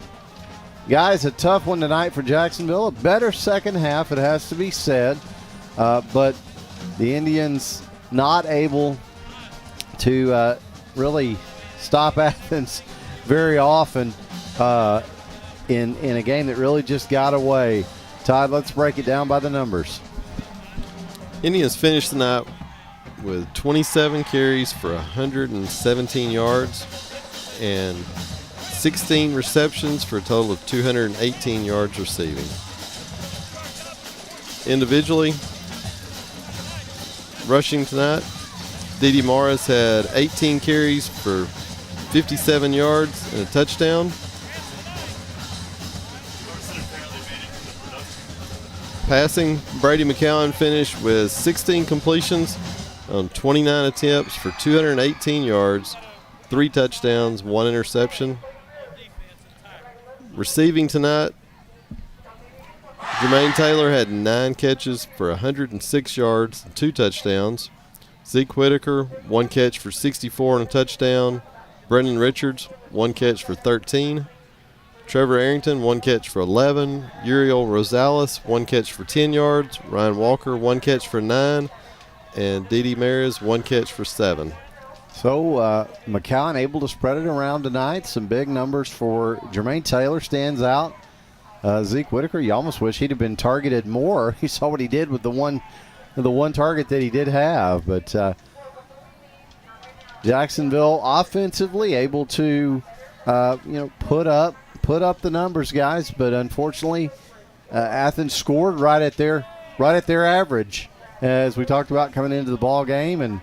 A: Guys, a tough one tonight for Jacksonville. A better second half, it has to be said, but the Indians not able to really stop Athens very often in a game that really just got away. Todd, let's break it down by the numbers.
D: Indians finished the night with 27 carries for 117 yards and 16 receptions for a total of 218 yards receiving. Individually, rushing tonight, Didi Morris had 18 carries for 57 yards and a touchdown. Passing, Brady McCowan finished with 16 completions on 29 attempts for 218 yards, 3 touchdowns, 1 interception. Receiving tonight, Jermaine Taylor had 9 catches for 106 yards and 2 touchdowns. Zeke Whitaker, 1 catch for 64 and a touchdown. Brendan Richards, 1 catch for 13. Trevor Arrington, 1 catch for 11. Uriel Rosales, 1 catch for 10 yards. Ryan Walker, 1 catch for 9. And Didi Mares, 1 catch for 7.
A: So McCowan able to spread it around tonight. Some big numbers for Jermaine Taylor stands out. Zeke Whitaker, you almost wish he'd have been targeted more. You saw what he did with the one target that he did have. But Jacksonville offensively able to put up the numbers, guys. But unfortunately, Athens scored right at their average, as we talked about coming into the ball game, and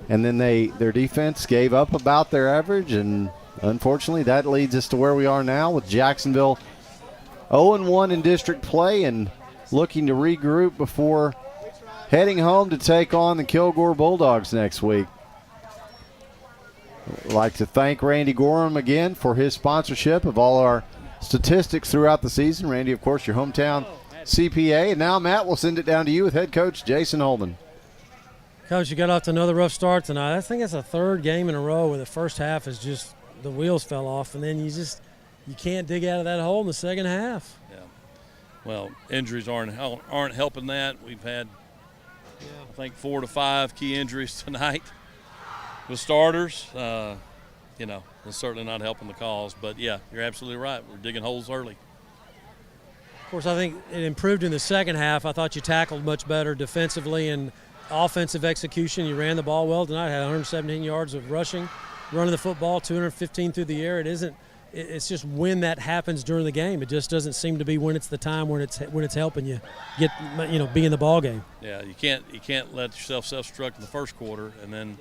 A: then their defense gave up about their average, and unfortunately that leads us to where we are now with Jacksonville 0-1 in district play and looking to regroup before heading home to take on the Kilgore Bulldogs next week. I'd like to thank Randy Gorham again for his sponsorship of all our statistics throughout the season. Randy, of course, your hometown CPA. And now, Matt, we'll send it down to you with head coach Jason Holman.
B: Coach, you got off to another rough start tonight. I think it's the third game in a row where the first half is just the wheels fell off, and then you can't dig out of that hole in the second half.
S: Yeah. Well, injuries aren't helping that. We've had, I think, 4 to 5 key injuries tonight with starters. It's certainly not helping the cause. But, yeah, you're absolutely right. We're digging holes early.
B: Of course, I think it improved in the second half. I thought you tackled much better defensively and offensive execution. You ran the ball well tonight, had 117 yards of rushing, running the football, 215 through the air. It's just when that happens during the game. It just doesn't seem to be when it's the time when it's helping you get, be in the ball game.
S: Yeah, you can't let yourself self-destruct in the first quarter, and then,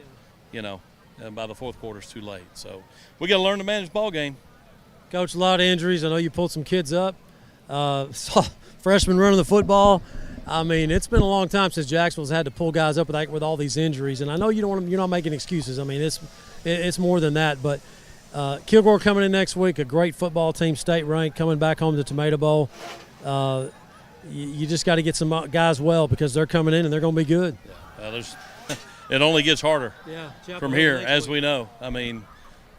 S: and by the fourth quarter it's too late. So we got to learn to manage the ball game.
B: Coach, a lot of injuries. I know you pulled some kids up. Saw freshmen running the football. I mean, it's been a long time since Jacksonville's had to pull guys up with all these injuries, and I know you're not making excuses. I mean, it's more than that. But Kilgore coming in next week, a great football team, state ranked, coming back home to the Tomato Bowl. You just got to get some guys well because they're coming in and they're going to be good.
S: Yeah, it only gets harder from here, as
B: week.
S: we know. I mean,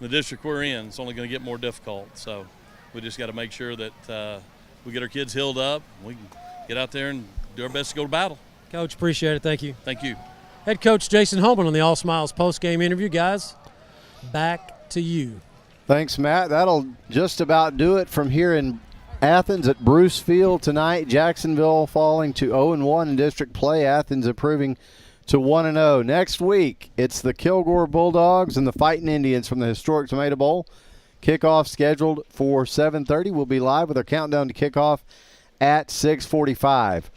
S: the district we're in, it's only going to get more difficult. So we just got to make sure that we get our kids healed up. We can get out there and do our best to go to battle.
B: Coach, appreciate it. Thank you.
S: Thank you.
B: Head coach Jason Holman on the All Smiles post-game interview. Guys, back to you.
A: Thanks, Matt. That'll just about do it from here in Athens at Bruce Field tonight. Jacksonville falling to 0-1 in district play. Athens improving to 1-0. Next week, it's the Kilgore Bulldogs and the Fighting Indians from the historic Tomato Bowl. Kickoff scheduled for 7:30. We'll be live with our countdown to kickoff at 6:45.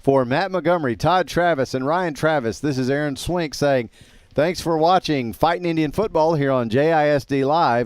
A: For Matt Montgomery, Todd Travis, and Ryan Travis, this is Aaron Swink saying thanks for watching Fighting Indian Football here on JISD Live.